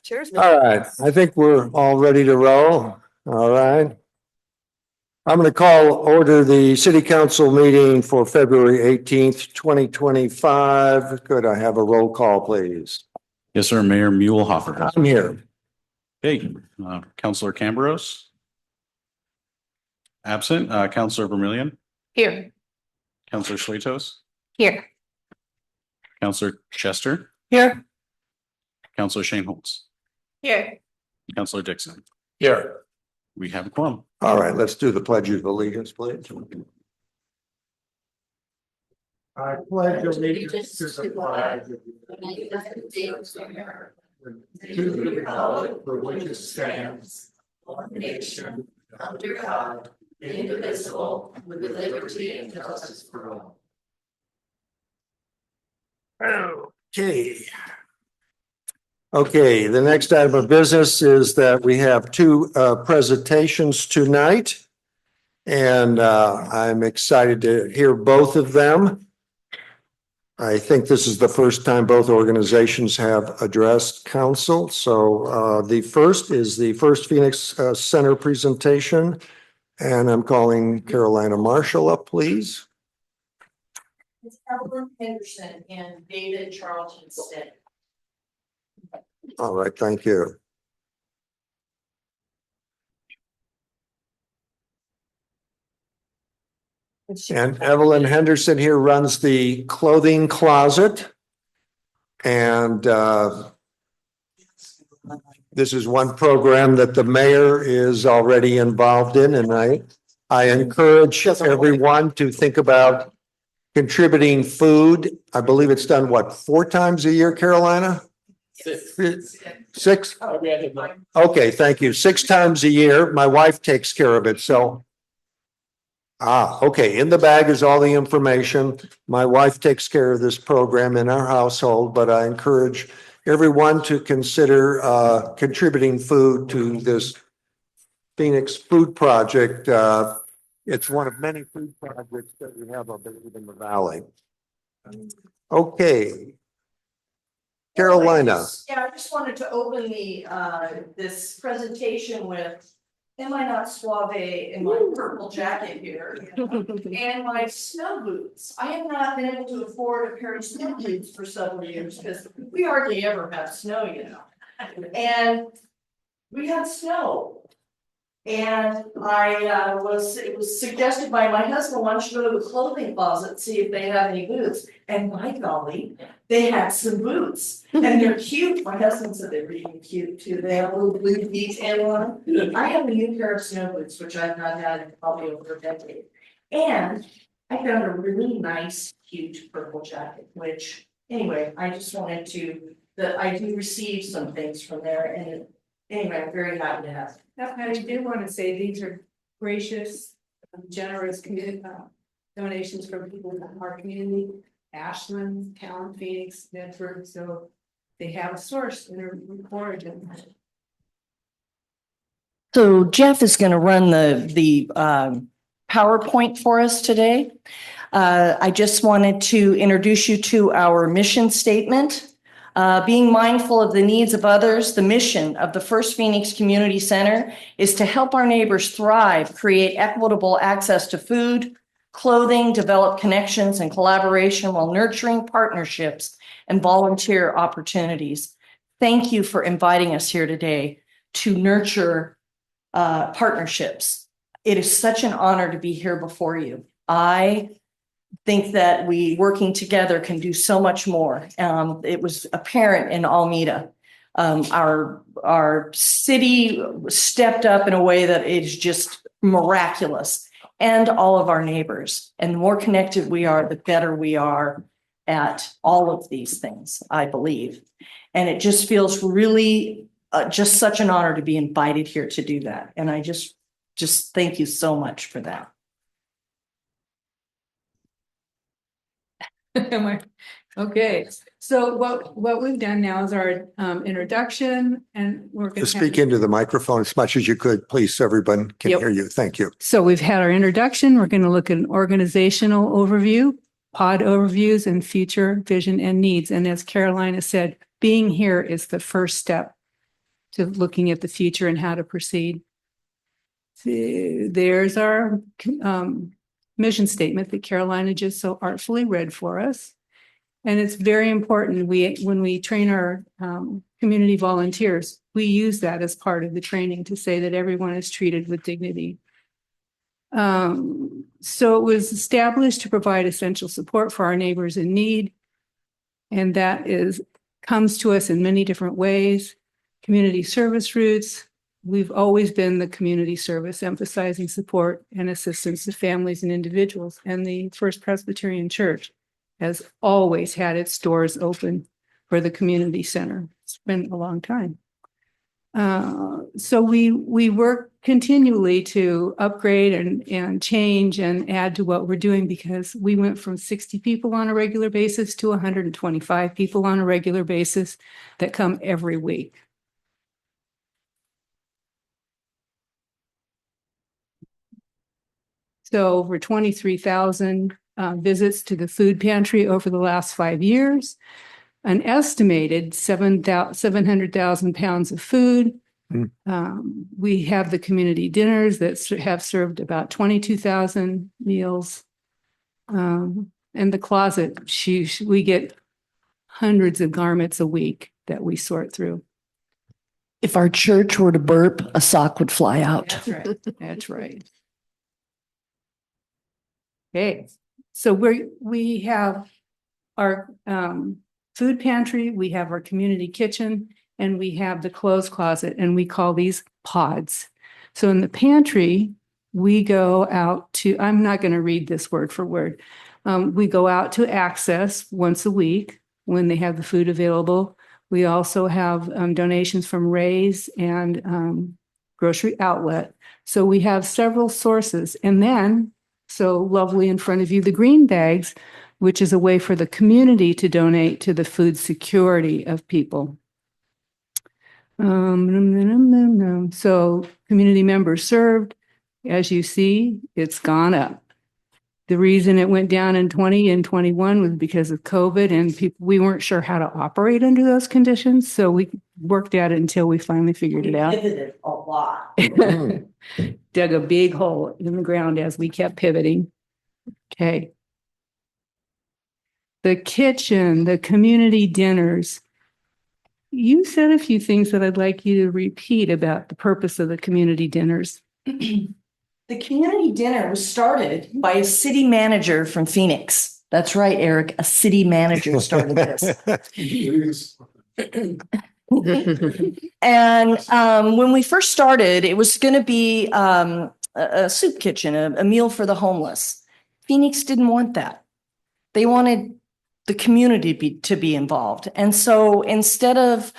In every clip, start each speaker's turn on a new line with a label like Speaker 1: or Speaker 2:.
Speaker 1: Cheers.
Speaker 2: All right, I think we're all ready to roll. All right. I'm going to call order the city council meeting for February 18th, 2025. Could I have a roll call, please?
Speaker 3: Yes, sir. Mayor Muehlhofer.
Speaker 2: I'm here.
Speaker 3: Okay, Councilor Camberos. Absent. Councilor Vermillion.
Speaker 1: Here.
Speaker 3: Councilor Schlichtos.
Speaker 1: Here.
Speaker 3: Councilor Chester.
Speaker 1: Here.
Speaker 3: Councilor Shane Holtz.
Speaker 1: Here.
Speaker 3: Councilor Dixon.
Speaker 2: Here.
Speaker 3: We have a quorum.
Speaker 2: All right, let's do the pledge of allegiance, please. I pledge allegiance to the flag of the
Speaker 4: United States of America,
Speaker 2: to the republic for which it stands,
Speaker 4: one nation, under God, indivisible, with liberty and justice for all.
Speaker 2: Okay. Okay, the next item of business is that we have two presentations tonight. And I'm excited to hear both of them. I think this is the first time both organizations have addressed council. So the first is the First Phoenix Center presentation. And I'm calling Carolina Marshall up, please.
Speaker 4: It's Evelyn Henderson and David Charlton Stitt.
Speaker 2: All right, thank you. And Evelyn Henderson here runs the clothing closet. And this is one program that the mayor is already involved in, and I encourage everyone to think about contributing food. I believe it's done, what, 4 times a year, Carolina? Six? Okay, thank you. 6 times a year. My wife takes care of it, so. Okay, in the bag is all the information. My wife takes care of this program in our household, but I encourage everyone to consider contributing food to this Phoenix Food Project. It's one of many food projects that we have up in the valley. Okay. Carolina.
Speaker 4: Yeah, I just wanted to open the this presentation with, am I not suave in my purple jacket here? And my snow boots. I have not been able to afford a pair of snow boots for several years because we hardly ever have snow, you know. And we had snow. And it was suggested by my husband, why don't you go to the clothing closet, see if they have any boots? And by golly, they had some boots and they're cute. My husband said they're really cute too. They have a little blue detail on them. I have a new pair of snow boots, which I've not had in probably over a decade. And I found a really nice, cute purple jacket, which anyway, I just wanted to, that I do receive some things from there. And anyway, I'm very happy to have it.
Speaker 5: I do want to say these are gracious, generous donations from people in our community, Ashland, Talent, Phoenix, Medford, so they have a source in their origin.
Speaker 1: So Jeff is going to run the PowerPoint for us today. I just wanted to introduce you to our mission statement. Being mindful of the needs of others, the mission of the First Phoenix Community Center is to help our neighbors thrive, create equitable access to food, clothing, develop connections and collaboration while nurturing partnerships and volunteer opportunities. Thank you for inviting us here today to nurture partnerships. It is such an honor to be here before you. I think that we working together can do so much more. It was apparent in Alameda. Our city stepped up in a way that is just miraculous, and all of our neighbors. And the more connected we are, the better we are at all of these things, I believe. And it just feels really just such an honor to be invited here to do that. And I just thank you so much for that.
Speaker 5: Okay, so what we've done now is our introduction, and we're going to
Speaker 2: Speak into the microphone as much as you could, please, so everyone can hear you. Thank you.
Speaker 5: So we've had our introduction. We're going to look at an organizational overview, pod overviews, and future vision and needs. And as Carolina said, being here is the first step. to looking at the future and how to proceed. There's our mission statement that Carolina just so artfully read for us. And it's very important. When we train our community volunteers, we use that as part of the training to say that everyone is treated with dignity. So it was established to provide essential support for our neighbors in need. And that comes to us in many different ways. Community service routes. We've always been the community service, emphasizing support and assistance to families and individuals. And the First Presbyterian Church has always had its doors open for the community center. It's been a long time. So we work continually to upgrade and change and add to what we're doing, because we went from 60 people on a regular basis to 125 people on a regular basis that come every week. So over 23,000 visits to the food pantry over the last 5 years, an estimated 700,000 pounds of food. We have the community dinners that have served about 22,000 meals. And the closet, we get hundreds of garments a week that we sort through.
Speaker 1: If our church were to burp, a sock would fly out.
Speaker 5: That's right. That's right. Okay, so we have our food pantry, we have our community kitchen, and we have the clothes closet, and we call these pods. So in the pantry, we go out to, I'm not going to read this word for word. We go out to Access once a week when they have the food available. We also have donations from Ray's and Grocery Outlet. So we have several sources. And then, so lovely in front of you, the green bags, which is a way for the community to donate to the food security of people. So community members served, as you see, it's gone up. The reason it went down in 20 and 21 was because of COVID, and we weren't sure how to operate under those conditions. So we worked at it until we finally figured it out.
Speaker 4: Pivoted a lot.
Speaker 5: Dug a big hole in the ground as we kept pivoting. Okay. The kitchen, the community dinners. You said a few things that I'd like you to repeat about the purpose of the community dinners.
Speaker 1: The community dinner was started by a city manager from Phoenix. That's right, Eric, a city manager started this. And when we first started, it was going to be a soup kitchen, a meal for the homeless. Phoenix didn't want that. They wanted the community to be involved. And so instead of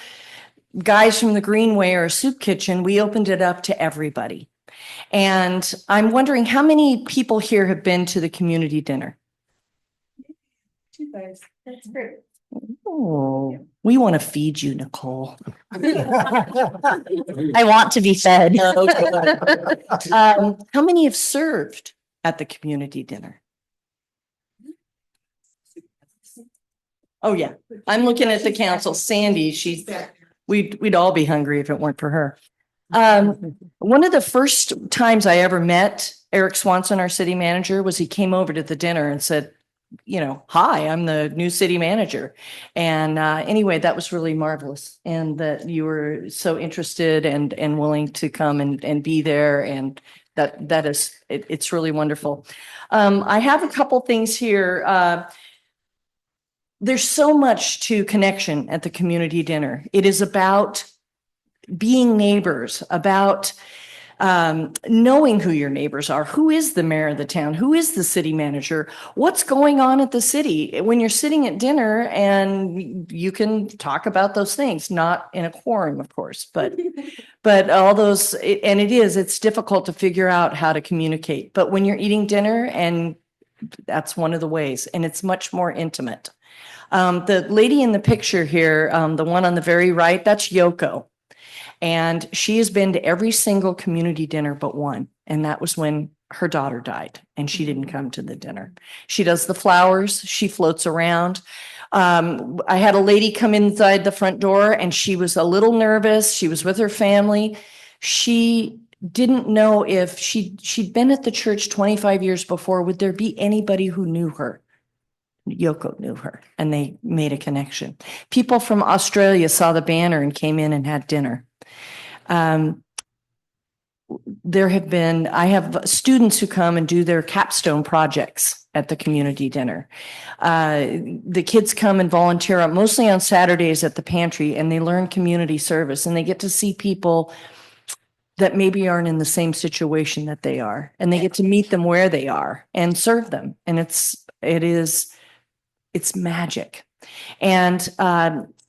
Speaker 1: guys from the Greenway or a soup kitchen, we opened it up to everybody. And I'm wondering how many people here have been to the community dinner?
Speaker 5: You guys, that's great.
Speaker 1: Oh, we want to feed you, Nicole.
Speaker 6: I want to be fed.
Speaker 1: How many have served at the community dinner? Oh, yeah. I'm looking at the council. Sandy, we'd all be hungry if it weren't for her. One of the first times I ever met Eric Swanson, our city manager, was he came over to the dinner and said, hi, I'm the new city manager. And anyway, that was really marvelous. And that you were so interested and willing to come and be there. And that is, it's really wonderful. I have a couple things here. There's so much to connection at the community dinner. It is about being neighbors, about knowing who your neighbors are. Who is the mayor of the town? Who is the city manager? What's going on at the city? When you're sitting at dinner, and you can talk about those things, not in a quorum, of course, but all those, and it's difficult to figure out how to communicate. But when you're eating dinner, and that's one of the ways, and it's much more intimate. The lady in the picture here, the one on the very right, that's Yoko. And she has been to every single community dinner but one. And that was when her daughter died and she didn't come to the dinner. She does the flowers. She floats around. I had a lady come inside the front door and she was a little nervous. She was with her family. She didn't know if she'd been at the church 25 years before. Would there be anybody who knew her? Yoko knew her and they made a connection. People from Australia saw the banner and came in and had dinner. I have students who come and do their capstone projects at the community dinner. The kids come and volunteer mostly on Saturdays at the pantry, and they learn community service, and they get to see people that maybe aren't in the same situation that they are, and they get to meet them where they are and serve them. And it's magic. And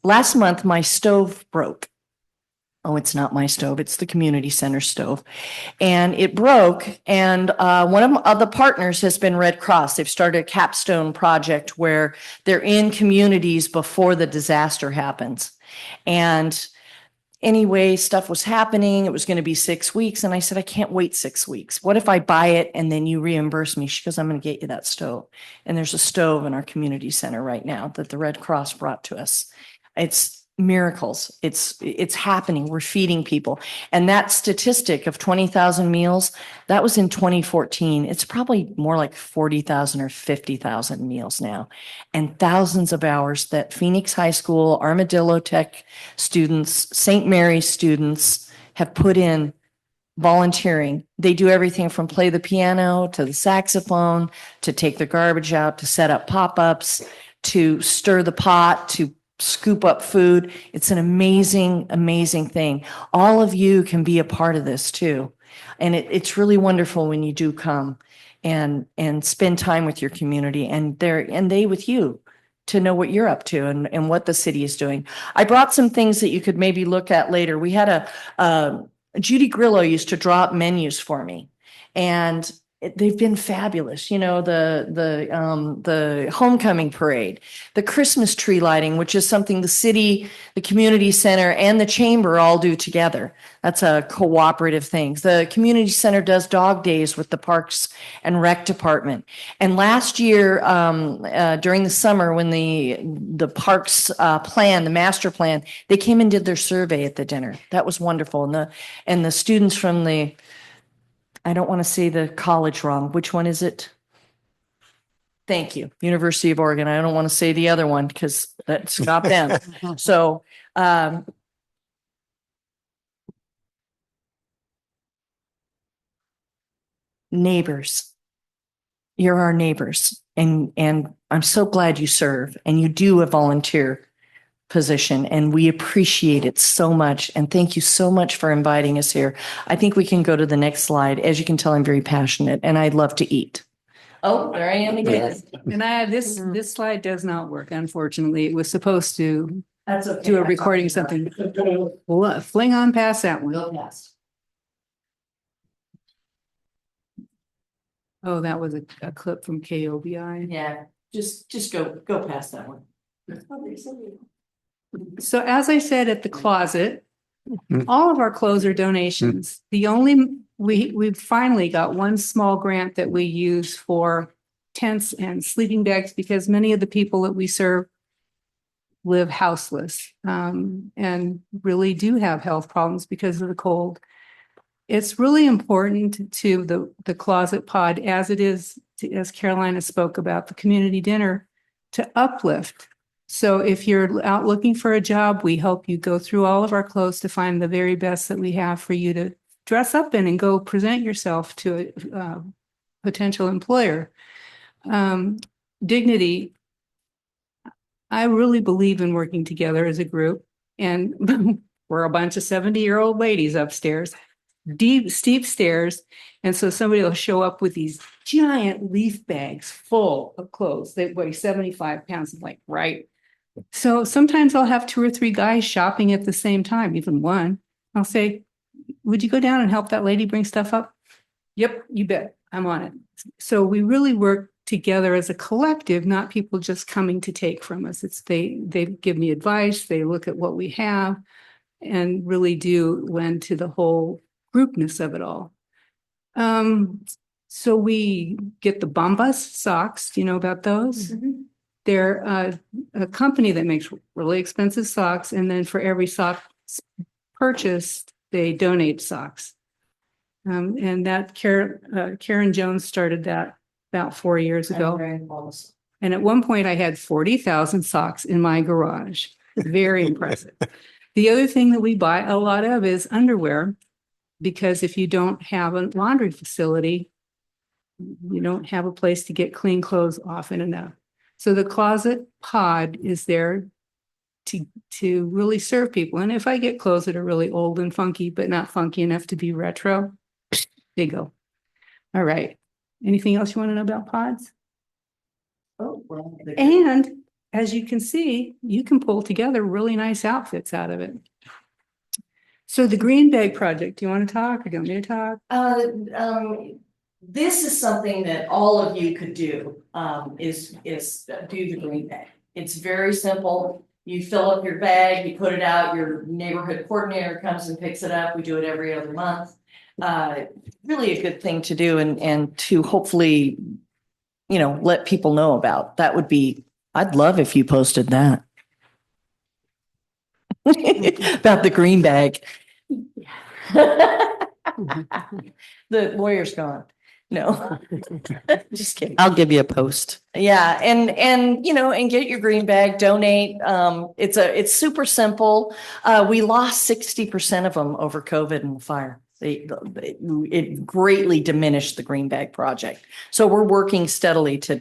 Speaker 1: last month, my stove broke. Oh, it's not my stove. It's the community center stove. And it broke. And one of the partners has been Red Cross. They've started a capstone project where they're in communities before the disaster happens. And anyway, stuff was happening. It was going to be 6 weeks. And I said, I can't wait 6 weeks. What if I buy it and then you reimburse me? She goes, I'm going to get you that stove. And there's a stove in our community center right now that the Red Cross brought to us. It's miracles. It's happening. We're feeding people. And that statistic of 20,000 meals, that was in 2014. It's probably more like 40,000 or 50,000 meals now. And thousands of hours that Phoenix High School, Armadillo Tech students, St. Mary's students have put in volunteering. They do everything from play the piano to the saxophone, to take the garbage out, to set up pop-ups, to stir the pot, to scoop up food. It's an amazing, amazing thing. All of you can be a part of this too. And it's really wonderful when you do come and spend time with your community and they with you to know what you're up to and what the city is doing. I brought some things that you could maybe look at later. We had Judy Grillo used to draw up menus for me, and they've been fabulous. You know, the homecoming parade, the Christmas tree lighting, which is something the city, the community center, and the chamber all do together. That's a cooperative thing. The community center does dog days with the Parks and Rec department. And last year, during the summer, when the parks plan, the master plan, they came and did their survey at the dinner. That was wonderful. And the students from I don't want to say the college wrong. Which one is it? Thank you. University of Oregon. I don't want to say the other one because that's not them. So, neighbors, you're our neighbors. And I'm so glad you serve and you do a volunteer position, and we appreciate it so much. And thank you so much for inviting us here. I think we can go to the next slide. As you can tell, I'm very passionate and I'd love to eat. Oh, there I am again.
Speaker 5: And this slide does not work, unfortunately. It was supposed to
Speaker 1: That's okay.
Speaker 5: do a recording something. Well, fling on past that one.
Speaker 1: Go past.
Speaker 5: Oh, that was a clip from KOBI.
Speaker 1: Yeah, just go past that one.
Speaker 5: So as I said at the closet, all of our clothes are donations. We've finally got one small grant that we use for tents and sleeping bags because many of the people that we serve live houseless and really do have health problems because of the cold. It's really important to the Closet Pod, as it is, as Carolina spoke about, the community dinner, to uplift. So if you're out looking for a job, we help you go through all of our clothes to find the very best that we have for you to dress up in and go present yourself to a potential employer. Dignity. I really believe in working together as a group, and we're a bunch of 70-year-old ladies upstairs, deep, steep stairs. And so somebody will show up with these giant leaf bags full of clothes that weigh 75 pounds. I'm like, right. So sometimes I'll have 2 or 3 guys shopping at the same time, even one. I'll say, would you go down and help that lady bring stuff up? Yep, you bet. I'm on it. So we really work together as a collective, not people just coming to take from us. It's they give me advice, they look at what we have, and really do lend to the whole groupness of it all. So we get the Bombas socks. Do you know about those? They're a company that makes really expensive socks, and then for every sock purchased, they donate socks. And that Karen Jones started that about 4 years
Speaker 1: I'm
Speaker 5: ago.
Speaker 1: very close.
Speaker 5: And at one point I had 40,000 socks in my garage. Very impressive. The other thing that we buy a lot of is underwear, because if you don't have a laundry facility, you don't have a place to get clean clothes often enough. So the closet pod is there to really serve people. And if I get clothes that are really old and funky, but not funky enough to be retro, they go. All right. Anything else you want to know about pods?
Speaker 1: Oh, well,
Speaker 5: And as you can see, you can pull together really nice outfits out of it. So the Green Bag Project, do you want to talk or do you want me to talk?
Speaker 1: This is something that all of you could do, is do the green bag. It's very simple. You fill up your bag, you put it out, your neighborhood coordinator comes and picks it up. We do it every other month. Really a good thing to do and to hopefully, let people know about. That would be, I'd love if you posted that. About the green bag. The lawyer's gone. No, just kidding.
Speaker 6: I'll give you a post.
Speaker 1: Yeah, and get your green bag, donate. It's super simple. We lost 60% of them over COVID and the fire. It greatly diminished the green bag project. So we're working steadily to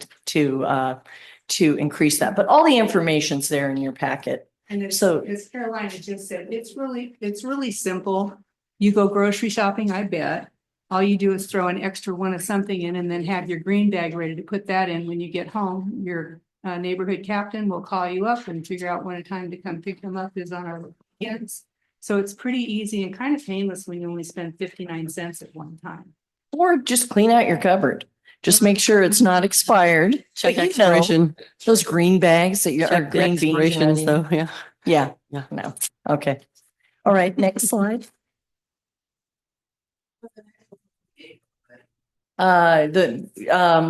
Speaker 1: increase that. But all the information's there in your packet.
Speaker 5: And as,
Speaker 1: So-
Speaker 5: as Carolina just said, it's really simple. You go grocery shopping, I bet. All you do is throw an extra one of something in and then have your green bag ready to put that in when you get home. Your neighborhood captain will call you up and figure out when a time to come pick them up is on our weekends. So it's pretty easy and kind of painless when you only spend 59 cents at one time.
Speaker 1: Or just clean out your cupboard. Just make sure it's not expired.
Speaker 6: Check
Speaker 1: But you know,
Speaker 6: expiration.
Speaker 1: those green bags that you are
Speaker 6: Check the
Speaker 1: green beans. you know what I
Speaker 6: expirations
Speaker 1: mean?
Speaker 6: though, yeah.
Speaker 1: Yeah,
Speaker 6: Yeah.
Speaker 1: no, okay. All right, next slide.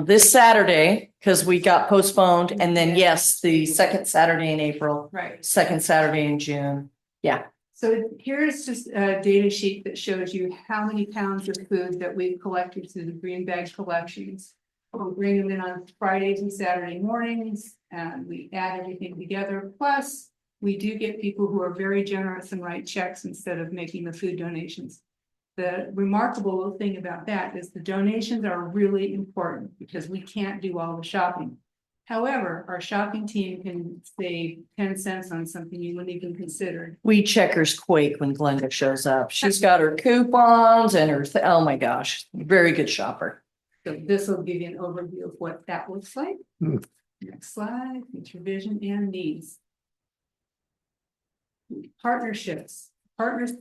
Speaker 1: This Saturday, because we got postponed, and then yes, the second Saturday in April,
Speaker 5: Right.
Speaker 1: second Saturday in June. Yeah,
Speaker 5: So here's just a data sheet that shows you how many pounds of food that we've collected through the green bag collections. We bring them in on Fridays and Saturday mornings, and we add everything together. Plus, we do get people who are very generous and write checks instead of making the food donations. The remarkable thing about that is the donations are really important because we can't do all the shopping. However, our shopping team can save 10 cents on something you wouldn't even consider.
Speaker 1: we checkers quake when Glenda shows up. She's got her coupons and her, oh my gosh, very good shopper.
Speaker 5: So this will give you an overview of what that looks like.
Speaker 2: Hmm.
Speaker 5: Next slide, future vision and needs. Partnerships, partners.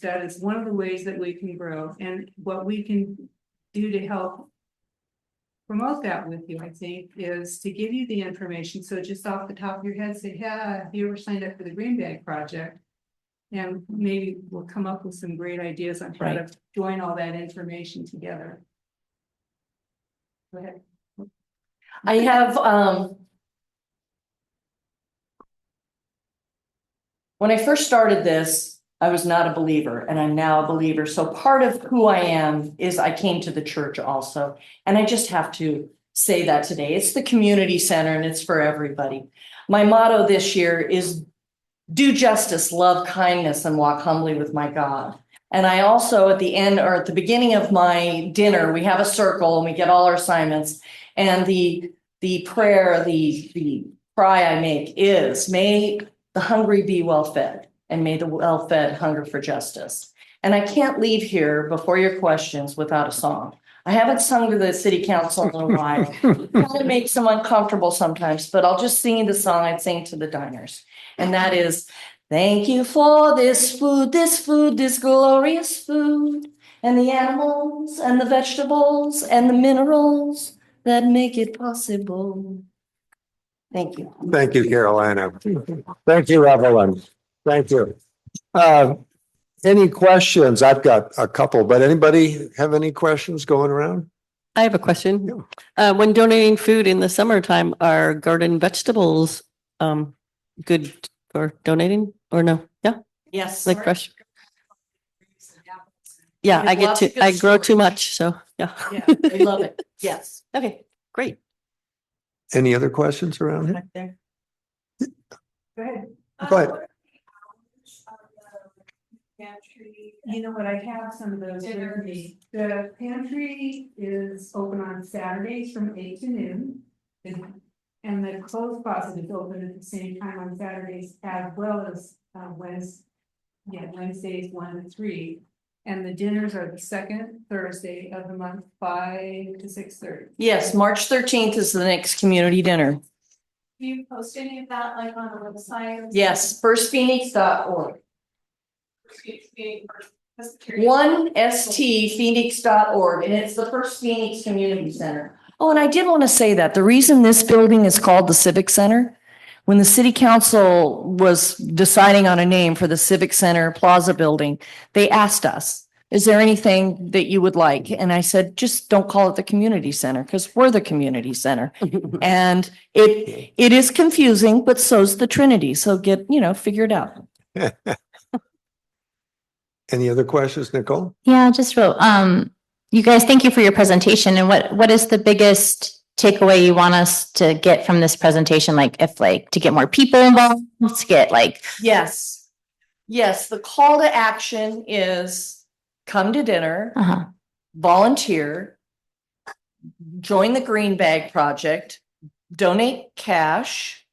Speaker 5: That is one of the ways that we can grow, and what we can do to help promote that with you, I think, is to give you the information. So just off the top of your head, say, yeah, have you ever signed up for the Green Bag Project? And maybe we'll come up with some great ideas on how to join all that information together. Go ahead.
Speaker 1: I have, when I first started this, I was not a believer and I'm now a believer. So part of who I am is I came to the church also. And I just have to say that today. It's the community center and it's for everybody. My motto this year is do justice, love kindness, and walk humbly with my God. And I also at the end or at the beginning of my dinner, we have a circle and we get all our assignments. And the prayer, the cry I make is, may the hungry be well fed, and may the well fed hunger for justice. And I can't leave here before your questions without a song. I haven't sung to the city council in a while. It kind of makes them uncomfortable sometimes, but I'll just sing the song I'd sing to the diners. And that is, thank you for this food, this glorious food, and the animals and the vegetables and the minerals that make it possible. Thank you.
Speaker 2: Thank you, Carolina. Thank you, Evelyn. Thank you. Any questions? I've got a couple, but anybody have any questions going around?
Speaker 6: I have a question.
Speaker 2: Yeah.
Speaker 6: When donating food in the summertime, are garden vegetables good for donating or no? Yeah,
Speaker 1: Yes.
Speaker 6: like fresh. Yeah,
Speaker 1: There's
Speaker 6: I get
Speaker 1: lots of
Speaker 6: to,
Speaker 1: good
Speaker 6: I grow too
Speaker 1: storage.
Speaker 6: much, so yeah.
Speaker 1: Yeah, they love it. Yes.
Speaker 6: Okay, great.
Speaker 2: Any other questions around here?
Speaker 6: Back there.
Speaker 5: Go ahead.
Speaker 2: Go ahead.
Speaker 5: You know what, I have some of those with me. The pantry is open on Saturdays from 8 to noon. And the clothes closet is open at the same time on Saturdays as well as Wednesdays 1 to 3. And the dinners are the second Thursday of the month, 5 to 6:30.
Speaker 1: Yes, March 13th is the next community dinner.
Speaker 4: Do you post any of that like on the website?
Speaker 1: Yes, firstphoenix.org.
Speaker 4: One.
Speaker 1: 1stphoenix.org, and it's the First Phoenix Community Center. Oh, and I did want to say that the reason this building is called the Civic Center, when the city council was deciding on a name for the Civic Center Plaza building, they asked us, is there anything that you would like? And I said, just don't call it the community center because we're the community center. And it is confusing, but so's the Trinity. So figure it out.
Speaker 2: Any other questions, Nicole?
Speaker 7: Yeah, just real, you guys, thank you for your presentation. And what is the biggest takeaway you want us to get from this presentation? Like to get more people involved, to get
Speaker 1: Yes. Yes, the call to action is come to dinner, volunteer, join the Green Bag Project, donate cash.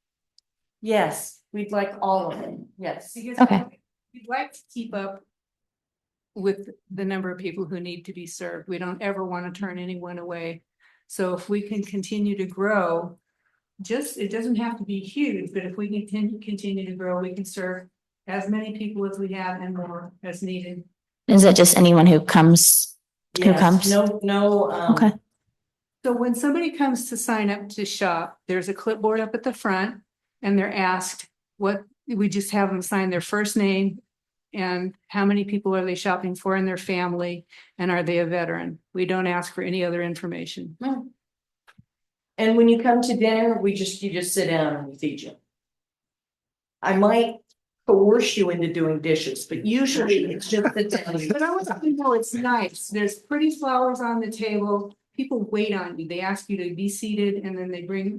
Speaker 1: Yes, we'd like all of it. Yes.
Speaker 5: Because
Speaker 7: Okay.
Speaker 5: we'd like to keep up with the number of people who need to be served. We don't ever want to turn anyone away. So if we can continue to grow, it doesn't have to be huge, but if we can continue to grow, we can serve as many people as we have and more as needed.
Speaker 7: is it just anyone who comes? Who
Speaker 1: Yes,
Speaker 7: comes?
Speaker 1: No.
Speaker 7: Okay.
Speaker 5: So when somebody comes to sign up to shop, there's a clipboard up at the front and they're asked we just have them sign their first name and how many people are they shopping for in their family and are they a veteran? We don't ask for any other information.
Speaker 1: And when you come to dinner, you just sit down and we feed you. I might coerce you into doing dishes, but usually it's just the dinner.
Speaker 5: But I want you to know it's nice. There's pretty flowers on the table. People wait on you. They ask you to be seated and then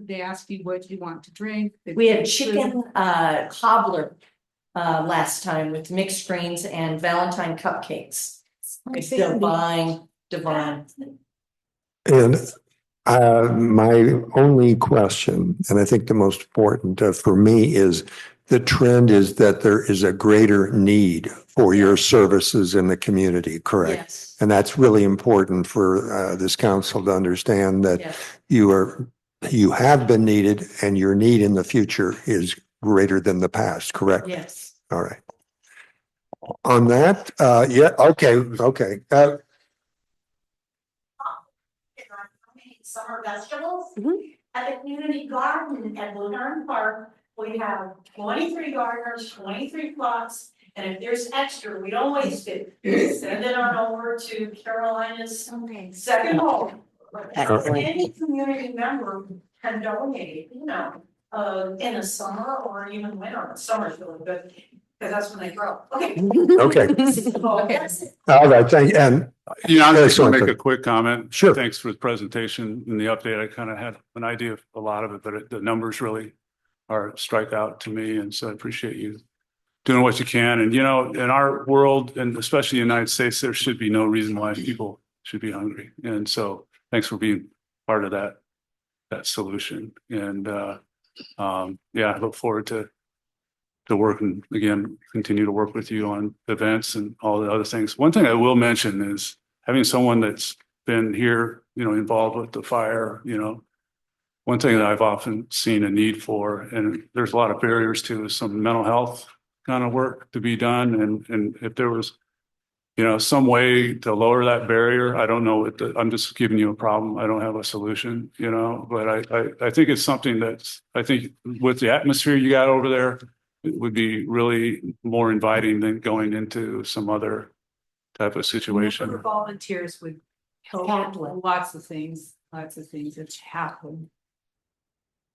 Speaker 5: they ask you what you want to drink.
Speaker 1: We had chicken cobbler last time with mixed greens and Valentine cupcakes. It's divine.
Speaker 2: And my only question, and I think the most important for me is the trend is that there is a greater need for your services in the community, correct?
Speaker 1: Yes.
Speaker 2: And that's really important for this council to understand that
Speaker 1: Yes.
Speaker 2: you have been needed and your need in the future is greater than the past, correct?
Speaker 1: Yes.
Speaker 2: All right. On that, okay.
Speaker 4: Summer vegetables.
Speaker 6: Mhm.
Speaker 4: At the community garden at Blue Heron Park, we have 23 gardeners, 23 plots. And if there's extra, we don't waste it. Send it on over to Carolina's second home.
Speaker 1: Excellent.
Speaker 4: Any community member can donate, in the summer or even winter. Summer's really good, because that's when they grow. Okay.
Speaker 2: Okay.
Speaker 4: So that's it.
Speaker 2: All right. Thank you. And
Speaker 8: I'm just gonna
Speaker 2: Excellent.
Speaker 8: make a quick comment.
Speaker 2: Sure.
Speaker 8: Thanks for the presentation and the update. I kind of had an idea of a lot of it, but the numbers really strike out to me. And so I appreciate you doing what you can. And, in our world, and especially the United States, there should be no reason why people should be hungry. And so thanks for being part of that solution. And, I look forward to work and again, continue to work with you on events and all the other things. One thing I will mention is having someone that's been here, involved with the fire, one thing that I've often seen a need for, and there's a lot of barriers to, is some mental health kind of work to be done. And if there was, some way to lower that barrier, I don't know I'm just giving you a problem. I don't have a solution, but I think it's something I think with the atmosphere you got over there, it would be really more inviting than going into some other type of situation.
Speaker 5: Volunteers would help lots of things that's happened.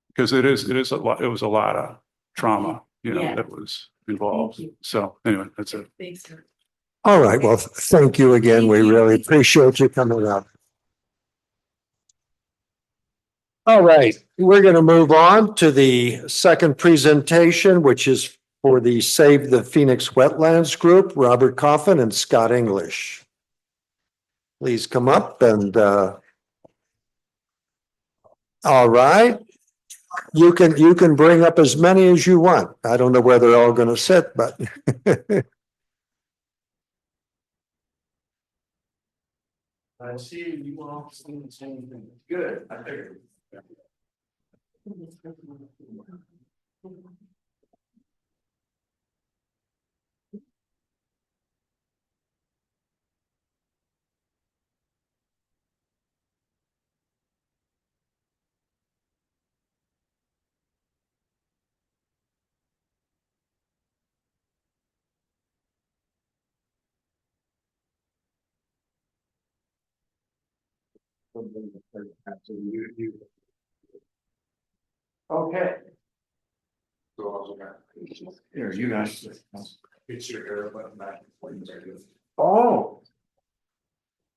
Speaker 8: Because it is a lot, it was a lot of trauma,
Speaker 5: Yeah.
Speaker 8: that was involved.
Speaker 5: Thank you.
Speaker 8: So anyway, that's it.
Speaker 5: Thanks, sir.
Speaker 2: All right, well, thank you again. We really appreciate you coming up. All right, we're going to move on to the second presentation, which is for the Save the Phoenix Wetlands Group, Robert Coffin and Scott English. Please come up and all right. You can bring up as many as you want. I don't know where they're all going to sit, but I see you all saying the same thing. Good. I figured. Okay. Here, you guys. It's your air button back. Oh.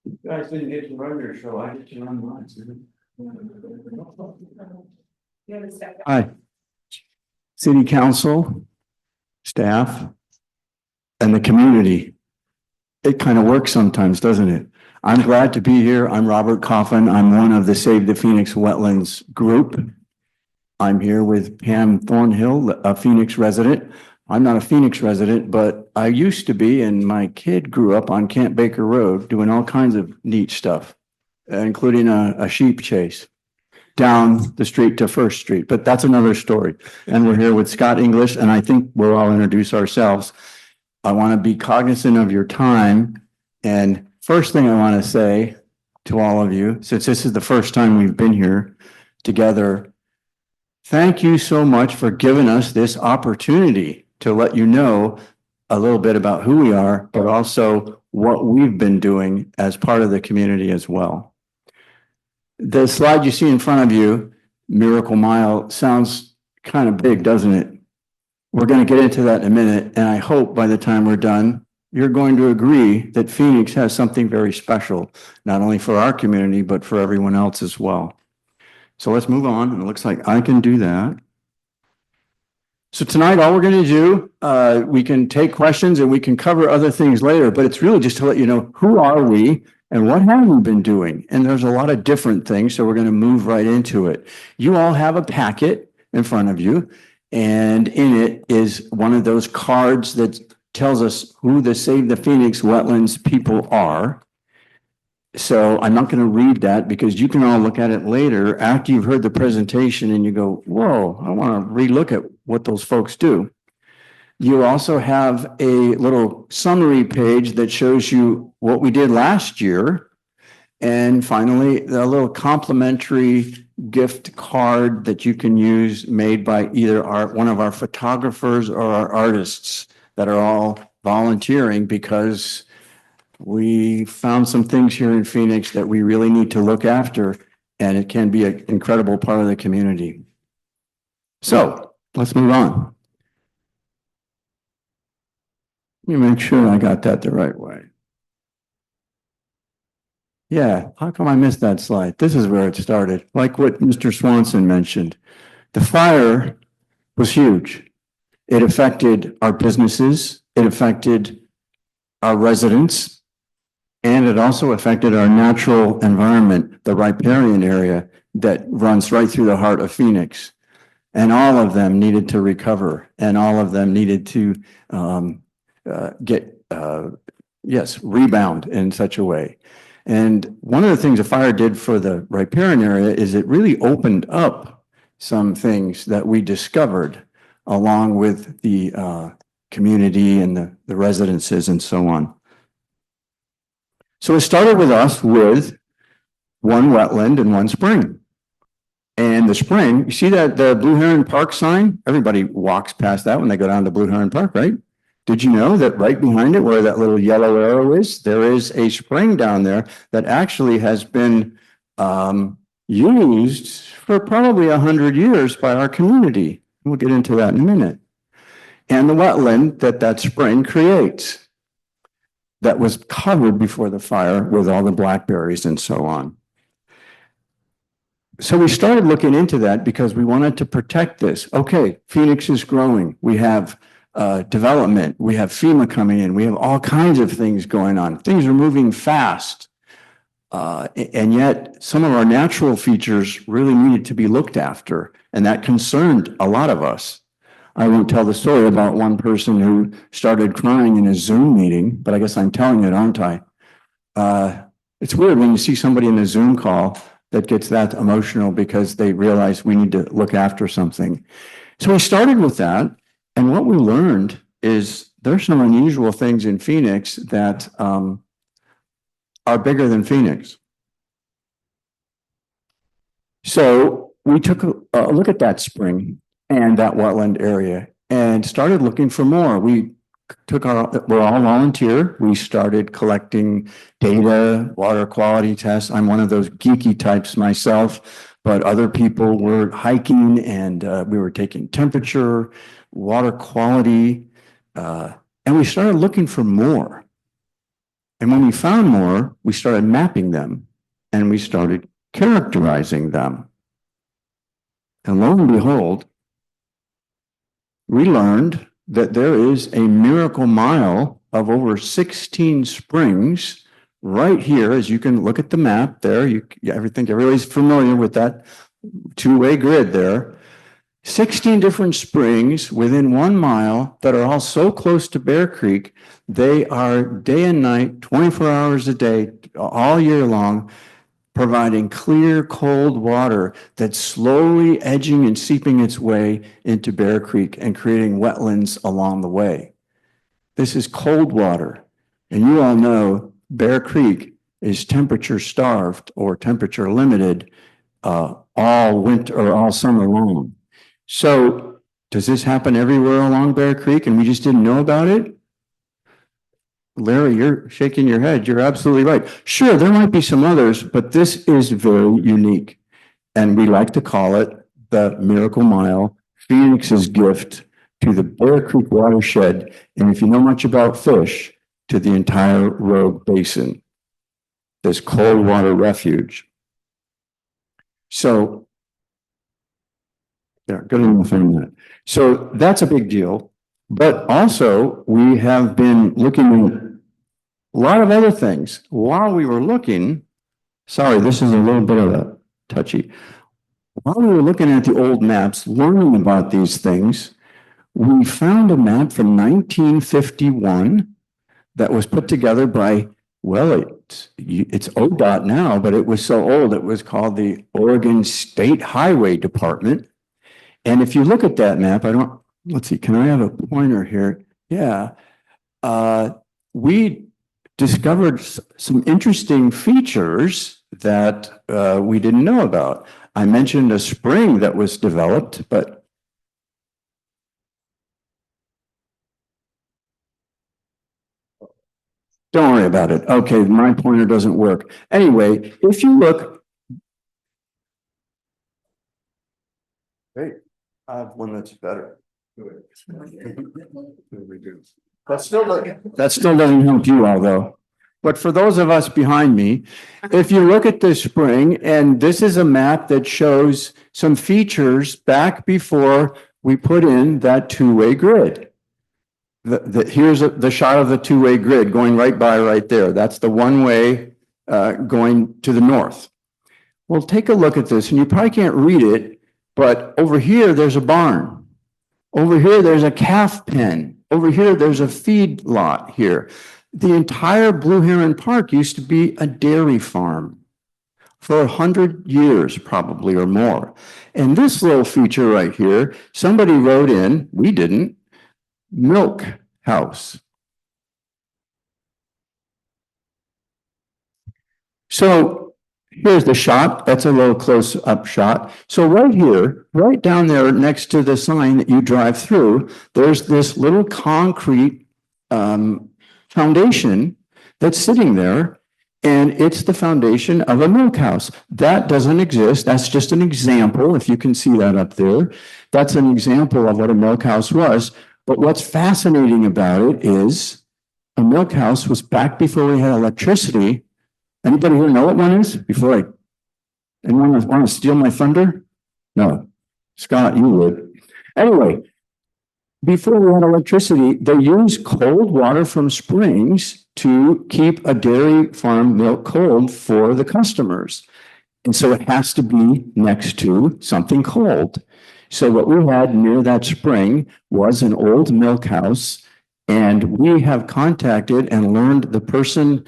Speaker 2: You guys didn't get to run your show. I get to run mine.
Speaker 9: Hi. City Council, staff, and the community. It kind of works sometimes, doesn't it? I'm glad to be here. I'm Robert Coffin. I'm one of the Save the Phoenix Wetlands group. I'm here with Pam Thornhill, a Phoenix resident. I'm not a Phoenix resident, but I used to be, and my kid grew up on Camp Baker Road doing all kinds of neat stuff, including a sheep chase down the street to First Street, but that's another story. And we're here with Scott English, and I think we'll all introduce ourselves. I want to be cognizant of your time. And first thing I want to say to all of you, since this is the first time we've been here together, thank you so much for giving us this opportunity to let you know a little bit about who we are, but also what we've been doing as part of the community as well. The slide you see in front of you, Miracle Mile, sounds kind of big, doesn't it? We're going to get into that in a minute, and I hope by the time we're done, you're going to agree that Phoenix has something very special, not only for our community, but for everyone else as well. So let's move on, and it looks like I can do that. So tonight, all we're going to do, we can take questions and we can cover other things later, but it's really just to let you know, who are we and what have we been doing? And there's a lot of different things, so we're going to move right into it. You all have a packet in front of you, and in it is one of those cards that tells us who the Save the Phoenix Wetlands people are. So I'm not going to read that because you can all look at it later after you've heard the presentation and you go, whoa, I want to relook at what those folks do. You also have a little summary page that shows you what we did last year. And finally, a little complimentary gift card that you can use made by either one of our photographers or our artists that are all volunteering because we found some things here in Phoenix that we really need to look after, and it can be an incredible part of the community. So let's move on. Let me make sure I got that the right way. Yeah, how come I missed that slide? This is where it started, like what Mr. Swanson mentioned. The fire was huge. It affected our businesses, it affected our residents, and it also affected our natural environment, the riparian area that runs right through the heart of Phoenix. And all of them needed to recover, and all of them needed to rebound in such a way. And one of the things the fire did for the riparian area is it really opened up some things that we discovered along with the community and the residences and so on. So it started with us with one wetland and one spring. And the spring, you see that the Blue Heron Park sign? Everybody walks past that when they go down to Blue Heron Park, right? Did you know that right behind it, where that little yellow arrow is, there is a spring down there that actually has been used for probably 100 years by our community. We'll get into that in a minute. And the wetland that spring creates that was covered before the fire with all the blackberries and so on. So we started looking into that because we wanted to protect this. Okay, Phoenix is growing. We have development. We have FEMA coming in. We have all kinds of things going on. Things are moving fast. And yet some of our natural features really needed to be looked after. And that concerned a lot of us. I won't tell the story about one person who started crying in a Zoom meeting, but I guess I'm telling it, aren't I? It's weird when you see somebody in a Zoom call that gets that emotional because they realize we need to look after something. So we started with that. And what we learned is there's some unusual things in Phoenix that are bigger than Phoenix. So we took a look at that spring and that wetland area and started looking for more. We're all volunteer. We started collecting data, water quality tests. I'm one of those geeky types myself, but other people were hiking and we were taking temperature, water quality, and we started looking for more. And when we found more, we started mapping them and we started characterizing them. And lo and behold, we learned that there is a miracle mile of over 16 springs right here. As you can look at the map there, I think everybody's familiar with that two-way grid there. 16 different springs within 1 mile that are all so close to Bear Creek. They are day and night, 24 hours a day, all year long, providing clear, cold water that's slowly edging and seeping its way into Bear Creek and creating wetlands along the way. This is cold water. And you all know Bear Creek is temperature starved or temperature limited all winter or all summer long. So does this happen everywhere along Bear Creek and we just didn't know about it? Larry, you're shaking your head. You're absolutely right. Sure, there might be some others, but this is very unique. And we like to call it the Miracle Mile, Phoenix's gift to the Bear Creek watershed. And if you know much about fish, to the entire Rogue Basin, this cold water refuge. So, yeah, good enough on that. So that's a big deal. But also, we have been looking at a lot of other things. While we were looking, sorry, this is a little bit of a touchy. While we were looking at the old maps, learning about these things, we found a map from 1951 that was put together by, well, it's ODOT now, but it was so old, it was called the Oregon State Highway Department. And if you look at that map, let's see, can I have a pointer here? Yeah. We discovered some interesting features that we didn't know about. I mentioned a spring that was developed, but don't worry about it. Okay, my pointer doesn't work. Anyway, if you look. Hey, I have one that's better. That still doesn't help you all though. But for those of us behind me, if you look at this spring, and this is a map that shows some features back before we put in that two-way grid. Here's the shot of the two-way grid going right by right there. That's the one-way going to the north. Well, take a look at this, and you probably can't read it, but over here, there's a barn. Over here, there's a calf pen. Over here, there's a feed lot here. The entire Blue Heron Park used to be a dairy farm for 100 years, probably, or more. And this little feature right here, somebody wrote in, we didn't, milk house. So here's the shot. That's a little close-up shot. So right here, right down there next to the sign that you drive through, there's this little concrete foundation that's sitting there. And it's the foundation of a milk house. That doesn't exist. That's just an example. If you can see that up there, that's an example of what a milk house was. But what's fascinating about it is a milk house was back before we had electricity. Anybody here know what one is? Anyone want to steal my thunder? No. Scott, you would. Anyway, before we had electricity, they used cold water from springs to keep a dairy farm milk cold for the customers. And so it has to be next to something cold. So what we had near that spring was an old milk house, and we have contacted and learned the person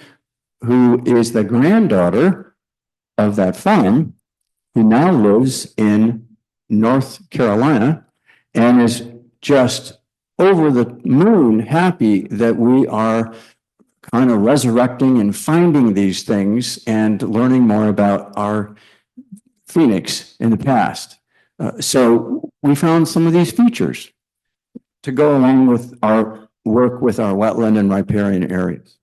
Speaker 9: who is the granddaughter of that farm, who now lives in North Carolina and is just over the moon happy that we are kind of resurrecting and finding these things and learning more about our Phoenix in the past. So we found some of these features to go along with our work with our wetland and riparian areas.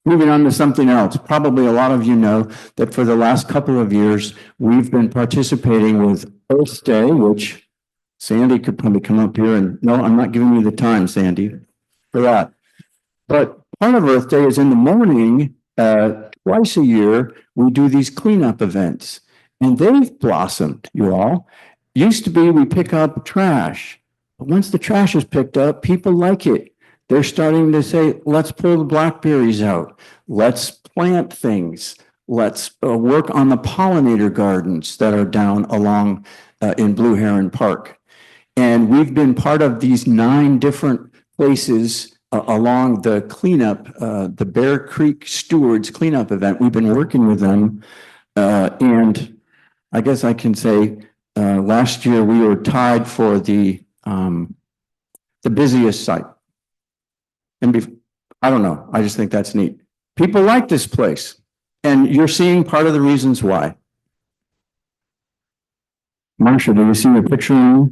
Speaker 9: Moving on to something else, probably a lot of you know that for the last couple of years, we've been participating with Earth Day, which Sandy could probably come up here and, no, I'm not giving you the time, Sandy, for that. But part of Earth Day is in the morning, twice a year, we do these cleanup events, and they've blossomed, you all. Used to be we pick up trash, but once the trash is picked up, people like it. They're starting to say, let's pull the blackberries out. Let's plant things. Let's work on the pollinator gardens that are down along in Blue Heron Park. And we've been part of these 9 different places along the cleanup, the Bear Creek Stewards cleanup event. We've been working with them. And I guess I can say last year we were tied for the busiest site. And I don't know, I just think that's neat. People like this place, and you're seeing part of the reasons why. Marsha, do you see the picture?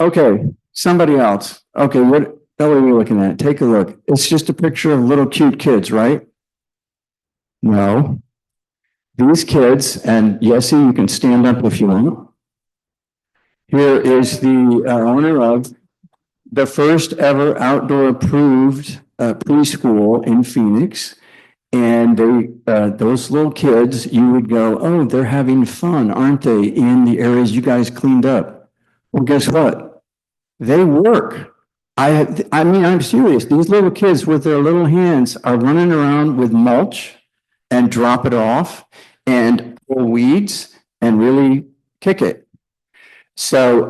Speaker 9: Okay, somebody else. Okay, what are we looking at? Take a look. It's just a picture of little cute kids, right? No. These kids, and Yessie, you can stand up if you want. Here is the owner of the first ever outdoor approved preschool in Phoenix. And those little kids, you would go, oh, they're having fun, aren't they, in the areas you guys cleaned up? Well, guess what? They work. I mean, I'm serious. These little kids with their little hands are running around with mulch and drop it off and pull weeds and really kick it. So,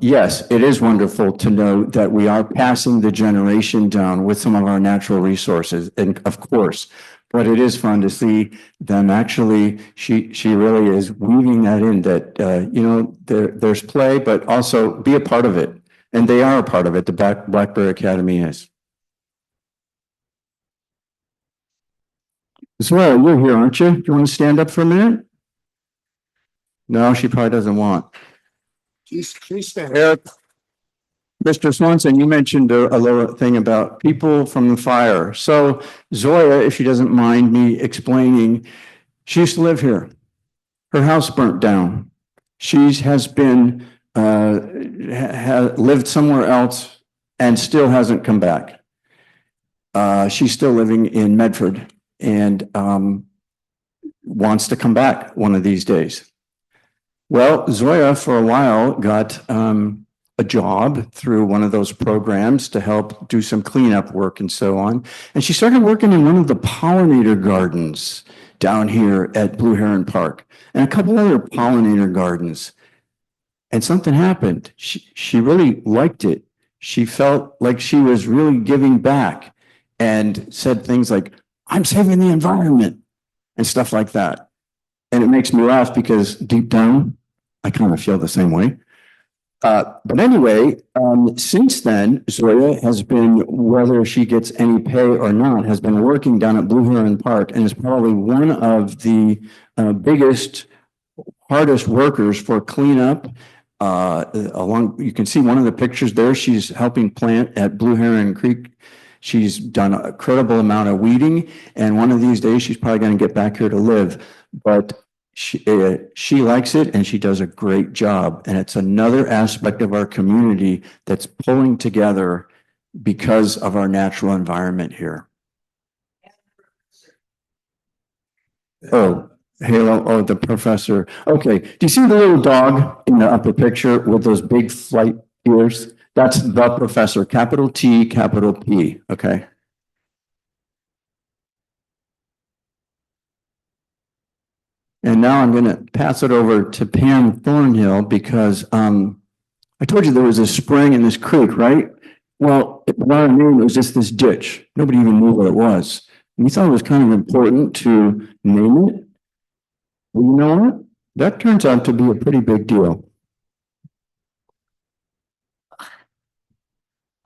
Speaker 9: yes, it is wonderful to know that we are passing the generation down with some of our natural resources, and of course, but it is fun to see them actually, she really is weaving that in, that, you know, there's play, but also be a part of it. And they are a part of it, the Blackberry Academy is. Zora, you're here, aren't you? Do you want to stand up for a minute? No, she probably doesn't want. She's Mr. Swanson, you mentioned a little thing about people from the fire. So Zoya, if she doesn't mind me explaining, she used to live here. Her house burnt down. She has been lived somewhere else and still hasn't come back. She's still living in Medford and wants to come back one of these days. Well, Zoya for a while got a job through one of those programs to help do some cleanup work and so on. And she started working in one of the pollinator gardens down here at Blue Heron Park and a couple other pollinator gardens. And something happened. She really liked it. She felt like she was really giving back and said things like, I'm saving the environment and stuff like that. And it makes me laugh because deep down, I kind of feel the same way. But anyway, since then, Zoya has been, whether she gets any pay or not, has been working down at Blue Heron Park and is probably one of the biggest, hardest workers for cleanup along, you can see one of the pictures there. She's helping plant at Blue Heron Creek. She's done a credible amount of weeding, and one of these days she's probably going to get back here to live. But she likes it, and she does a great job. And it's another aspect of our community that's pulling together because of our natural environment here. Oh, Halo, oh, the professor. Okay, do you see the little dog in the upper picture with those big flight ears? That's the professor, capital T, capital P, okay? And now I'm gonna pass it over to Pam Thornhill because I told you there was a spring in this creek, right? Well, what I knew, it was just this ditch. Nobody even knew what it was. And we thought it was kind of important to name it. Well, you know what? That turns out to be a pretty big deal.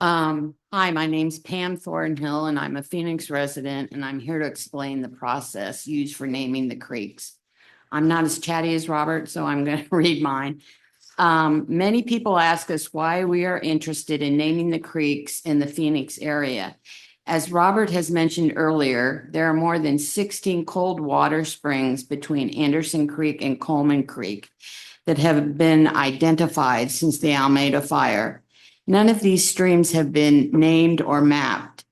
Speaker 10: Hi, my name's Pam Thornhill and I'm a Phoenix resident and I'm here to explain the process used for naming the creeks. I'm not as chatty as Robert, so I'm going to read mine. Many people ask us why we are interested in naming the creeks in the Phoenix area. As Robert has mentioned earlier, there are more than 16 cold water springs between Anderson Creek and Coleman Creek that have been identified since the Almeda fire. None of these streams have been named or mapped.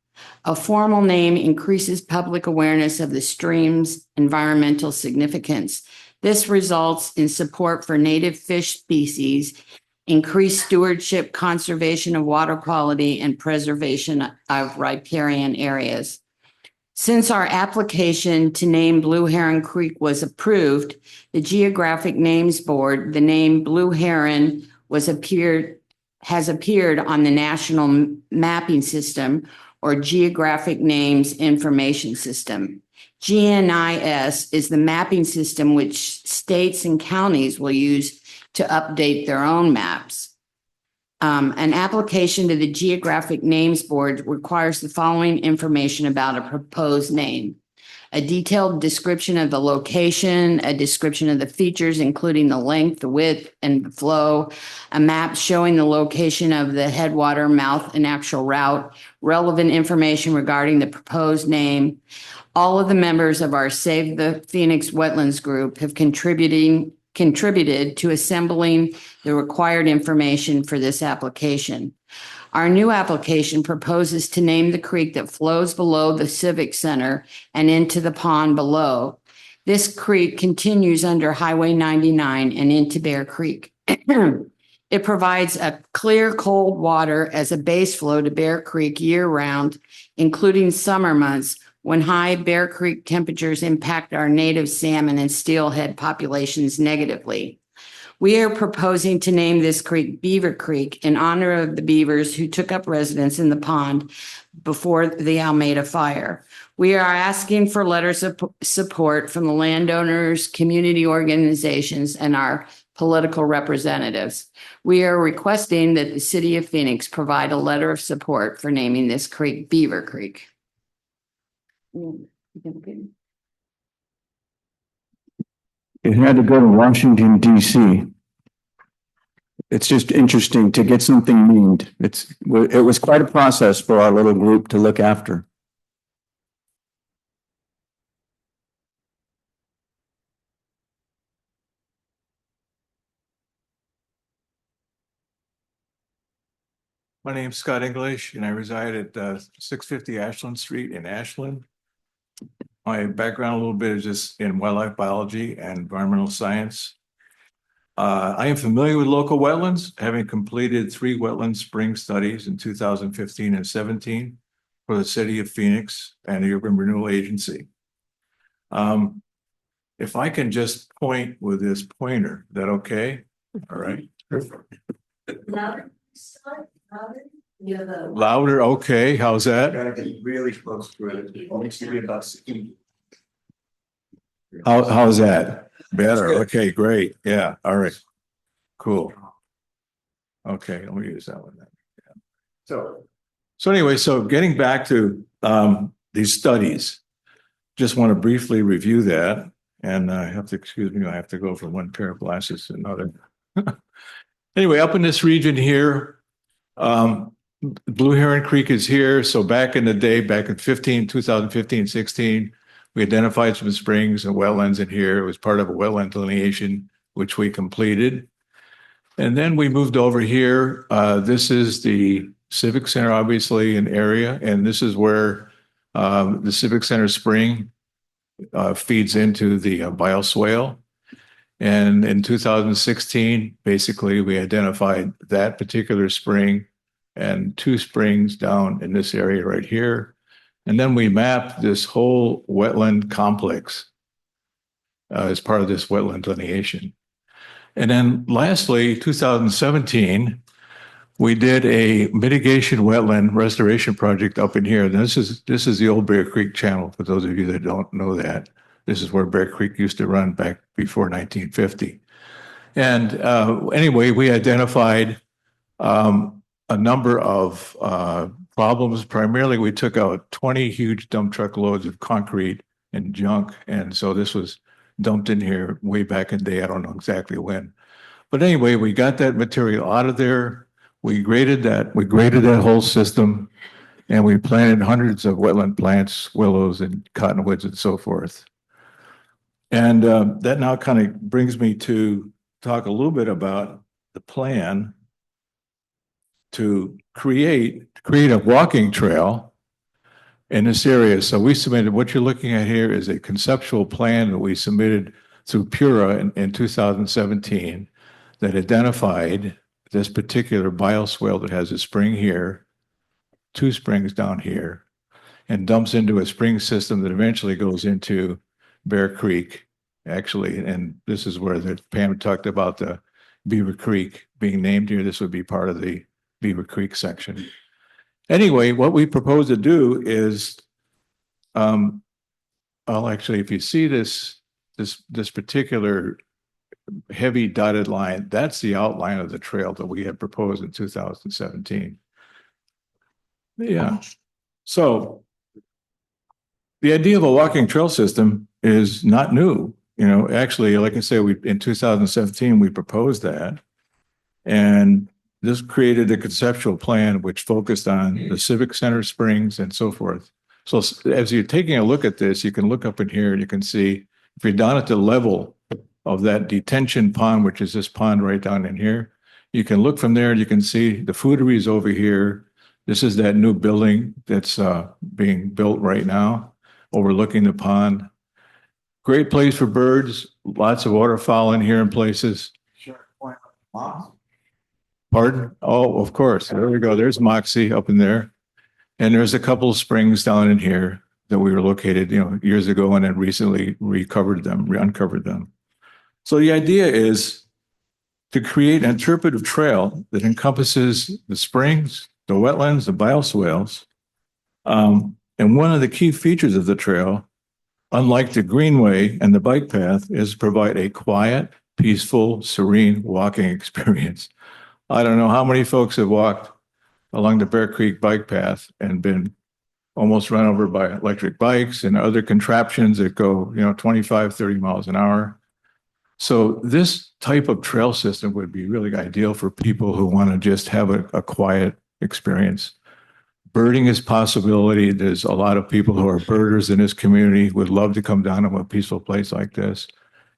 Speaker 10: A formal name increases public awareness of the stream's environmental significance. This results in support for native fish species, increased stewardship, conservation of water quality, and preservation of riparian areas. Since our application to name Blue Heron Creek was approved, the Geographic Names Board, the name Blue Heron has appeared on the National Mapping System or Geographic Names Information System. GNIS is the mapping system which states and counties will use to update their own maps. An application to the Geographic Names Board requires the following information about a proposed name: a detailed description of the location, a description of the features, including the length, the width, and the flow, a map showing the location of the headwater, mouth, and actual route, relevant information regarding the proposed name. All of the members of our Save the Phoenix Wetlands group have contributed to assembling the required information for this application. Our new application proposes to name the creek that flows below the Civic Center and into the pond below. This creek continues under Highway 99 and into Bear Creek. It provides a clear, cold water as a base flow to Bear Creek year-round, including summer months when high Bear Creek temperatures impact our native salmon and steelhead populations negatively. We are proposing to name this creek Beaver Creek in honor of the beavers who took up residence in the pond before the Almeda fire. We are asking for letters of support from the landowners, community organizations, and our political representatives. We are requesting that the city of Phoenix provide a letter of support for naming this creek Beaver Creek.
Speaker 9: It had to go to Washington, DC. It's just interesting to get something named. It was quite a process for our little group to look after.
Speaker 11: My name's Scott English and I reside at 650 Ashland Street in Ashland. My background a little bit is just in wildlife biology and environmental science. I am familiar with local wetlands, having completed 3 wetland spring studies in 2015 and 17 for the city of Phoenix and the Urban Renewal Agency. If I can just point with this pointer, is that okay? All right. Louder, okay, how's that?
Speaker 9: Gotta be really close to it. It needs to be about 16.
Speaker 11: How's that? Better, okay, great, yeah, all right, cool. Okay, let me use that one then. Yeah. So anyway, so getting back to these studies, just want to briefly review that, and I have to, excuse me, I have to go from one pair of glasses to another. Anyway, up in this region here, Blue Heron Creek is here. So back in the day, back in 2015, 16, we identified some springs and wetlands in here. It was part of a wetland delineation, which we completed. And then we moved over here. This is the Civic Center, obviously, an area, and this is where the Civic Center spring feeds into the bioswale. And in 2016, basically, we identified that particular spring and 2 springs down in this area right here. And then we mapped this whole wetland complex as part of this wetland delineation. And then lastly, 2017, we did a mitigation wetland restoration project up in here. This is the old Bear Creek channel, for those of you that don't know that. This is where Bear Creek used to run back before 1950. And anyway, we identified a number of problems. Primarily, we took out 20 huge dump truck loads of concrete and junk. And so this was dumped in here way back in the day. I don't know exactly when. But anyway, we got that material out of there. We graded that whole system, and we planted hundreds of wetland plants, willows and cottonwoods and so forth. And that now kind of brings me to talk a little bit about the plan to create a walking trail in this area. So we submitted, what you're looking at here is a conceptual plan that we submitted through Pura in 2017 that identified this particular bioswale that has a spring here, 2 springs down here, and dumps into a spring system that eventually goes into Bear Creek, actually. And this is where Pam talked about the Beaver Creek being named here. This would be part of the Beaver Creek section. Anyway, what we propose to do is, if you see this particular heavy dotted line, that's the outline of the trail that we had proposed in 2017. Yeah. So the idea of a walking trail system is not new. You know, actually, like I say, in 2017, we proposed that. And this created a conceptual plan which focused on the Civic Center springs and so forth. So as you're taking a look at this, you can look up in here and you can see, if you're down at the level of that detention pond, which is this pond right down in here, you can look from there and you can see the foodery is over here. This is that new building that's being built right now, overlooking the pond. Great place for birds, lots of waterfowl in here in places. Pardon? Oh, of course. There we go. There's Moxie up in there. And there's a couple of springs down in here that we were located, years ago, and then recently uncovered them. So the idea is to create an interpretive trail that encompasses the springs, the wetlands, the bioswales. And one of the key features of the trail, unlike the greenway and the bike path, is provide a quiet, peaceful, serene walking experience. I don't know how many folks have walked along the Bear Creek bike path and been almost run over by electric bikes and other contraptions that go, 25, 30 miles an hour. So this type of trail system would be really ideal for people who want to just have a quiet experience. Birding is a possibility. There's a lot of people who are birders in this community would love to come down to a peaceful place like this.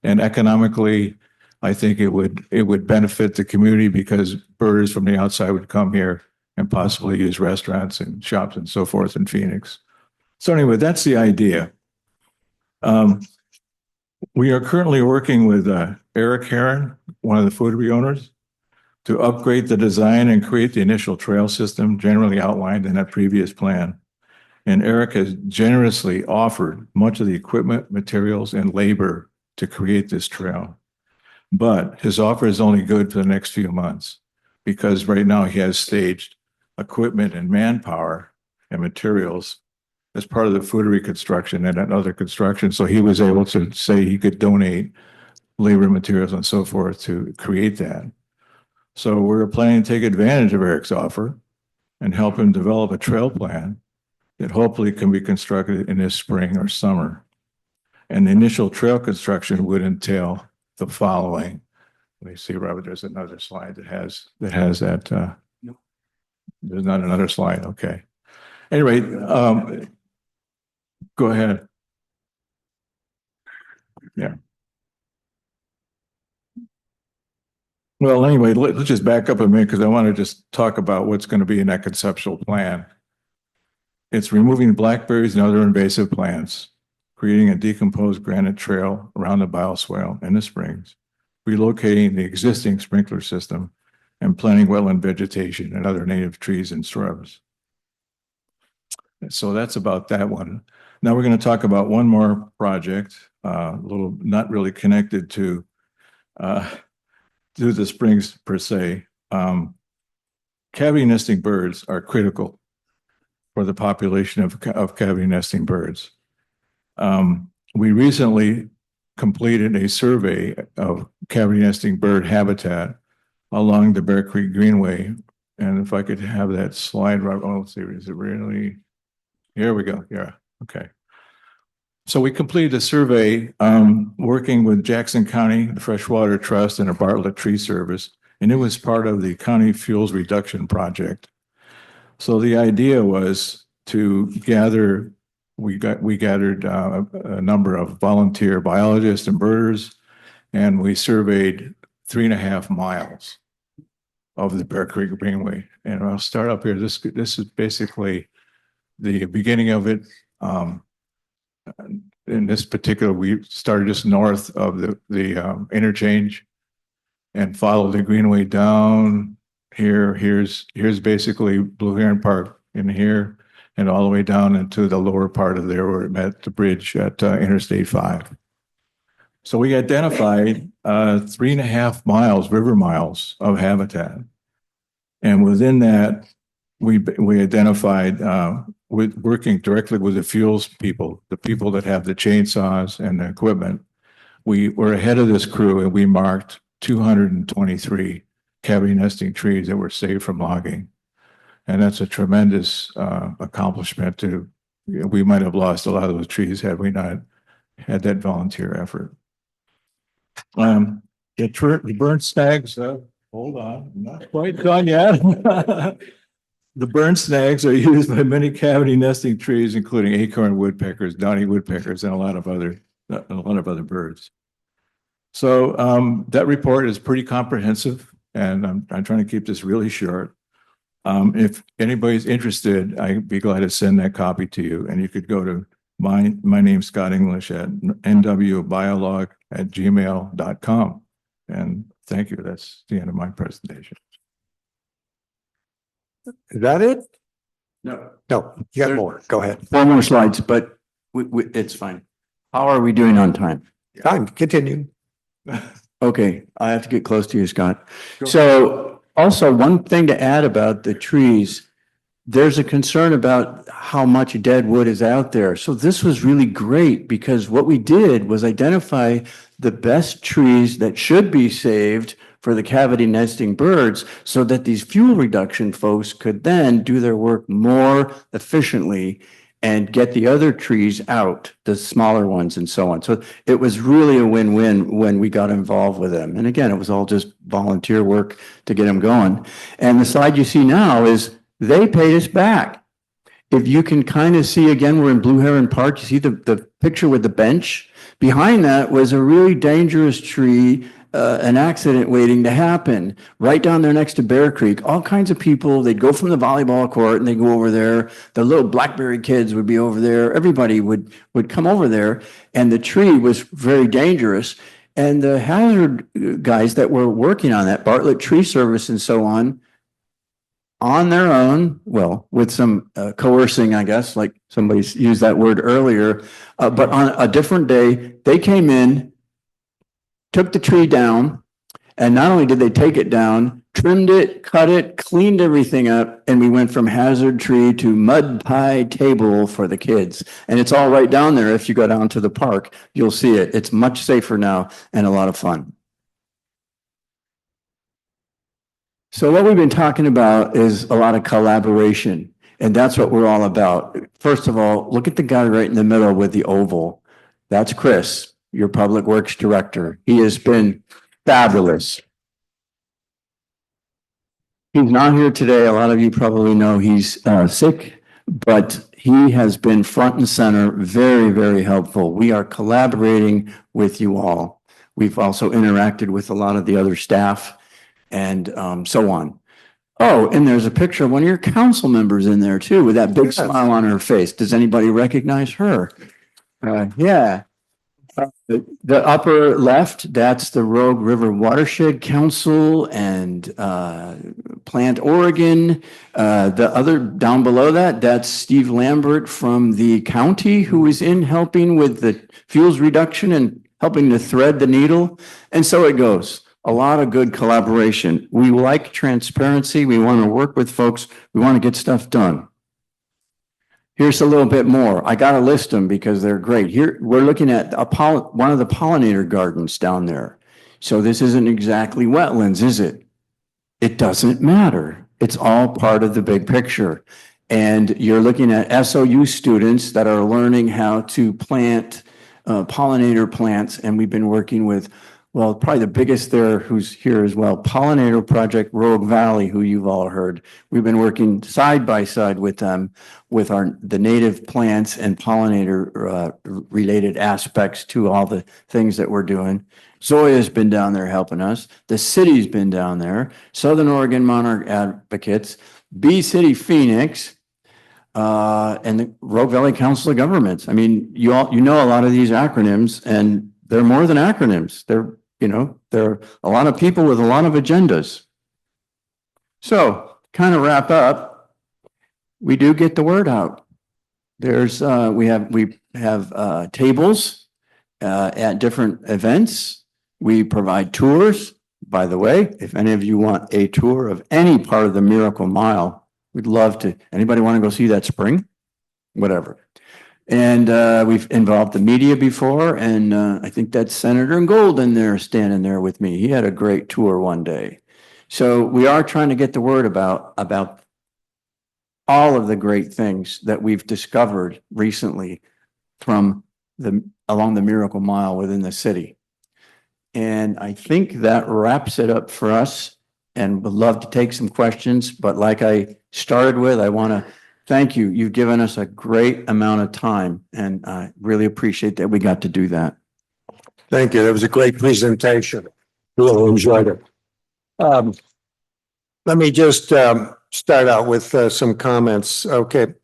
Speaker 11: And economically, I think it would benefit the community because birders from the outside would come here and possibly use restaurants and shops and so forth in Phoenix. So anyway, that's the idea. We are currently working with Eric Heron, one of the foodery owners, to upgrade the design and create the initial trail system generally outlined in that previous plan. And Eric has generously offered much of the equipment, materials, and labor to create this trail. But his offer is only good for the next few months because right now he has staged equipment and manpower and materials as part of the foodery construction and other construction. So he was able to say he could donate labor, materials, and so forth to create that. So we're planning to take advantage of Eric's offer and help him develop a trail plan that hopefully can be constructed in this spring or summer. And the initial trail construction would entail the following: Let me see, Robert, there's another slide that has that, there's not another slide, okay. Anyway, go ahead. Yeah. Well, anyway, let's just back up a minute because I want to just talk about what's going to be in that conceptual plan. It's removing blackberries and other invasive plants, creating a decomposed granite trail around the bioswale and the springs, relocating the existing sprinkler system, and planting wetland vegetation and other native trees and shrubs. So that's about that one. Now we're going to talk about one more project, a little not really connected to the springs per se. Cavity nesting birds are critical for the population of cavity nesting birds. We recently completed a survey of cavity nesting bird habitat along the Bear Creek Greenway. And if I could have that slide, oh, let's see, is it really? Here we go. Yeah. Okay. So we completed a survey working with Jackson County, the Freshwater Trust, and a Bartlett Tree Service, and it was part of the County Fuels Reduction Project. So the idea was to gather, we gathered a number of volunteer biologists and birders, and we surveyed 3.5 miles of the Bear Creek Greenway. And I'll start up here. This is basically the beginning of it. In this particular, we started just north of the interchange and followed the Greenway down here. Here's basically Blue Heron Park in here and all the way down into the lower part of there where it met the bridge at Interstate 5. So we identified 3.5 miles, river miles of habitat. And within that, we identified with working directly with the fuels people, the people that have the chainsaws and the equipment. We were ahead of this crew and we marked 223 cavity nesting trees that were saved from logging. And that's a tremendous accomplishment we might have lost a lot of those trees had we not had that volunteer effort. The burnt snags, hold on, I'm not quite done yet. The burnt snags are used by many cavity nesting trees, including acorn woodpeckers, downy woodpeckers, and a lot of other birds. So that report is pretty comprehensive, and I'm trying to keep this really short. If anybody's interested, I'd be glad to send that copy to you, and you could go to my name's Scott English at nwbiolog@gmail.com. And thank you. That's the end of my presentation.
Speaker 2: Is that it?
Speaker 9: No.
Speaker 2: No, you got more. Go ahead.
Speaker 9: 4 more slides, but it's fine. How are we doing on time?
Speaker 2: Time, continue.
Speaker 9: Okay, I have to get close to you, Scott. So also one thing to add about the trees, there's a concern about how much dead wood is out there. So this was really great because what we did was identify the best trees that should be saved for the cavity nesting birds so that these fuel reduction folks could then do their work more efficiently and get the other trees out, the smaller ones and so on. So it was really a win-win when we got involved with them. And again, it was all just volunteer work to get them going. And the slide you see now is they paid us back. If you can kind of see, again, we're in Blue Heron Park. You see the picture with the bench? Behind that was a really dangerous tree, an accident waiting to happen right down there next to Bear Creek. All kinds of people, they'd go from the volleyball court and they'd go over there. The little Blackberry kids would be over there. Everybody would come over there. And the tree was very dangerous. And the hazard guys that were working on that, Bartlett Tree Service and so on their own, well, with some coercing, I guess, like somebody used that word earlier, but on a different day, they came in, took the tree down, and not only did they take it down, trimmed it, cut it, cleaned everything up, and we went from hazard tree to mud pie table for the kids. And it's all right down there. If you go down to the park, you'll see it. It's much safer now and a lot of fun. So what we've been talking about is a lot of collaboration, and that's what we're all about. First of all, look at the guy right in the middle with the oval. That's Chris, your Public Works Director. He has been fabulous. He's not here today. A lot of you probably know he's sick, but he has been front and center, very, very helpful. We are collaborating with you all. We've also interacted with a lot of the other staff and so on. Oh, and there's a picture of one of your council members in there too, with that big
Speaker 2: Yes.
Speaker 9: smile on her face. Does anybody recognize her? Yeah. The upper left, that's the Rogue River Watershed Council and Plant Oregon. The other down below that, that's Steve Lambert from the county who is in helping with the fuels reduction and helping to thread the needle. And so it goes. A lot of good collaboration. We like transparency. We want to work with folks. We want to get stuff done. Here's a little bit more. I got to list them because they're great. Here, we're looking at one of the pollinator gardens down there. So this isn't exactly wetlands, is it? It doesn't matter. It's all part of the big picture. And you're looking at SOU students that are learning how to plant pollinator plants. And we've been working with, well, probably the biggest there who's here as well, Pollinator Project Rogue Valley, who you've all heard. We've been working side by side with them with the native plants and pollinator related aspects to all the things that we're doing. Zoya's been down there helping us. The city's been down there. Southern Oregon Monarch Advocates, Bee City Phoenix, and the Rogue Valley Council of Governments. I mean, you know a lot of these acronyms, and they're more than acronyms. They're a lot of people with a lot of agendas. So, kind of wrap up, we do get the word out. There's we have tables at different events. We provide tours. By the way, if any of you want a tour of any part of the Miracle Mile, we'd love to. Anybody want to go see that spring? Whatever. And we've involved the media before, and I think that's Senator Golden there standing there with me. He had a great tour one day. So we are trying to get the word about all of the great things that we've discovered recently from along the Miracle Mile within the city. And I think that wraps it up for us, and would love to take some questions. But like I started with, I want to thank you. You've given us a great amount of time, and I really appreciate that we got to do that.
Speaker 2: Thank you. That was a great presentation. Really enjoyed it. Let me just start out with some comments. Okay.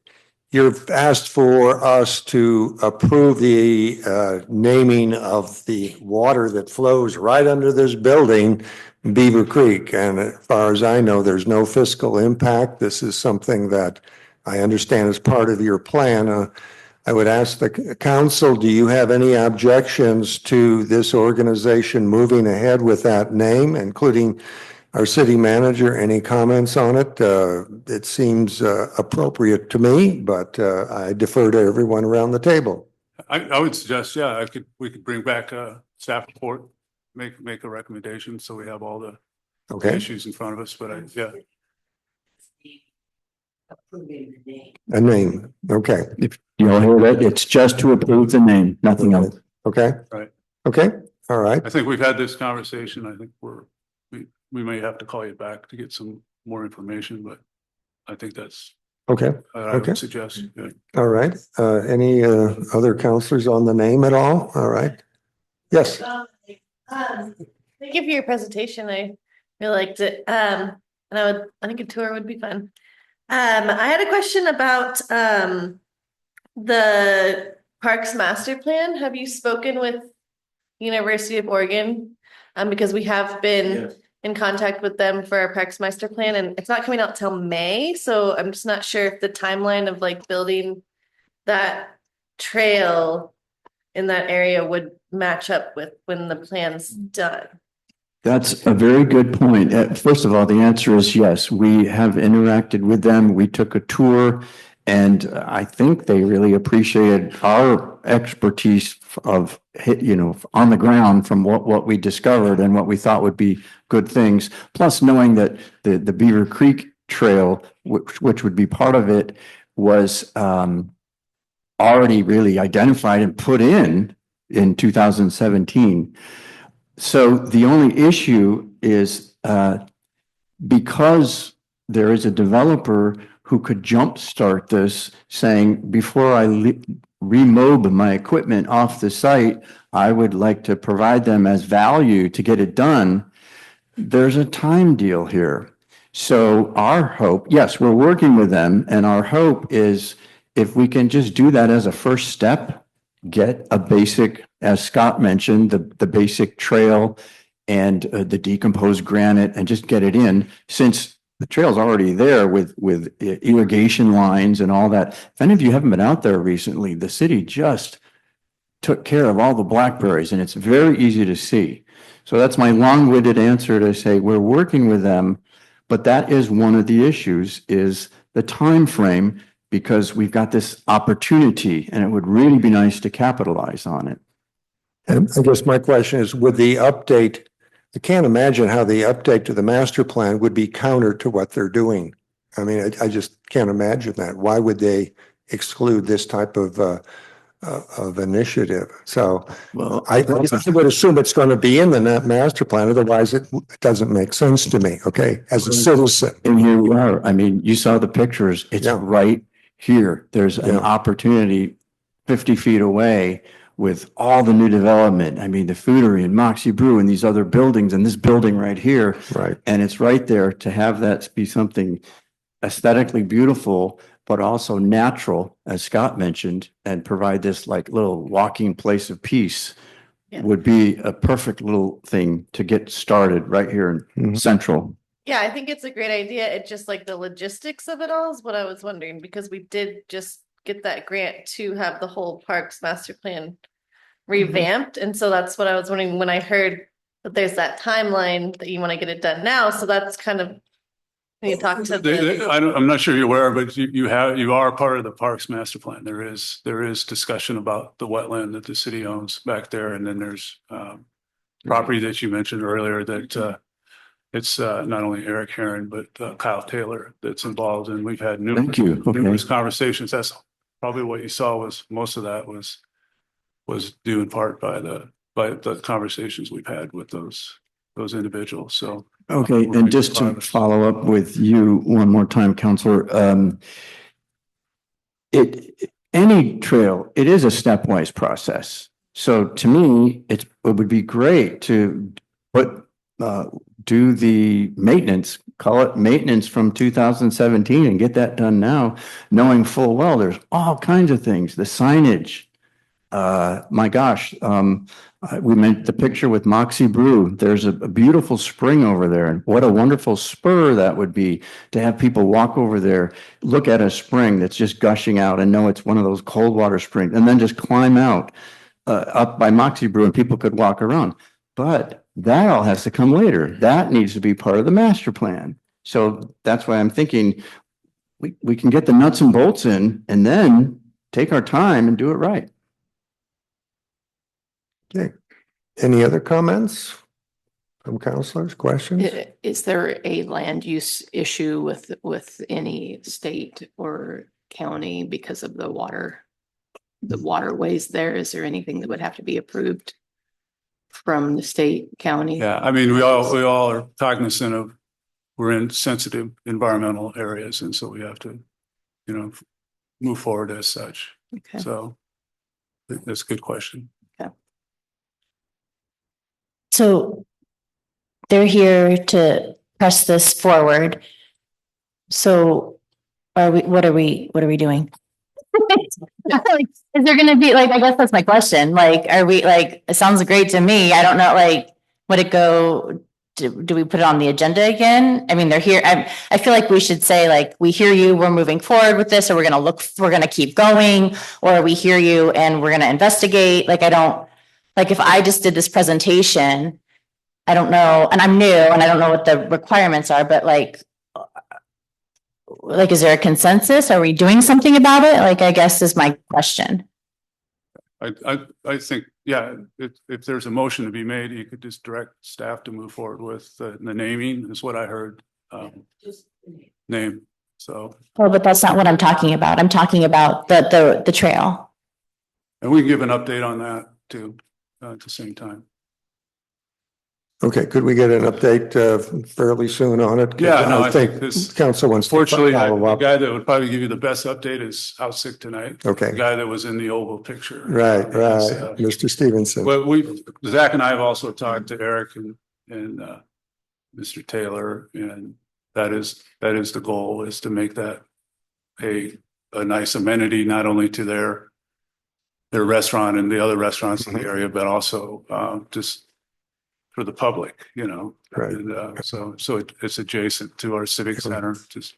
Speaker 2: You've asked for us to approve the naming of the water that flows right under this building, Beaver Creek. And as far as I know, there's no fiscal impact. This is something that I understand is part of your plan. I would ask the council, do you have any objections to this organization moving ahead with that name, including our city manager? Any comments on it? It seems appropriate to me, but I defer to everyone around the table.
Speaker 8: I would suggest, yeah, we could bring back a staff report, make a recommendation, so we have all the
Speaker 2: Okay,
Speaker 8: issues in front of us, but yeah.
Speaker 2: a name. Okay,
Speaker 9: If you'll hear that, it's just to approve the name, nothing else.
Speaker 2: okay.
Speaker 8: Right.
Speaker 2: Okay, all right.
Speaker 8: I think we've had this conversation. I think we may have to call you back to get some more information, but I think that's
Speaker 2: Okay,
Speaker 8: what I
Speaker 2: Okay.
Speaker 8: would suggest. Yeah.
Speaker 2: all right. Any other counselors on the name at all? All right. Yes,
Speaker 12: Thank you for your presentation. I really liked it. And I think a tour would be fun. I had a question about the Parks Master Plan. Have you spoken with University of Oregon? Because we have been in contact with them for our Parks Master Plan, and it's not coming out till May. So I'm just not sure if the timeline of like building that trail in that area would match up with when the plan's done.
Speaker 9: That's a very good point. First of all, the answer is yes. We have interacted with them. We took a tour, and I think they really appreciated our expertise of, on the ground from what we discovered and what we thought would be good things. Plus knowing that the Beaver Creek Trail, which would be part of it, was already really identified and put in 2017. So the only issue is because there is a developer who could jumpstart this, saying, before I remob my equipment off the site, I would like to provide them as value to get it done. There's a time deal here. So our hope, yes, we're working with them, and our hope is if we can just do that as a first step, get a basic, as Scott mentioned, the basic trail and the decomposed granite, and just get it in, since the trail's already there with irrigation lines and all that. If any of you haven't been out there recently, the city just took care of all the blackberries, and it's very easy to see. So that's my long-winded answer to say we're working with them, but that is one of the issues, is the time frame, because we've got this opportunity and it would really be nice to capitalize on it.
Speaker 2: And I guess my question is, with the update, I can't imagine how the update to the master plan would be counter to what they're doing. I mean, I just can't imagine that. Why would they exclude this type of initiative? So
Speaker 9: Well,
Speaker 2: I would assume it's going to be in the master plan. Otherwise, it doesn't make sense to me. Okay, as a citizen.
Speaker 9: and here we are. I mean, you saw the pictures. It's
Speaker 2: Yeah.
Speaker 9: right here. There's an
Speaker 2: Yeah.
Speaker 9: opportunity 50 feet away with all the new development. I mean, the Foodery and Moxie Brew and these other buildings and this building right here.
Speaker 2: Right.
Speaker 9: And it's right there. To have that be something aesthetically beautiful, but also natural, as Scott mentioned, and provide this like little walking place of peace
Speaker 10: Yeah.
Speaker 9: would be a perfect little thing to get started right here in
Speaker 2: Mhm.
Speaker 9: Central.
Speaker 12: Yeah, I think it's a great idea. It's just like the logistics of it all is what I was wondering, because we did just get that grant to have the whole parks master plan revamped. And so that's what I was wondering when I heard that there's that timeline that you want to get it done now. So that's kind of when you talk to
Speaker 8: I'm not sure you're aware, but you are part of the Parks Master Plan. There is discussion about the wetland that the city owns back there. And then there's property that you mentioned earlier that it's not only Eric Heron, but Kyle Taylor that's involved. And we've had
Speaker 9: Thank you. Okay.
Speaker 8: numerous conversations. That's probably what you saw, was most of that was due in part by the conversations we've had with those individuals. So.
Speaker 9: Okay,
Speaker 8: we're
Speaker 9: and
Speaker 8: making
Speaker 9: just to
Speaker 8: progress.
Speaker 9: follow up with you one more time, Counselor, any trail, it is a stepwise process. So to me, it would be great to do the maintenance, call it maintenance from 2017 and get that done now, knowing full well there's all kinds of things, the signage. My gosh, we meant the picture with Moxie Brew. There's a beautiful spring over there, and what a wonderful spur that would be to have people walk over there, look at a spring that's just gushing out and know it's one of those cold water springs, and then just climb out up by Moxie Brew and people could walk around. But that all has to come later. That needs to be part of the master plan. So that's why I'm thinking we can get the nuts and bolts in and then take our time and do it right.
Speaker 2: Okay. Any other comments from counselors, questions?
Speaker 6: Is there a land use issue with any state or county because of the waterways there? Is there anything that would have to be approved from the state, county?
Speaker 8: Yeah, I mean, we all are cognizant of, we're in sensitive environmental areas, and so we have to, move forward as such.
Speaker 6: Okay.
Speaker 8: So that's a good question.
Speaker 7: So they're here to press this forward. So what are we doing? Like, is there gonna be, like, I guess that's my question. Like, are we, like, it sounds great to me. I don't know, like, would it go, do we put it on the agenda again? I mean, they're here. I feel like we should say, like, we hear you, we're moving forward with this, or we're gonna keep going, or we hear you and we're gonna investigate. Like, like, if I just did this presentation, I don't know, and I'm new and I don't know what the requirements are, but like, is there a consensus? Are we doing something about it? Like, I guess is my question.
Speaker 8: I think, yeah, if there's a motion to be made, you could just direct staff to move forward with the naming is what I heard. Name, so.
Speaker 7: Oh, but that's not what I'm talking about. I'm talking about the trail.
Speaker 8: And we can give an update on that too, at the same time.
Speaker 2: Okay, could we get an update fairly soon on it? 'Cause
Speaker 8: Yeah, no, I think
Speaker 2: think
Speaker 8: this-
Speaker 2: council wants to
Speaker 8: Fortunately, the
Speaker 2: follow up.
Speaker 8: guy that would probably give you the best update is out sick tonight.
Speaker 2: Okay.
Speaker 8: The guy that was in the oval picture.
Speaker 2: Right,
Speaker 8: He's,
Speaker 2: right, Mr. Stevenson.
Speaker 8: But Zach and I have also talked to Eric and Mr. Taylor, and that is the goal, is to make that a nice amenity, not only to their restaurant and the other restaurants in the area, but also just for the public, you know.
Speaker 2: Right.
Speaker 8: And so it's adjacent to our civic center, just.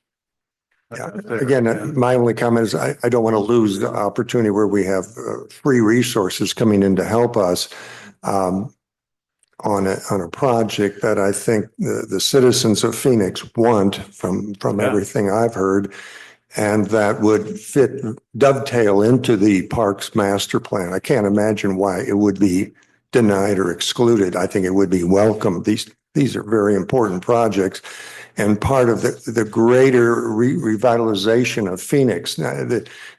Speaker 2: Yeah.
Speaker 8: there.
Speaker 2: Again,
Speaker 8: Yeah.
Speaker 2: my only comment is I don't want to lose the opportunity where we have free resources coming in to help us on a project that I think the citizens of Phoenix want from
Speaker 8: Yeah.
Speaker 2: everything I've heard, and that would dovetail into the parks master plan. I can't imagine why it would be denied or excluded. I think it would be welcome. These are very important projects and part of the greater revitalization of Phoenix. Now,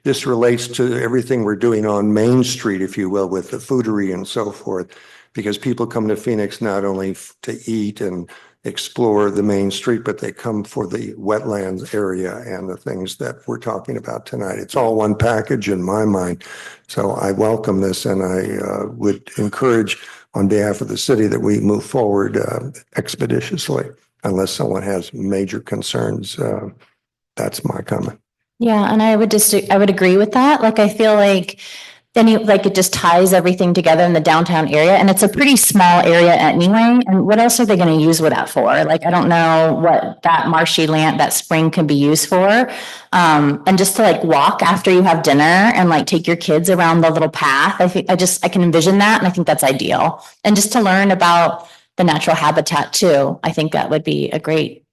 Speaker 2: this relates to everything we're doing on Main Street, if you will, with the foodery and so forth, because people come to Phoenix not only to eat and explore the Main Street, but they come for the wetlands area and the things that we're talking about tonight. It's all one package in my mind. So I welcome this, and I would encourage on behalf of the city that we move forward expeditiously, unless someone has major concerns. That's my comment.
Speaker 7: Yeah, and I would agree with that. Like, I feel like then it just ties everything together in the downtown area, and it's a pretty small area anyway. And what else are they going to use that for? Like, I don't know what that marshy land, that spring can be used for. And just to walk after you have dinner and take your kids around the little path. I can envision that. And I think that's ideal. And just to learn about the natural habitat too. I think that would be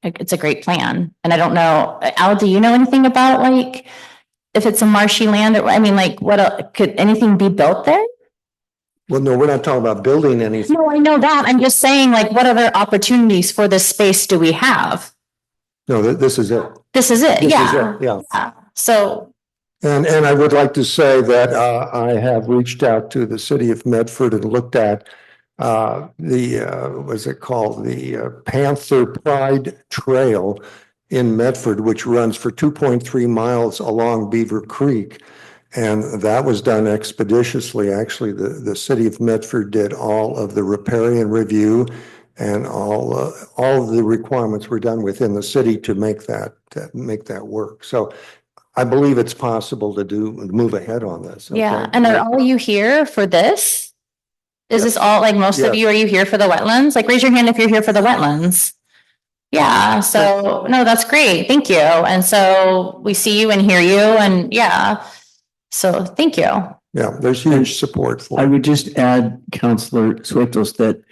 Speaker 7: it's a great plan. And I don't know, Al, do you know anything about if it's a marshy land, or what could anything be built there?
Speaker 2: Well, no, we're not talking about building anything.
Speaker 7: No, I know that. I'm just saying, what other opportunities for this space do we have?
Speaker 2: No, this is it.
Speaker 7: This is it,
Speaker 2: This is
Speaker 7: yeah.
Speaker 2: it, yeah.
Speaker 7: Yeah. So,
Speaker 2: And I would like to say that I have reached out to the city of Medford and looked at what's it called? The Panther Pride Trail in Medford, which runs for 2.3 miles along Beaver Creek. And that was done expeditiously. Actually, the city of Medford did all of the riparian review, and all of the requirements were done within the city to make that work. So I believe it's possible to move ahead on this.
Speaker 7: yeah.
Speaker 2: Okay?
Speaker 7: And are all you here for this? Is this all, most of
Speaker 2: Yes.
Speaker 7: you, are you here for the wetlands? Raise your hand if you're here for the wetlands. Yeah, so, no, that's great. Thank you. And so we see you and hear you, and yeah. So thank you.
Speaker 2: Yeah, there's huge support for
Speaker 9: I
Speaker 2: it.
Speaker 9: would just add, Counselor Swiftos, that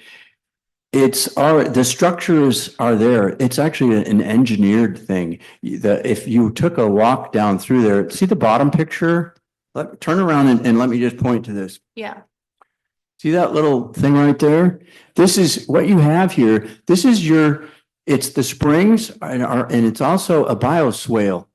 Speaker 9: the structures are there. It's actually an engineered thing. If you took a walk down through there, see the bottom picture? Turn around and let me just point to this.
Speaker 7: Yeah.
Speaker 9: See that little thing right there? This is what you have here. This is it's the springs and it's also a bioswale.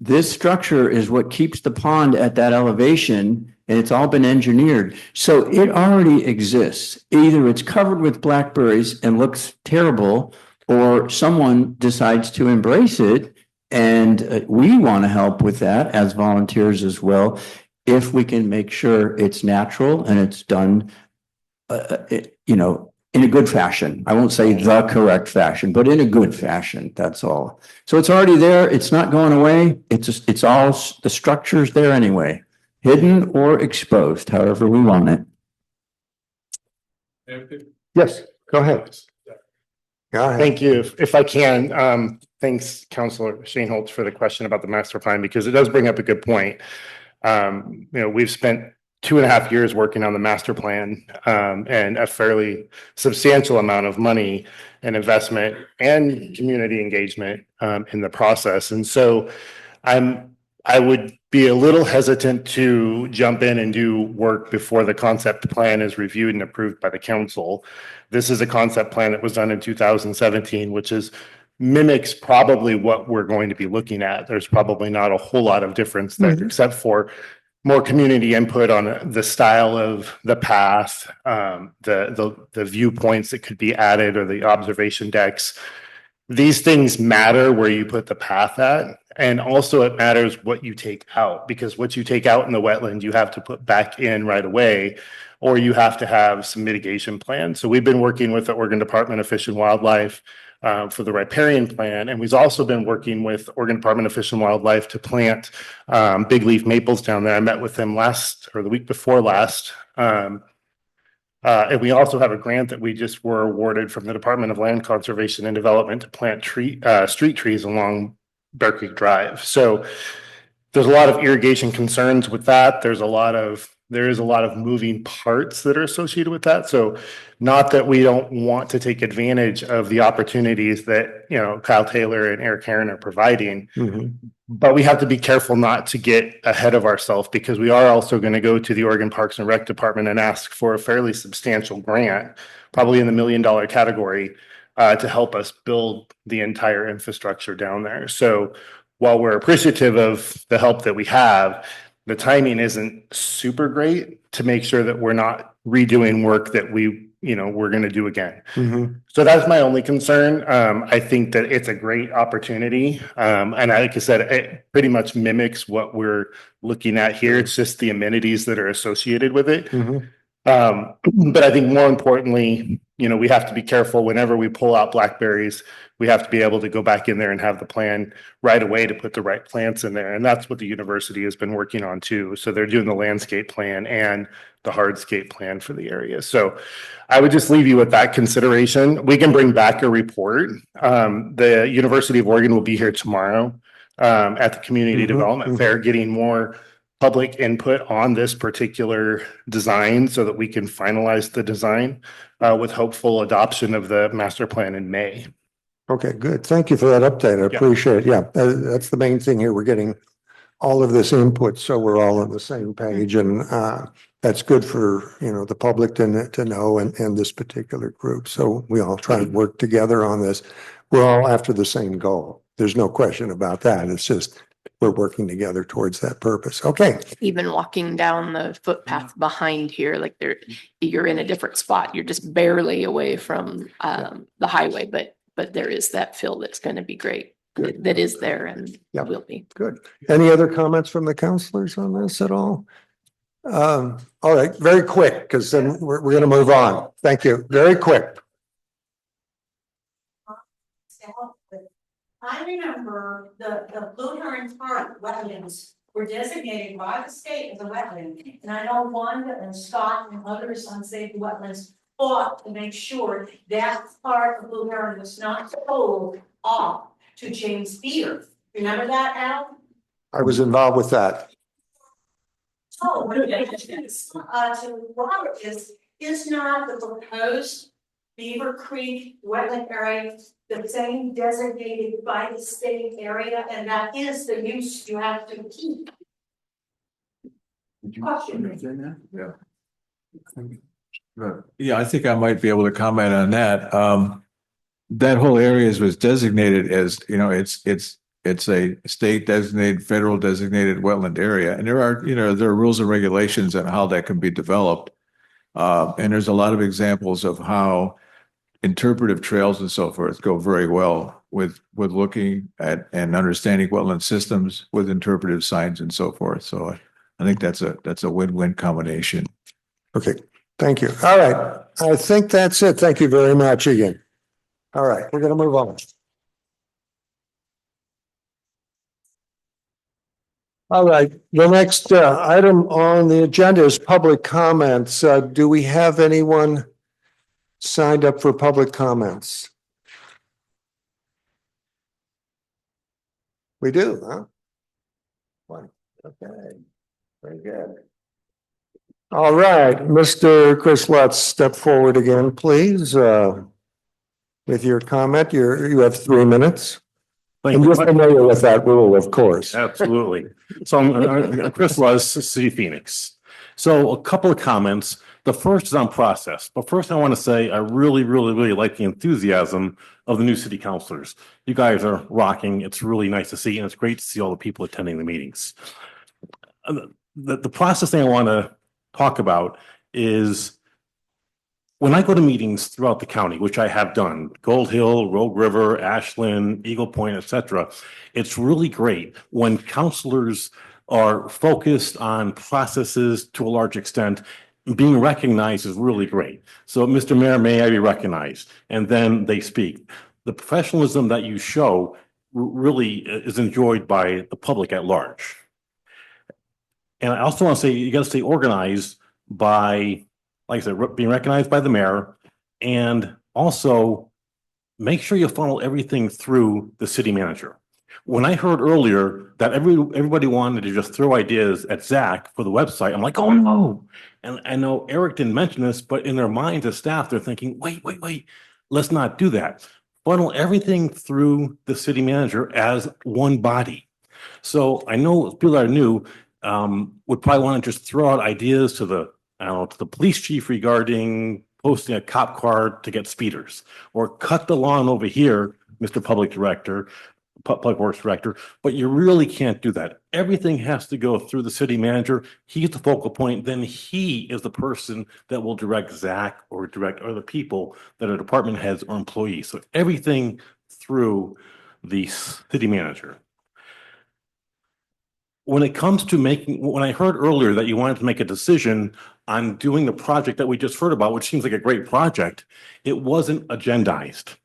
Speaker 9: This structure is what keeps the pond at that elevation, and it's all been engineered. So it already exists. Either it's covered with blackberries and looks terrible, or someone decides to embrace it. And we want to help with that as volunteers as well, if we can make sure it's natural and it's done, in a good fashion. I won't say the correct fashion, but in a good fashion. That's all. So it's already there. It's not going away. It's all the structure's there anyway, hidden or exposed, however we want it.
Speaker 2: Yes, go ahead. Go ahead.
Speaker 13: Thank you. If I can, thanks, Councilor Shane Holtz, for the question about the master plan, because it does bring up a good point. We've spent 2.5 years working on the master plan, and a fairly substantial amount of money and investment and community engagement in the process. And so I would be a little hesitant to jump in and do work before the concept plan is reviewed and approved by the council. This is a concept plan that was done in 2017, which mimics probably what we're going to be looking at. There's probably not a whole lot of difference there, except for more community input on the style of the path, the viewpoints that could be added or the observation decks. These things matter where you put the path at, and also it matters what you take out, because what you take out in the wetland, you have to put back in right away, or you have to have some mitigation plan. So we've been working with the Oregon Department of Fish and Wildlife for the riparian plan, and we've also been working with Oregon Department of Fish and Wildlife to plant big leaf maples down there. I met with them last or the week before last. And we also have a grant that we just were awarded from the Department of Land Conservation and Development to plant street trees along Bear Creek Drive. So there's a lot of irrigation concerns with that. There is a lot of moving parts that are associated with that. So not that we don't want to take advantage of the opportunities that, Kyle Taylor and Eric Heron are providing. But we have to be careful not to get ahead of ourselves, because we are also going to go to the Oregon Parks and Rec Department and ask for a fairly substantial grant, probably in the $1 million category, to help us build the entire infrastructure down there. So while we're appreciative of the help that we have, the timing isn't super great to make sure that we're not redoing work that we're going to do again. So that's my only concern. I think that it's a great opportunity. And like I said, it pretty much mimics what we're looking at here. It's just the amenities that are associated with it. But I think more importantly, we have to be careful whenever we pull out blackberries. We have to be able to go back in there and have the plan right away to put the right plants in there. And that's what the university has been working on too. So they're doing the landscape plan and the hardscape plan for the area. So I would just leave you with that consideration. We can bring back a report. The University of Oregon will be here tomorrow at the Community Development Fair, getting more public input on this particular design so that we can finalize the design with hopeful adoption of the master plan in May.
Speaker 2: Okay, good. Thank you for that update. I appreciate it. Yeah, that's the main thing here. We're getting all of this input, so we're all on the same page, and that's good for, the public to know and this particular group. So we all try to work together on this. We're all after the same goal. There's no question about that. It's just we're working together towards that purpose. Okay.
Speaker 6: Even walking down the footpath behind here, like you're in a different spot. You're just barely away from the highway, but there is that fill that's going to be great.
Speaker 2: Good.
Speaker 6: That is there and will be.
Speaker 2: Good. Any other comments from the counselors on this at all? All right, very quick, because then we're going to move on. Thank you. Very quick.
Speaker 4: I remember the Blue Heron Park wetlands were designated by the state as a wetland. And I know Wanda and Scott and others on Save the Wetlands fought to make sure that part of Blue Heron was not sold off to James Beard. Remember that, Al?
Speaker 2: I was involved with that.
Speaker 4: Oh, to Robert is not the proposed Beaver Creek wetland area the same designated by the state area, and that is the use you have to keep. Question.
Speaker 11: Yeah, I think I might be able to comment on that. That whole area was designated as, it's a state designated, federal designated wetland area. And there are rules and regulations on how that can be developed. And there's a lot of examples of how interpretive trails and so forth go very well with looking at and understanding wetland systems with interpretive signs and so forth. So I think that's a win-win combination.
Speaker 2: Okay, thank you. All right, I think that's it. Thank you very much again. All right, we're going to move on. All right, the next item on the agenda is public comments. Do we have anyone signed up for public comments? We do, huh? One. Okay, very good. All right, Mr. Chris Lutz, step forward again, please. With your comment, you have 3 minutes. And you're familiar with that rule, of course.
Speaker 14: Absolutely. So I'm Chris Lutz, City Phoenix. So a couple of comments. The first is on process, but first I want to say I really like the enthusiasm of the new city councilors. You guys are rocking. It's really nice to see, and it's great to see all the people attending the meetings. the process thing I want to talk about is when I go to meetings throughout the county, which I have done, Gold Hill, Rogue River, Ashland, Eagle Point, et cetera, it's really great when counselors are focused on processes to a large extent. Being recognized is really great. So, Mr. Mayor, may I be recognized? And then they speak. The professionalism that you show really is enjoyed by the public at large. And I also want to say, you got to stay organized by, like I said, being recognized by the mayor, and also make sure you funnel everything through the city manager. When I heard earlier that everybody wanted to just throw ideas at Zach for the website, I'm like, oh no. And I know Eric didn't mention this, but in their minds as staff, they're thinking, wait, let's not do that. Funnel everything through the city manager as one body. So I know people that are new would probably want to just throw out ideas to the police chief regarding posting a cop car to get speeders, or cut the lawn over here, Mr. Public Works Director, but you really can't do that. Everything has to go through the city manager. He's the focal point. Then he is the person that will direct Zach or direct other people that are department heads or employees. So everything through the city manager. When it comes to when I heard earlier that you wanted to make a decision on doing the project that we just heard about, which seems like a great project, it wasn't agendized.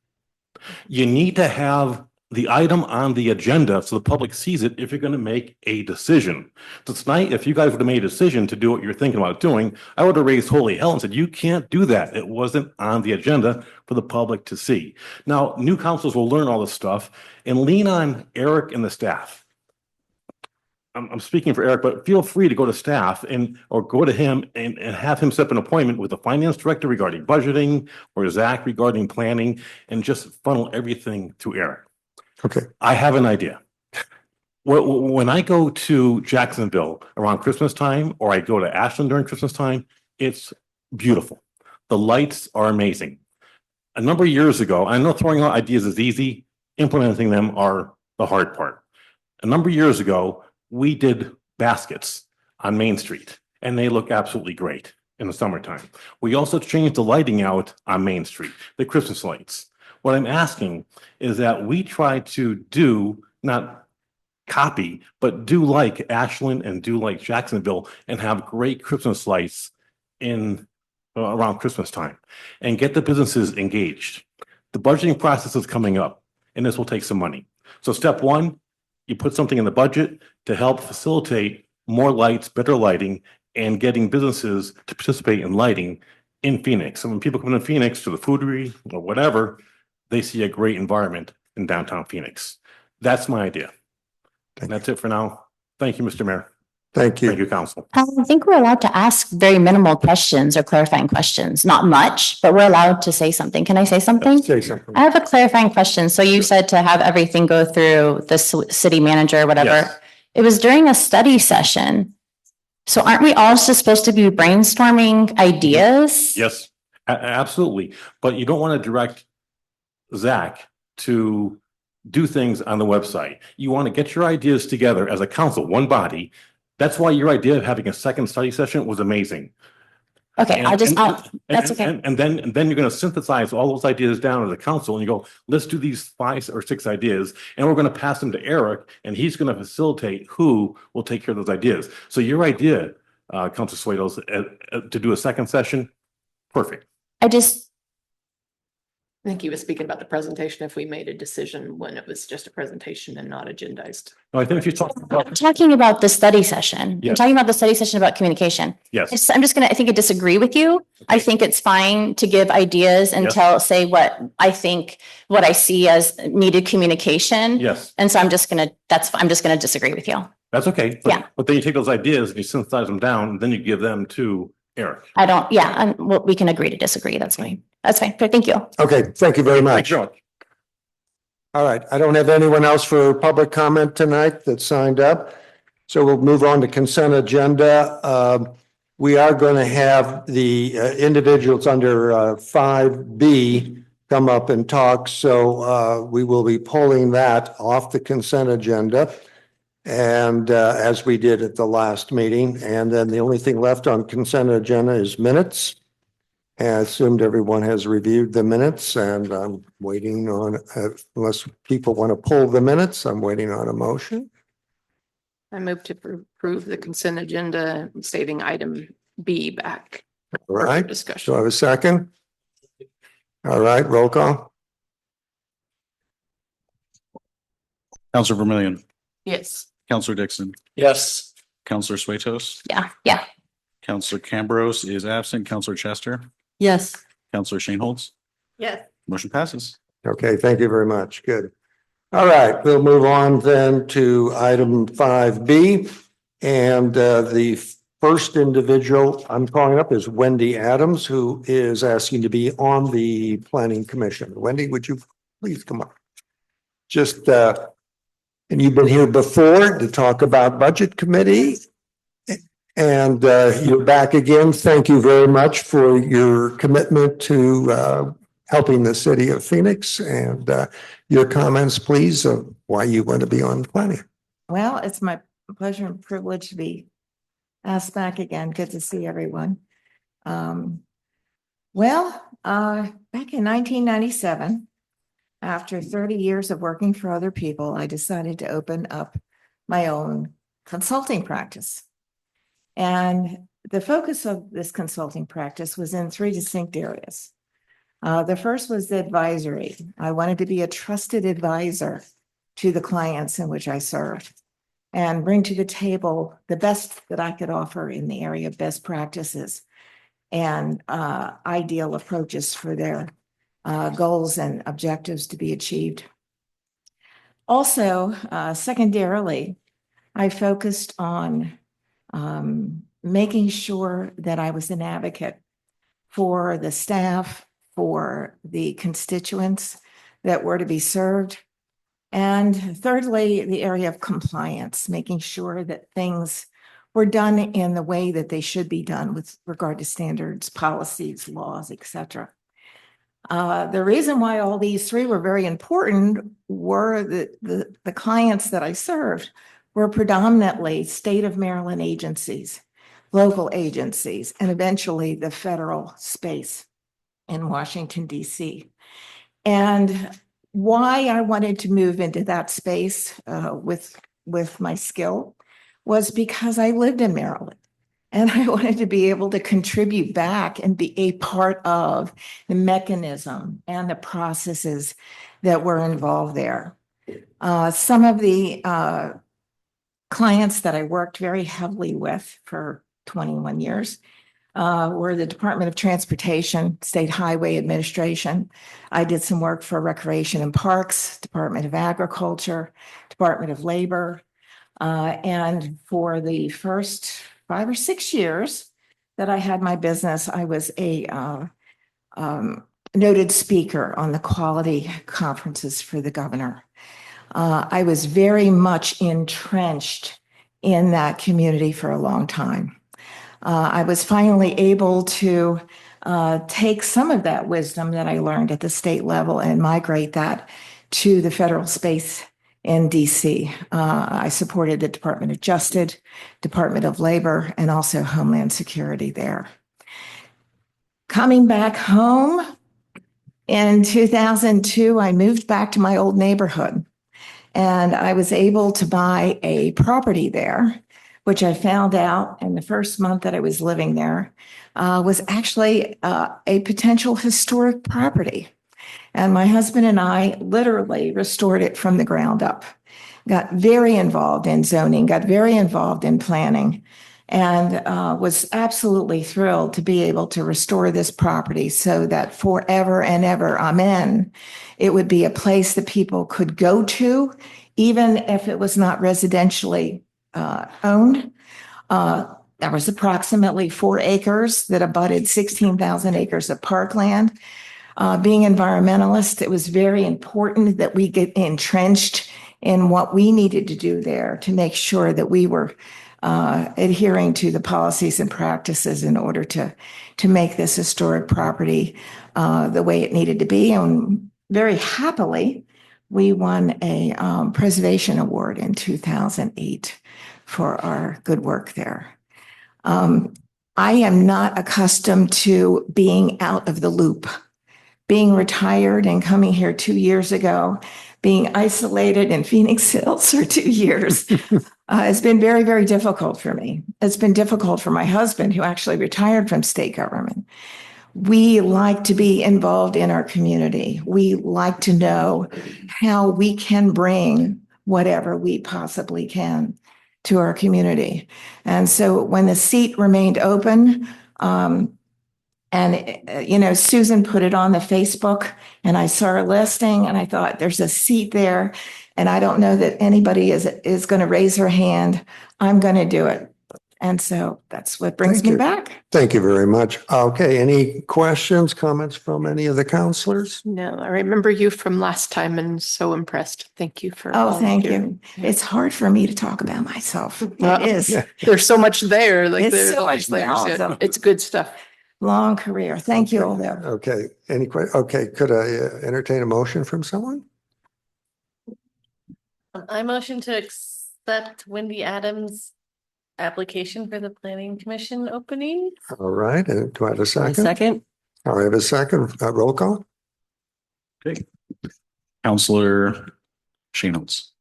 Speaker 14: You need to have the item on the agenda so the public sees it if you're going to make a decision. So tonight, if you guys would have made a decision to do what you're thinking about doing, I would have raised holy hell and said, you can't do that. It wasn't on the agenda for the public to see. Now, new councils will learn all this stuff and lean on Eric and the staff. I'm speaking for Eric, but feel free to go to staff or go to him and have him set up an appointment with the finance director regarding budgeting, or Zach regarding planning, and just funnel everything to Eric.
Speaker 2: Okay.
Speaker 14: I have an idea. When I go to Jacksonville around Christmas time, or I go to Ashland during Christmas time, it's beautiful. The lights are amazing. A number of years ago, I know throwing out ideas is easy, implementing them are the hard part. A number of years ago, we did baskets on Main Street, and they look absolutely great in the summertime. We also changed the lighting out on Main Street, the Christmas lights. What I'm asking is that we try to do, not copy, but do like Ashland and do like Jacksonville and have great Christmas lights in around Christmas time and get the businesses engaged. The budgeting process is coming up, and this will take some money. So step one, you put something in the budget to help facilitate more lights, better lighting, and getting businesses to participate in lighting in Phoenix. So when people come into Phoenix to the Foodry or whatever, they see a great environment in downtown Phoenix. That's my idea. And that's it for now. Thank you, Mr. Mayor.
Speaker 2: Thank you.
Speaker 14: Thank you, Council.
Speaker 7: I think we're allowed to ask very minimal questions or clarifying questions, not much, but we're allowed to say something. Can I say something?
Speaker 2: Say something.
Speaker 7: I have a clarifying question. So you said to have everything go through the city manager or whatever.
Speaker 14: Yes.
Speaker 7: It was during a study session. So aren't we all just supposed to be brainstorming ideas?
Speaker 14: Yes, absolutely. But you don't want to direct Zach to do things on the website. You want to get your ideas together as a council, one body. That's why your idea of having a second study session was amazing.
Speaker 7: Okay, that's okay.
Speaker 14: And then you're going to synthesize all those ideas down as a council, and you go, let's do these 5 or 6 ideas, and we're going to pass them to Eric, and he's going to facilitate who will take care of those ideas. So your idea, Councilor Swados, to do a second session, perfect.
Speaker 6: I think he was speaking about the presentation, if we made a decision when it was just a presentation and not agendized.
Speaker 14: No, I think if you're talking about,
Speaker 7: I'm talking about the study session. I'm
Speaker 14: Yes.
Speaker 7: talking about the study session about communication.
Speaker 14: yes,
Speaker 7: I'm just gonna, I think I disagree with you. I think it's fine to give ideas and
Speaker 14: Yes.
Speaker 7: say what I think, what I see as needed communication.
Speaker 14: yes,
Speaker 7: And so I'm just gonna disagree with you.
Speaker 14: that's okay.
Speaker 7: Yeah.
Speaker 14: But then you take those ideas and you synthesize them down, and then you give them to Eric.
Speaker 7: I don't, well, we can agree to disagree. That's fine. That's fine. Thank you.
Speaker 2: Okay, thank you very
Speaker 14: Thank
Speaker 2: much.
Speaker 14: you very much.
Speaker 2: All right, I don't have anyone else for public comment tonight that signed up. So we'll move on to consent agenda. We are going to have the individuals under 5B come up and talk. So we will be pulling that off the consent agenda. And as we did at the last meeting, and then the only thing left on consent agenda is minutes. And I assumed everyone has reviewed the minutes, and I'm waiting on, unless people want to pull the minutes, I'm waiting on a motion.
Speaker 6: I move to approve the consent agenda, saving item B back.
Speaker 2: All
Speaker 6: for
Speaker 2: right,
Speaker 6: discussion.
Speaker 2: so I have a second. All right, roll call.
Speaker 3: Counselor Vermillion,
Speaker 6: Yes.
Speaker 3: Counselor Dixon,
Speaker 2: Yes.
Speaker 3: Counselor Swatos,
Speaker 7: Yeah.
Speaker 3: Counselor Cambros is absent, Counselor Chester,
Speaker 1: Yes.
Speaker 3: Counselor Shane Holtz,
Speaker 12: Yes.
Speaker 3: motion passes.
Speaker 2: Okay, thank you very much. Good. All right, we'll move on then to item 5B. And the first individual I'm calling up is Wendy Adams, who is asking to be on the Planning Commission. Wendy, would you please come up? Just, and you've been here before to talk about Budget Committee. And you're back again. Thank you very much for your commitment to helping the city of Phoenix, and your comments, please, of why you want to be on planning.
Speaker 15: Well, it's my pleasure and privilege to be asked back again. Good to see everyone. Back in 1997, after 30 years of working for other people, I decided to open up my own consulting practice. And the focus of this consulting practice was in three distinct areas. The first was the advisory. I wanted to be a trusted advisor to the clients in which I served and bring to the table the best that I could offer in the area of best practices and ideal approaches for their goals and objectives to be achieved. Also, secondarily, I focused on making sure that I was an advocate for the staff, for the constituents that were to be served. And thirdly, the area of compliance, making sure that things were done in the way that they should be done with regard to standards, policies, laws, etc. The reason why all these three were very important were that the clients that I served were predominantly state of Maryland agencies, local agencies, and eventually the federal space in Washington, D.C. And why I wanted to move into that space with my skill was because I lived in Maryland. And I wanted to be able to contribute back and be a part of the mechanism and the processes that were involved there. Some of the clients that I worked very heavily with for 21 years were the Department of Transportation, State Highway Administration. I did some work for Recreation and Parks, Department of Agriculture, Department of Labor. And for the first 5 or 6 years that I had my business, I was a noted speaker on the quality conferences for the governor. I was very much entrenched in that community for a long time. I was finally able to take some of that wisdom that I learned at the state level and migrate that to the federal space in DC. I supported the Department of Justice, Department of Labor, and also Homeland Security there. Coming back home in 2002, I moved back to my old neighborhood, and I was able to buy a property there, which I found out in the first month that I was living there, was actually a potential historic property. And my husband and I literally restored it from the ground up, got very involved in zoning, got very involved in planning, and was absolutely thrilled to be able to restore this property so that forever and ever, amen, it would be a place that people could go to, even if it was not residentially owned. There was approximately 4 acres that abutted 16,000 acres of parkland. Being environmentalist, it was very important that we get entrenched in what we needed to do there to make sure that we were adhering to the policies and practices in order to make this historic property the way it needed to be. And very happily, We won a preservation award in 2008 for our good work there. I am not accustomed to being out of the loop. Being retired and coming here 2 years ago, being isolated in Phoenix Hills for 2 years, has been very, very difficult for me. It's been difficult for my husband, who actually retired from state government. We like to be involved in our community. We like to know how we can bring whatever we possibly can to our community. And so when the seat remained open, Susan put it on the Facebook, and I saw her listing, and I thought, there's a seat there, and I don't know that anybody is going to raise her hand. I'm going to do it. And so that's what brings
Speaker 2: Thank
Speaker 15: me
Speaker 2: you.
Speaker 15: back.
Speaker 2: Thank you very much. Okay, any questions, comments from any of the counselors?
Speaker 6: No, I remember you from last time and so impressed. Thank you for.
Speaker 15: Oh, thank you.
Speaker 6: volunteering.
Speaker 15: It's hard for me to talk about myself.
Speaker 6: Well,
Speaker 15: It is.
Speaker 6: There's so much there, like
Speaker 15: It's
Speaker 6: there's
Speaker 15: so
Speaker 6: much
Speaker 15: much
Speaker 6: there.
Speaker 15: knowledge.
Speaker 6: So it's good stuff.
Speaker 15: Long career. Thank you, all there.
Speaker 2: Okay, okay, could I entertain a motion from someone?
Speaker 12: I motion to accept Wendy Adams' application for the planning commission opening.
Speaker 2: All right, and do I have a second?
Speaker 1: Second?
Speaker 2: All right, I have a second. Roll call?
Speaker 3: Okay. Counselor Shane Holtz,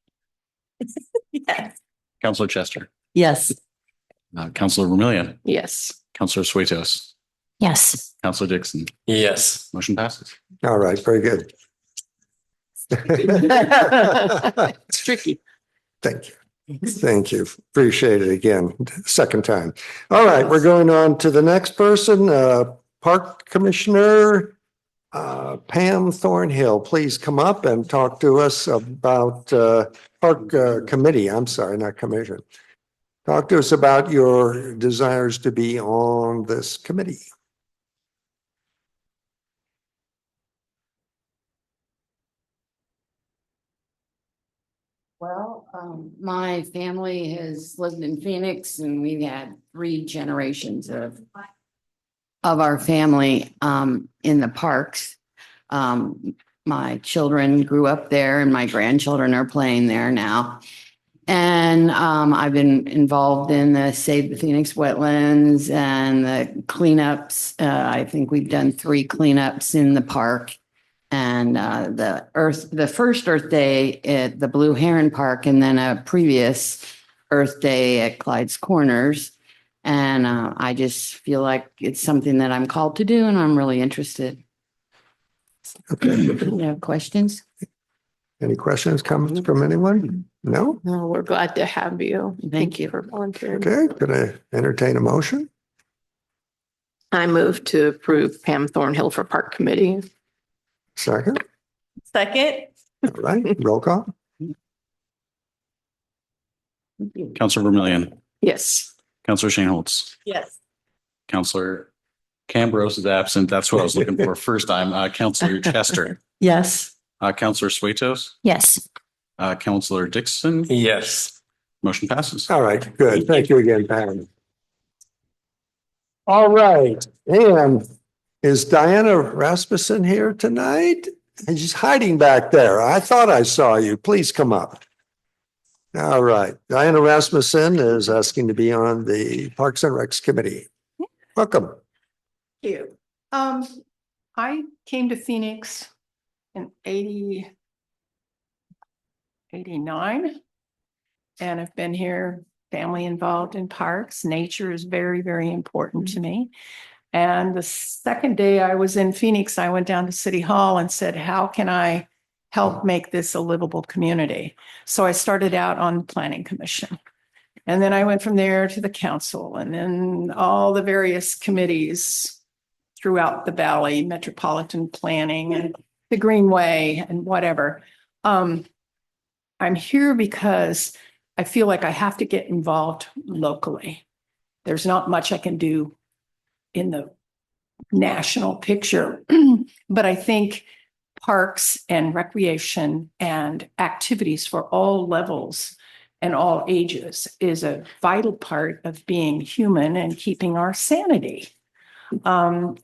Speaker 12: Yes.
Speaker 3: Counselor Chester,
Speaker 1: Yes.
Speaker 3: Counselor Vermillion,
Speaker 6: Yes.
Speaker 3: Counselor Suetos,
Speaker 7: Yes.
Speaker 3: Counselor Dixon.
Speaker 14: Yes.
Speaker 3: Motion passes.
Speaker 2: All right, very good.
Speaker 6: It's tricky.
Speaker 2: Thank you. Thank you. Appreciate it again, second time. All right, we're going on to the next person, Park Commissioner Pam Thornhill. Please come up and talk to us about Park Committee. I'm sorry, not Commission. Talk to us about your desires to be on this committee.
Speaker 10: Well, my family has lived in Phoenix, and we've had 3 generations of our family in the parks. My children grew up there, and my grandchildren are playing there now. And I've been involved in the Save the Phoenix Wetlands and the cleanups. I think we've done 3 cleanups in the park. And the first Earth Day at the Blue Heron Park, and then a previous Earth Day at Clyde's Corners. And I just feel like it's something that I'm called to do, and I'm really interested.
Speaker 2: Okay.
Speaker 10: You have questions?
Speaker 2: Any questions, comments from anyone? No?
Speaker 6: No, we're glad to have you.
Speaker 10: Thank you.
Speaker 6: for volunteering.
Speaker 2: Okay, could I entertain a motion?
Speaker 6: I move to approve Pam Thornhill for Park Committee.
Speaker 2: Second?
Speaker 12: Second.
Speaker 2: All right, roll call?
Speaker 3: Counselor Vermillion,
Speaker 6: Yes.
Speaker 3: Counselor Shane Holtz,
Speaker 12: Yes.
Speaker 3: Counselor Cambros is absent. That's what I was looking for first time. Counselor Chester,
Speaker 1: Yes.
Speaker 3: Counselor Suetos,
Speaker 7: Yes.
Speaker 3: Counselor Dixon.
Speaker 14: Yes.
Speaker 3: Motion passes.
Speaker 2: All right, good. Thank you again, Pam. All right, and is Diana Rasmussen here tonight? And she's hiding back there. I thought I saw you. Please come up. All right, Diana Rasmussen is asking to be on the Parks and Recs Committee. Welcome.
Speaker 16: Thank you. I came to Phoenix in 89. And I've been here, family involved in parks. Nature is very, very important to me. And the second day I was in Phoenix, I went down to City Hall and said, how can I help make this a livable community? So I started out on the Planning Commission. And then I went from there to the council, and then all the various committees throughout the valley, metropolitan planning and the Greenway and whatever. I'm here because I feel like I have to get involved locally. There's not much I can do in the national picture, but I think parks and recreation and activities for all levels and all ages is a vital part of being human and keeping our sanity.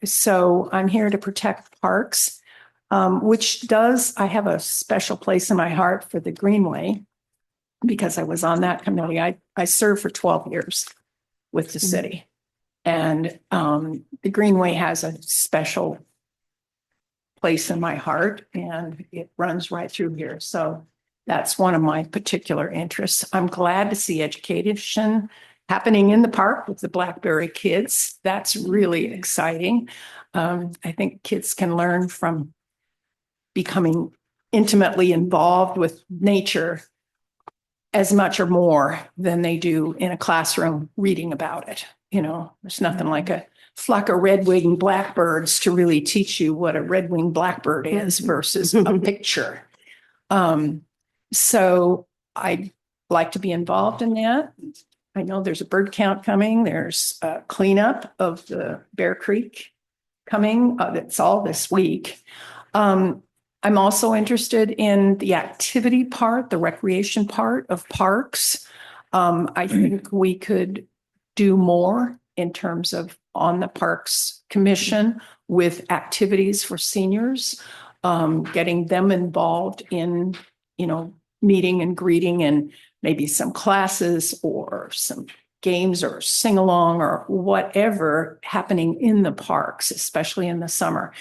Speaker 16: So I'm here to protect parks. which I have a special place in my heart for the Greenway because I was on that committee. I served for 12 years with the city. And the Greenway has a special place in my heart and it runs right through here. So that's one of my particular interests. I'm glad to see education happening in the park with the Blackberry kids. That's really exciting. I think kids can learn from becoming intimately involved with nature as much or more than they do in a classroom reading about it. You know, there's nothing like a flock of red-winged blackbirds to really teach you what a red-winged blackbird is versus a picture. So I'd like to be involved in that. I know there's a bird count coming. There's a cleanup of the Bear Creek coming. That's all this week. I'm also interested in the activity part, the recreation part of parks. I think we could do more in terms of on the Parks Commission with activities for seniors, getting them involved in, you know, meeting and greeting and maybe some classes or some games or sing along or whatever happening in the parks, especially in the summer.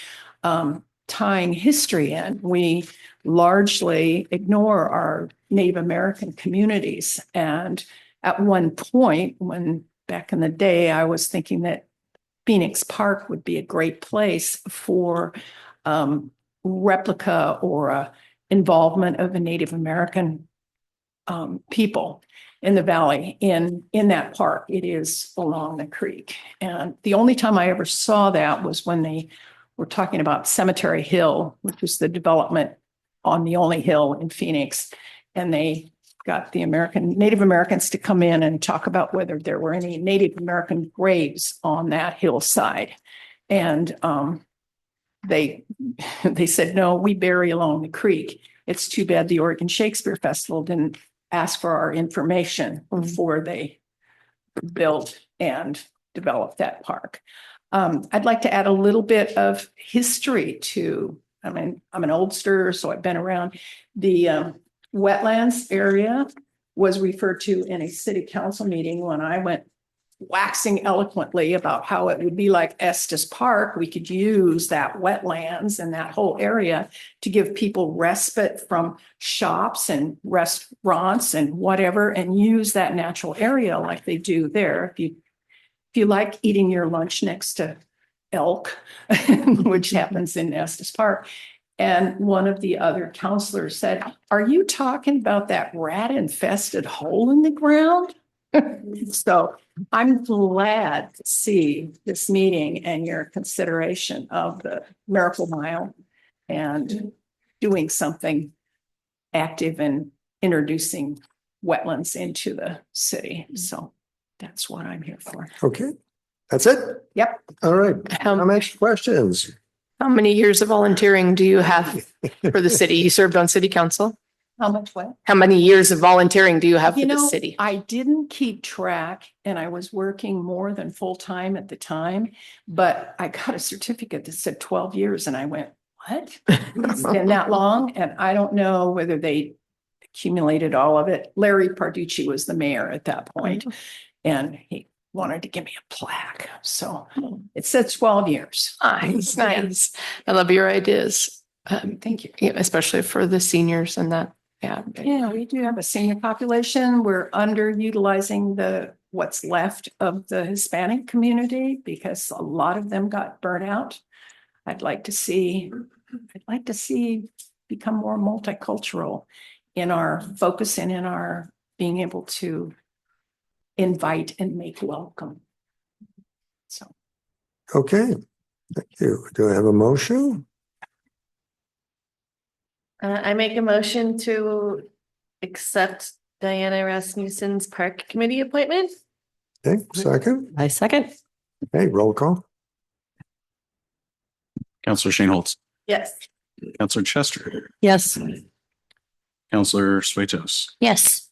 Speaker 16: Tying history in, we largely ignore our Native American communities. And at one point, when back in the day, I was thinking that Phoenix Park would be a great place for replica or a involvement of the Native American people in the valley in that park. It is along the creek. And the only time I ever saw that was when they were talking about Cemetery Hill, which was the development on the only hill in Phoenix. And they got the Native Americans to come in and talk about whether there were any Native American graves on that hillside. And they said, no, we bury along the creek. It's too bad the Oregon Shakespeare Festival didn't ask for our information before they built and developed that park. I'd like to add a little bit of history to, I mean, I'm an oldster, so I've been around. The wetlands area was referred to in a city council meeting when I went waxing eloquently about how it would be like Estes Park. We could use that wetlands and that whole area to give people respite from shops and restaurants and whatever, and use that natural area like they do there. If you like eating your lunch next to elk, which happens in Estes Park. And one of the other counselors said, are you talking about that rat infested hole in the ground? So I'm glad to see this meeting and your consideration of the Miracle Mile and doing something active and introducing wetlands into the city. So that's what I'm here for.
Speaker 2: Okay, that's it?
Speaker 16: Yep.
Speaker 2: All right. Comments, questions?
Speaker 6: How many years of volunteering do you have for the city? You served on city council?
Speaker 16: How much what?
Speaker 6: How many years of volunteering do you have for
Speaker 16: You
Speaker 6: the
Speaker 16: know,
Speaker 6: city?
Speaker 16: I didn't keep track and I was working more than full time at the time, but I got a certificate that said 12 years and I went, what? It's been that long? And I don't know whether they accumulated all of it. Larry Parducci was the mayor at that point, and he wanted to give me a plaque. So it said 12 years.
Speaker 6: Nice, nice. I love your ideas.
Speaker 16: Thank you.
Speaker 6: Yeah, especially for the seniors and that. Yeah.
Speaker 16: Yeah, we do have a senior population. We're underutilizing what's left of the Hispanic community because a lot of them got burnt out. I'd like to see become more multicultural in our focus and in our being able to invite and make welcome. So.
Speaker 2: Okay, thank you. Do I have a motion?
Speaker 12: I make a motion to accept Diana Rasmussen's Park Committee appointment.
Speaker 2: Okay, second.
Speaker 6: I second.
Speaker 2: Okay, roll call.
Speaker 3: Counselor Shane Holtz,
Speaker 12: Yes.
Speaker 3: Counselor Chester,
Speaker 6: Yes.
Speaker 3: Counselor Swatos,
Speaker 7: Yes.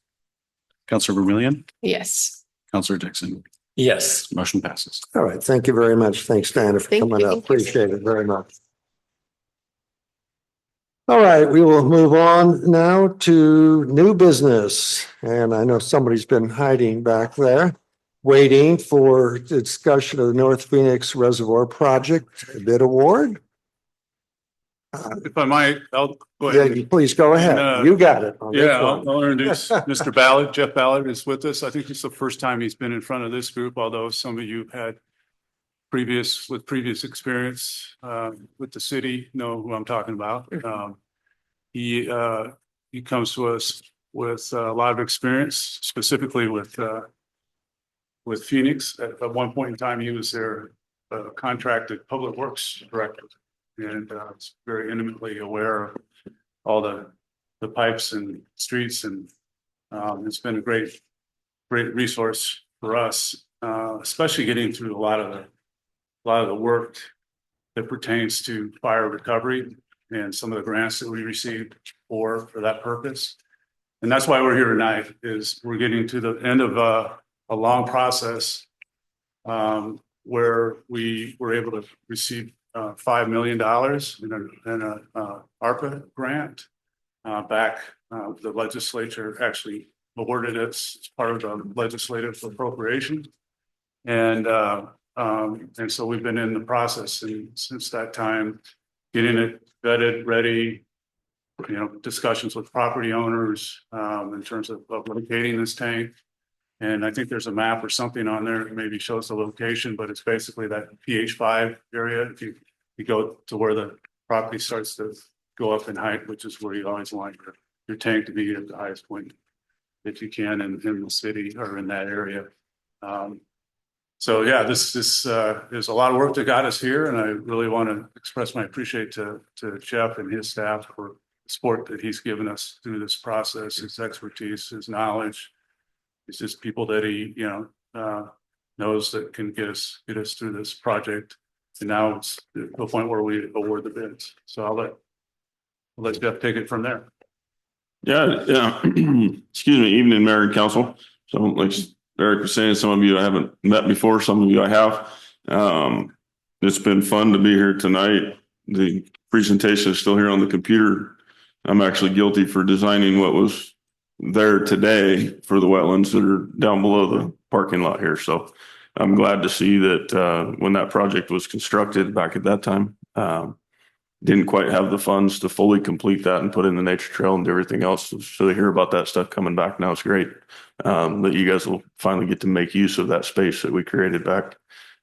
Speaker 3: Counselor Vermillion,
Speaker 6: Yes.
Speaker 3: Counselor Dixon.
Speaker 14: Yes.
Speaker 3: Motion passes.
Speaker 2: All right, thank you very much. Thanks, Diana, for
Speaker 6: Thank
Speaker 2: coming
Speaker 6: you.
Speaker 2: up. Appreciate it very much. All right, we will move on now to new business. And I know somebody's been hiding back there, waiting for discussion of the North Phoenix Reservoir Project bid award.
Speaker 8: If I might, I'll go
Speaker 2: Yeah,
Speaker 8: ahead.
Speaker 2: please go ahead. You got it.
Speaker 8: Yeah, I'll introduce Mr. Ballard. Jeff Ballard is with us. I think it's the first time he's been in front of this group, although some of you had previous experience with the city know who I'm talking about. He comes to us with a lot of experience, specifically with Phoenix. At one point in time, he was their contracted public works director, and is very intimately aware of all the pipes and streets, and it's been a great resource for us, especially getting through a lot of the work that pertains to fire recovery and some of the grants that we received for that purpose. And that's why we're here tonight, is we're getting to the end of a long process where we were able to receive $5 million in a ARPA grant back. The legislature actually awarded us as part of the legislative appropriation. And so we've been in the process, and since that time, getting it vetted, ready, discussions with property owners in terms of locating this tank. And I think there's a map or something on there that maybe shows the location, but it's basically that PH5 area. If you go to where the property starts to go up in height, which is where you always want your tank to be at the highest point if you can in the city or in that area. So yeah, this is a lot of work that got us here, and I really want to express my appreciation to Jeff and his staff for the support that he's given us through this process, his expertise, his knowledge. It's just people that he knows that can get us through this project. And now it's the point where we award the bids. So I'll let Jeff take it from there.
Speaker 17: Yeah. Excuse me, evening, Mayor and Council. So like Eric was saying, some of you I haven't met before, some of you I have. It's been fun to be here tonight. The presentation is still here on the computer. I'm actually guilty for designing what was there today for the wetlands that are down below the parking lot here. So I'm glad to see that when that project was constructed back at that time, didn't quite have the funds to fully complete that and put in the nature trail and do everything else. So to hear about that stuff coming back now is great. That you guys will finally get to make use of that space that we created back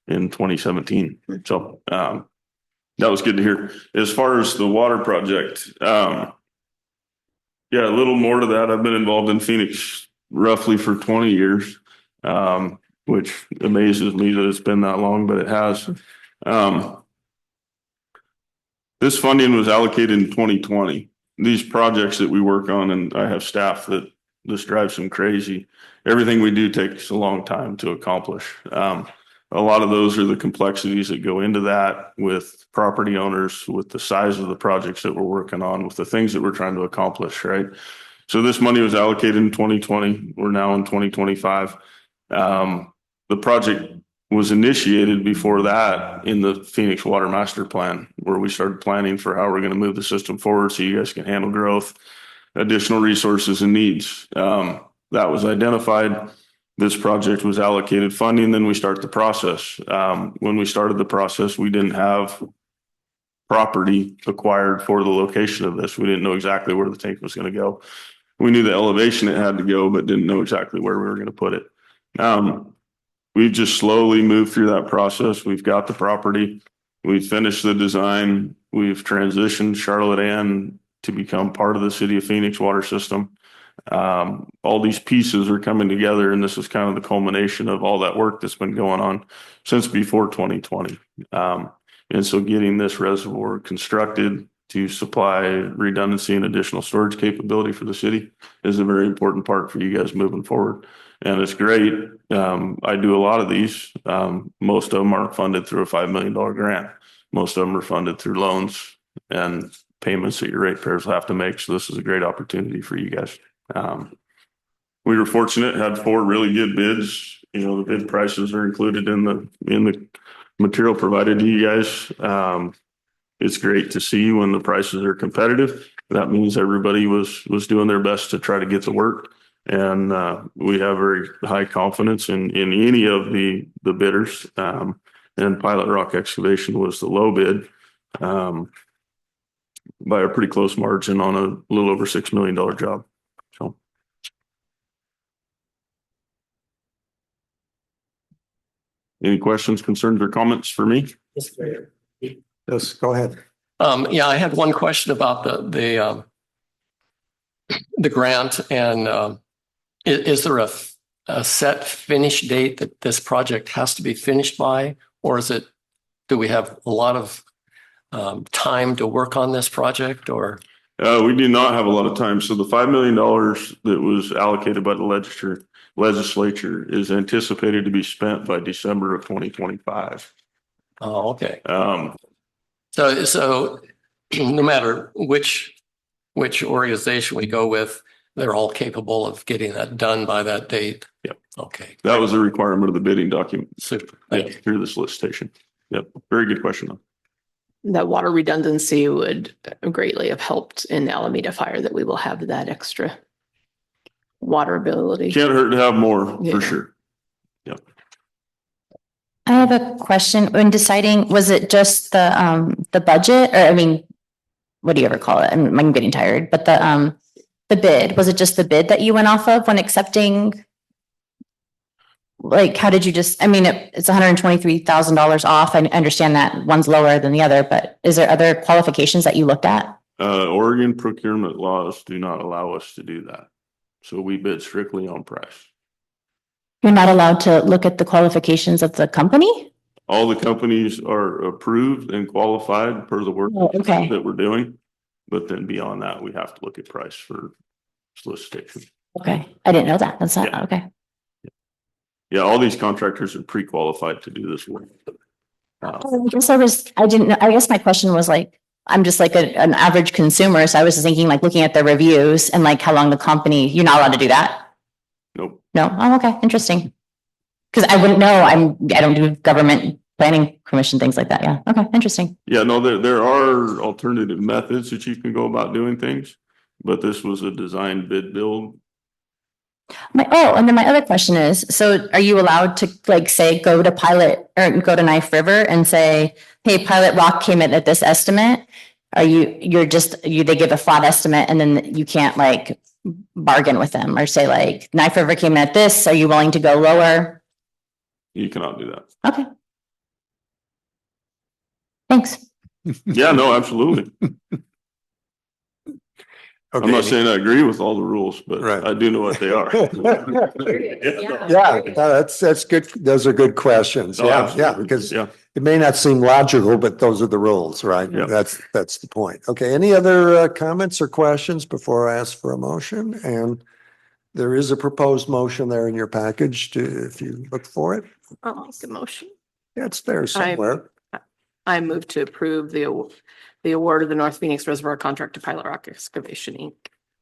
Speaker 17: in 2017. So that was good to hear. As far as the water project, yeah, a little more to that. I've been involved in Phoenix roughly for 20 years, which amazes me that it's been that long, but it has. This funding was allocated in 2020. These projects that we work on, and I have staff that this drives them crazy. Everything we do takes a long time to accomplish. A lot of those are the complexities that go into that with property owners, with the size of the projects that we're working on, with the things that we're trying to accomplish, right? So this money was allocated in 2020. We're now in 2025. The project was initiated before that in the Phoenix Water Master Plan, where we started planning for how we're going to move the system forward so you guys can handle growth, additional resources and needs. That was identified. This project was allocated funding, then we start the process. When we started the process, we didn't have property acquired for the location of this. We didn't know exactly where the tank was going to go. We knew the elevation it had to go, but didn't know exactly where we were going to put it. We've just slowly moved through that process. We've got the property. We've finished the design. We've transitioned Charlotte Ann to become part of the city of Phoenix water system. All these pieces are coming together, and this is kind of the culmination of all that work that's been going on since before 2020. And so getting this reservoir constructed to supply redundancy and additional storage capability for the city is a very important part for you guys moving forward. And it's great. I do a lot of these. Most of them are funded through a $5 million grant. Most of them are funded through loans and payments that your ratepayers will have to make. So this is a great opportunity for you guys. We were fortunate, had 4 really good bids. The bid prices are included in the material provided to you guys. it's great to see when the prices are competitive. That means everybody was doing their best to try to get the work. And we have very high confidence in any of the bidders. And Pilot Rock Excavation was the low bid by a pretty close margin on a little over $6 million job. So. Any questions, concerns, or comments for me?
Speaker 2: Yes, go ahead.
Speaker 18: Yeah, I had one question about the grant, and is there a set finish date that this project has to be finished by, or do we have a lot of time to work on this project, or?
Speaker 17: We do not have a lot of time. So the $5 million that was allocated by the legislature is anticipated to be spent by December of 2025.
Speaker 18: Oh, okay. So no matter which organization we go with, they're all capable of getting that done by that date.
Speaker 17: Yep.
Speaker 18: Okay.
Speaker 17: That was a requirement of the bidding document.
Speaker 18: Super.
Speaker 17: Yeah, through the solicitation. Yep. Very good question though.
Speaker 6: That water redundancy would greatly have helped in the Alameda fire, that we will have that extra water ability.
Speaker 17: Can't hurt to have more,
Speaker 6: Yeah.
Speaker 17: for sure. Yep.
Speaker 7: I have a question. When deciding, was it just the budget, or I mean, what do you ever call it? I'm getting tired, but the bid, was it just the bid that you went off of when accepting? Like, how did you it's $123,000 off. I understand that one's lower than the other, but is there other qualifications that you looked at?
Speaker 17: Oregon procurement laws do not allow us to do that. So we bid strictly on price.
Speaker 7: You're not allowed to look at the qualifications of the company?
Speaker 17: All the companies are approved and qualified per the work
Speaker 7: Oh, okay.
Speaker 17: that we're doing. But then beyond that, we have to look at price for solicitation.
Speaker 7: Okay, I didn't know that. That's not,
Speaker 17: Yeah.
Speaker 7: okay.
Speaker 17: Yeah, all these contractors are pre-qualified to do this work.
Speaker 7: I didn't know, I guess my question was like, I'm just like an average consumer, so I was thinking like looking at the reviews and like how long the company, you're not allowed to do that?
Speaker 17: Nope.
Speaker 7: No? Oh, okay, interesting. Cause I wouldn't know, I don't do government planning commission, things like that, yeah. Okay, interesting.
Speaker 17: Yeah, no, there are alternative methods that you can go about doing things, but this was a design bid build.
Speaker 7: And then my other question is, so are you allowed to like say, go to Pilot or go to Knife River and say, hey, Pilot Rock came in at this estimate? They give a flat estimate and then you can't like bargain with them or say like, Knife River came in at this, are you willing to go lower?
Speaker 17: You cannot do that.
Speaker 7: Okay. Thanks.
Speaker 17: Yeah, no, absolutely. I'm not saying I agree with all the rules, but I do know what they are.
Speaker 2: Yeah, that's good. Those are good questions.
Speaker 17: Oh,
Speaker 2: Yeah,
Speaker 17: absolutely.
Speaker 2: because it may not seem logical, but those are the rules, right?
Speaker 17: Yeah.
Speaker 2: That's the point. Okay, any other comments or questions before I ask for a motion? And there is a proposed motion there in your package if you look for it.
Speaker 6: I'll make a motion.
Speaker 2: Yeah, it's there somewhere.
Speaker 6: I move to approve the award of the North Phoenix Reservoir contract to Pilot Rock Excavation, Inc.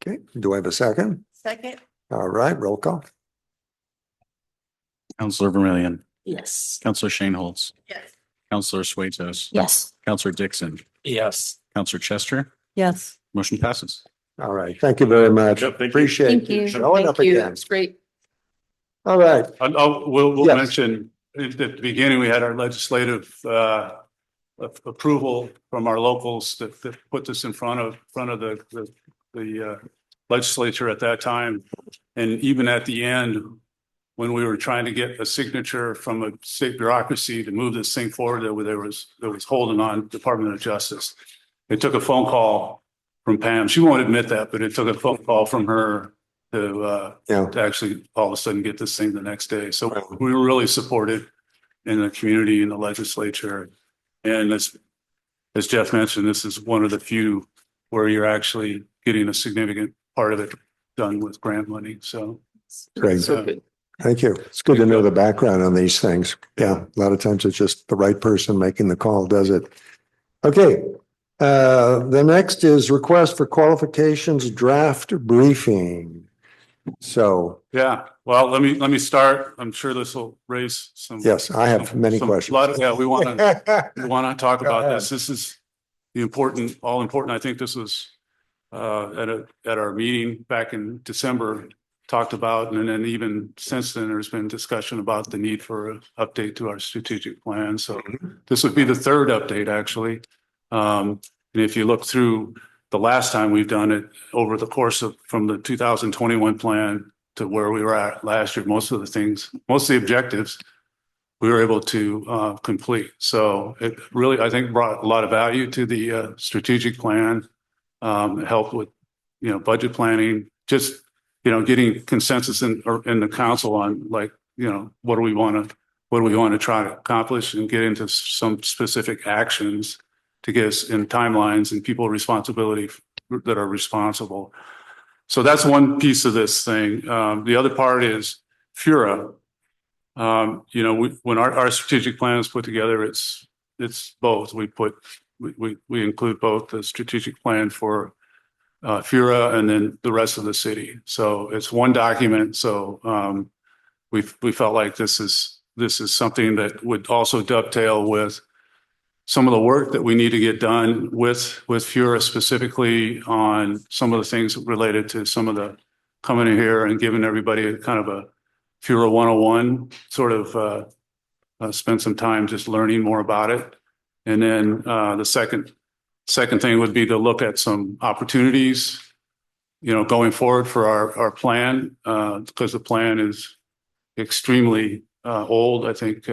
Speaker 2: Okay, do I have a second?
Speaker 12: Second.
Speaker 2: All right, roll call.
Speaker 3: Counselor Vermillion,
Speaker 6: Yes.
Speaker 3: Counselor Shane Holtz,
Speaker 12: Yes.
Speaker 3: Counselor Swatos.
Speaker 7: Yes.
Speaker 3: Counselor Dixon,
Speaker 18: Yes.
Speaker 3: Counselor Chester,
Speaker 16: Yes.
Speaker 3: motion passes.
Speaker 2: All right, thank you very much.
Speaker 17: Yep, thank you.
Speaker 2: Appreciate
Speaker 7: Thank
Speaker 2: you
Speaker 7: you.
Speaker 2: showing up
Speaker 6: Thank you.
Speaker 2: again.
Speaker 6: That's great.
Speaker 2: All right,
Speaker 8: We'll
Speaker 2: Yes.
Speaker 8: mention at the beginning, we had our legislative approval from our locals that put this in front of the legislature at that time. And even at the end, when we were trying to get a signature from a state bureaucracy to move this thing forward, there was holding on Department of Justice. It took a phone call from Pam. She won't admit that, but it took a phone call from her to actually all of a sudden get this thing the next day. So we were really supported in the community, in the legislature. And as Jeff mentioned, this is one of the few where you're actually getting a significant part of it done with grant money. So.
Speaker 2: great.
Speaker 6: So good.
Speaker 2: Thank you. It's good to know the background on these things. Yeah, a lot of times it's just the right person making the call does it. Okay. The next is request for qualifications draft briefing. So.
Speaker 8: Yeah, well, let me start. I'm sure this will raise some.
Speaker 2: Yes, I have many questions.
Speaker 8: We want to talk about this. This is all important, I think this was at our meeting back in December, talked about, and then even since then, there's been discussion about the need for an update to our strategic plan. So this would be the third update, actually. And if you look through the last time we've done it over the course of from the 2021 plan to where we were at last year, most of the objectives we were able to complete. So it really, I think, brought a lot of value to the strategic plan, helped with, budget planning, just, getting consensus in the council on like, what do we want to try to accomplish and get into some specific actions to get us in timelines and people responsibility that are responsible. So that's one piece of this thing. The other part is FURA. When our strategic plan is put together, it's both. We include both the strategic plan for FURA and then the rest of the city. So it's one document. So we felt like this is something that would also dovetail with some of the work that we need to get done with FURA, specifically on some of the things related to some of the coming in here and giving everybody a kind of a FURA 101, sort of spend some time just learning more about it. And then the second thing would be to look at some opportunities, going forward for our plan, because the plan is extremely old. I think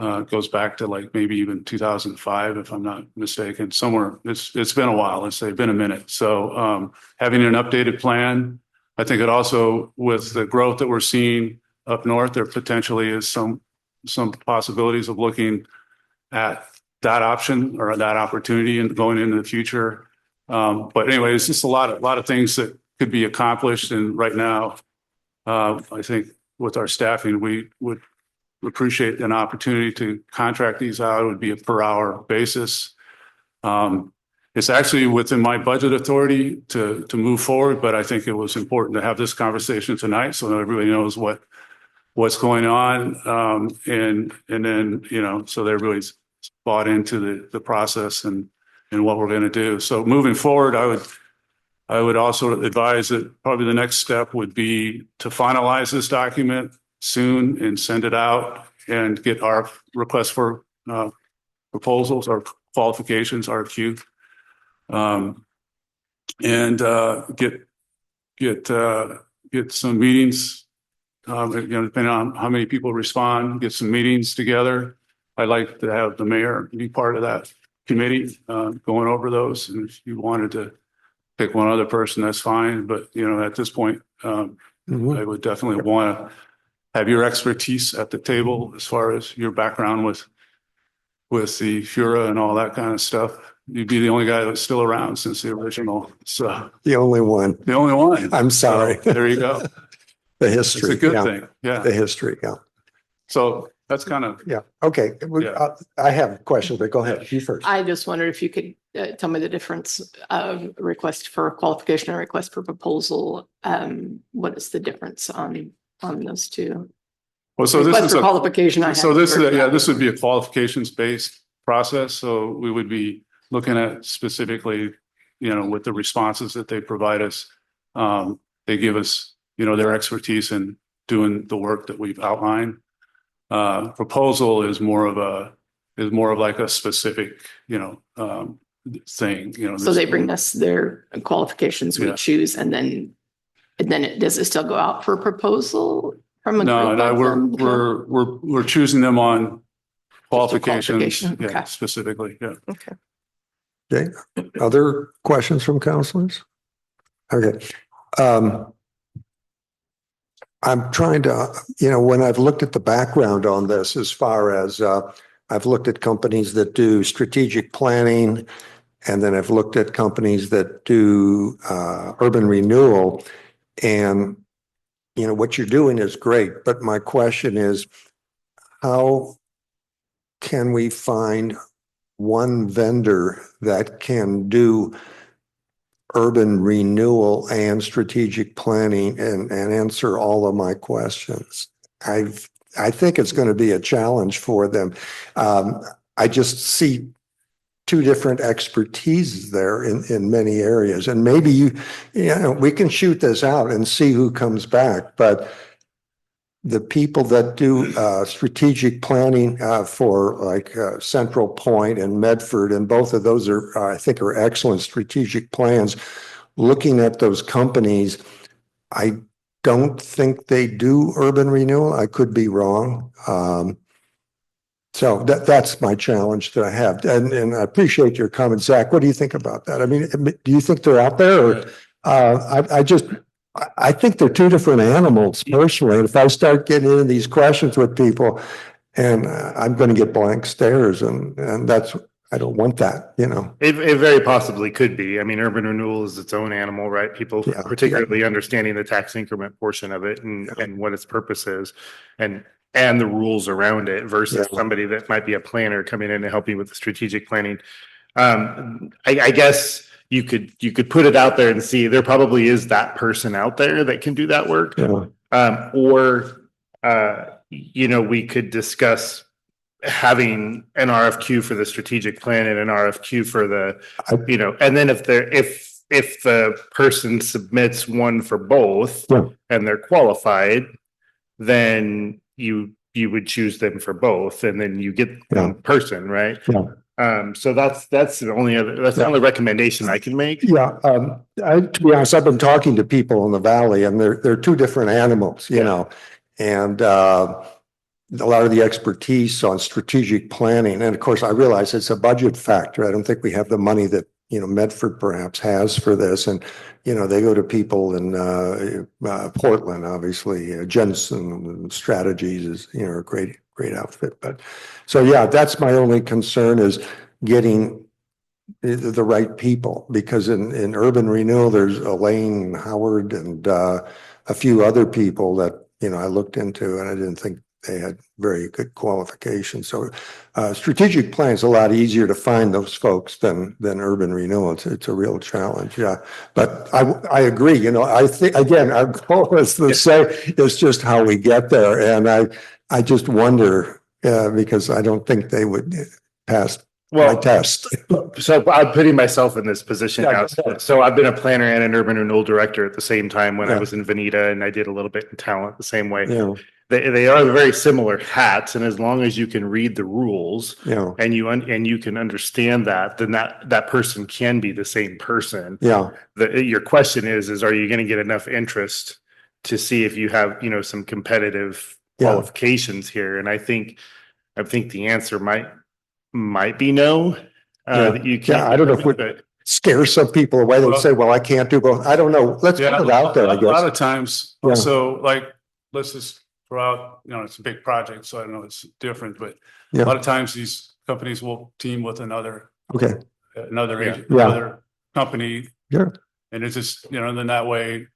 Speaker 8: it goes back to like maybe even 2005, if I'm not mistaken. Somewhere it's been a while. Let's say it's been a minute. So having an updated plan, I think it also, with the growth that we're seeing up north, there potentially is some possibilities of looking at that option or that opportunity and going into the future. But anyway, it's just a lot of things that could be accomplished. And right now, I think with our staffing, we would appreciate an opportunity to contract these out. It would be a per hour basis. It's actually within my budget authority to move forward, but I think it was important to have this conversation tonight so that everybody knows what's going on. And then, so that everybody's bought into the process and what we're going to do. So moving forward, I would also advise that probably the next step would be to finalize this document soon and send it out and get our request for proposals or qualifications, RFQ, and get some meetings, depending on how many people respond, get some meetings together. I'd like to have the mayor be part of that committee, going over those. And if you wanted to pick one other person, that's fine. But, at this point, I would definitely want to have your expertise at the table as far as your background with the FURA and all that kind of stuff. You'd be the only guy that's still around since the original. So
Speaker 2: The only one.
Speaker 8: the only one.
Speaker 2: I'm sorry.
Speaker 8: So, there you go.
Speaker 2: The history.
Speaker 8: It's a good
Speaker 2: yeah.
Speaker 8: thing. Yeah.
Speaker 2: The history. Yeah.
Speaker 8: So that's kind of,
Speaker 2: Yeah. Okay.
Speaker 8: Yeah.
Speaker 2: I have questions, but go ahead. You first.
Speaker 6: I just wondered if you could tell me the difference of request for qualification and request for proposal. What is the difference on those two?
Speaker 8: well, so this
Speaker 6: Request
Speaker 8: is
Speaker 6: for
Speaker 8: a,
Speaker 6: qualification.
Speaker 8: this would be a qualifications based process. So we would be looking at specifically, with the responses that they provide us. They give us, their expertise in doing the work that we've outlined. Proposal is more of like a specific, thing,
Speaker 6: So they bring us their qualifications we
Speaker 8: Yeah.
Speaker 6: choose, and then does it still go out for proposal from a
Speaker 8: No,
Speaker 6: group
Speaker 8: no,
Speaker 6: of them?
Speaker 8: we're choosing them on qualifications,
Speaker 6: qualification,
Speaker 8: yeah,
Speaker 6: okay.
Speaker 8: specifically, yeah.
Speaker 6: Okay.
Speaker 2: Okay. Other questions from counselors? Okay. I'm trying to, when I've looked at the background on this, as far as I've looked at companies that do strategic planning, and then I've looked at companies that do urban renewal. And, what you're doing is great. But my question is, how can we find one vendor that can do urban renewal and strategic planning and answer all of my questions? I think it's going to be a challenge for them. I just see two different expertises there in many areas. And maybe we can shoot this out and see who comes back, but the people that do strategic planning for like Central Point and Medford, and both of those are, I think, are excellent strategic plans. Looking at those companies, I don't think they do urban renewal. I could be wrong. So that's my challenge that I have. And I appreciate your comment, Zach. What do you think about that? I mean, do you think they're out there? Or I think they're two different animals personally. And if I start getting into these questions with people, and I'm going to get blank stares, and that's, I don't want that, you know.
Speaker 13: It very possibly could be. I mean, urban renewal is its own animal, right? People particularly understanding the tax increment portion of it and what its purpose is and the rules around it versus somebody that might be a planner coming in and helping with the strategic planning. I guess you could put it out there and see there probably is that person out there that can do that work. We could discuss having an RFQ for the strategic plan and an RFQ for the, and then if the person submits one for both and they're qualified, then you would choose them for both, and then you get one person, right? So that's the only recommendation I can make.
Speaker 2: To be honest, I've been talking to people in the valley, and they're two different animals, you know, and a lot of the expertise on strategic planning. And of course, I realize it's a budget factor. I don't think we have the money that, Medford perhaps has for this. And, they go to people in Portland, obviously. Jensen Strategies is, a great outfit. But so, that's my only concern is getting the right people, because in urban renewal, there's Elaine Howard and a few other people that, I looked into, and I didn't think they had very good qualifications. So strategic plan is a lot easier to find those folks than urban renewal. It's a real challenge. But I agree. I think, again, our goal is the same. It's just how we get there. And I just wonder, because I don't think they would pass my test.
Speaker 13: So I'm putting myself in this position now. So I've been a planner and an urban renewal director at the same time when I was in Veneta, and I did a little bit in talent the same way. They are very similar hats, and as long as you can read the rules and you can understand that, then that person can be the same person. Your question is are you going to get enough interest to see if you have some competitive qualifications here? And I think the answer might be no. That you can't.
Speaker 2: I don't know if we scare some people away. They'll say, "Well, I can't do both." I don't know. Let's put it out there. I guess
Speaker 8: a lot of times. So, like, let's just throw out. It's a big project, so I don't know. It's different, but a lot of times these companies will team with another company. And it's just then that way.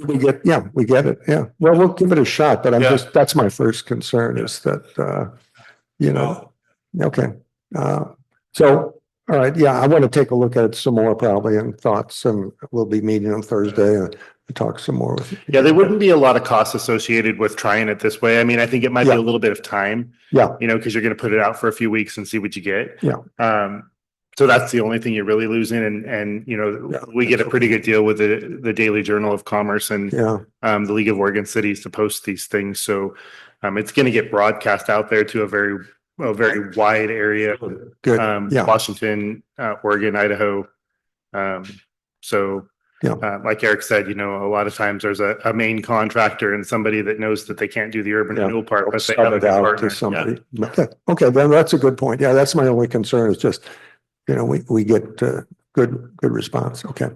Speaker 2: We get it. Well, we'll give it a shot, but that's my first concern is that okay. So, all right. I want to take a look at it some more probably and thoughts, and we'll be meeting on Thursday and talk some more with you.
Speaker 13: There wouldn't be a lot of costs associated with trying it this way. I mean, I think it might be a little bit of time, because you're going to put it out for a few weeks and see what you get. So that's the only thing you're really losing. And we get a pretty good deal with the Daily Journal of Commerce and the League of Oregon Cities to post these things. So it's going to get broadcast out there to a very wide area. Washington, Oregon, Idaho. Like Eric said, a lot of times there's a main contractor and somebody that knows that they can't do the urban renewal part, but they have a good partner.
Speaker 2: To somebody. Okay, then that's a good point. That's my only concern is just, we get good response. Okay.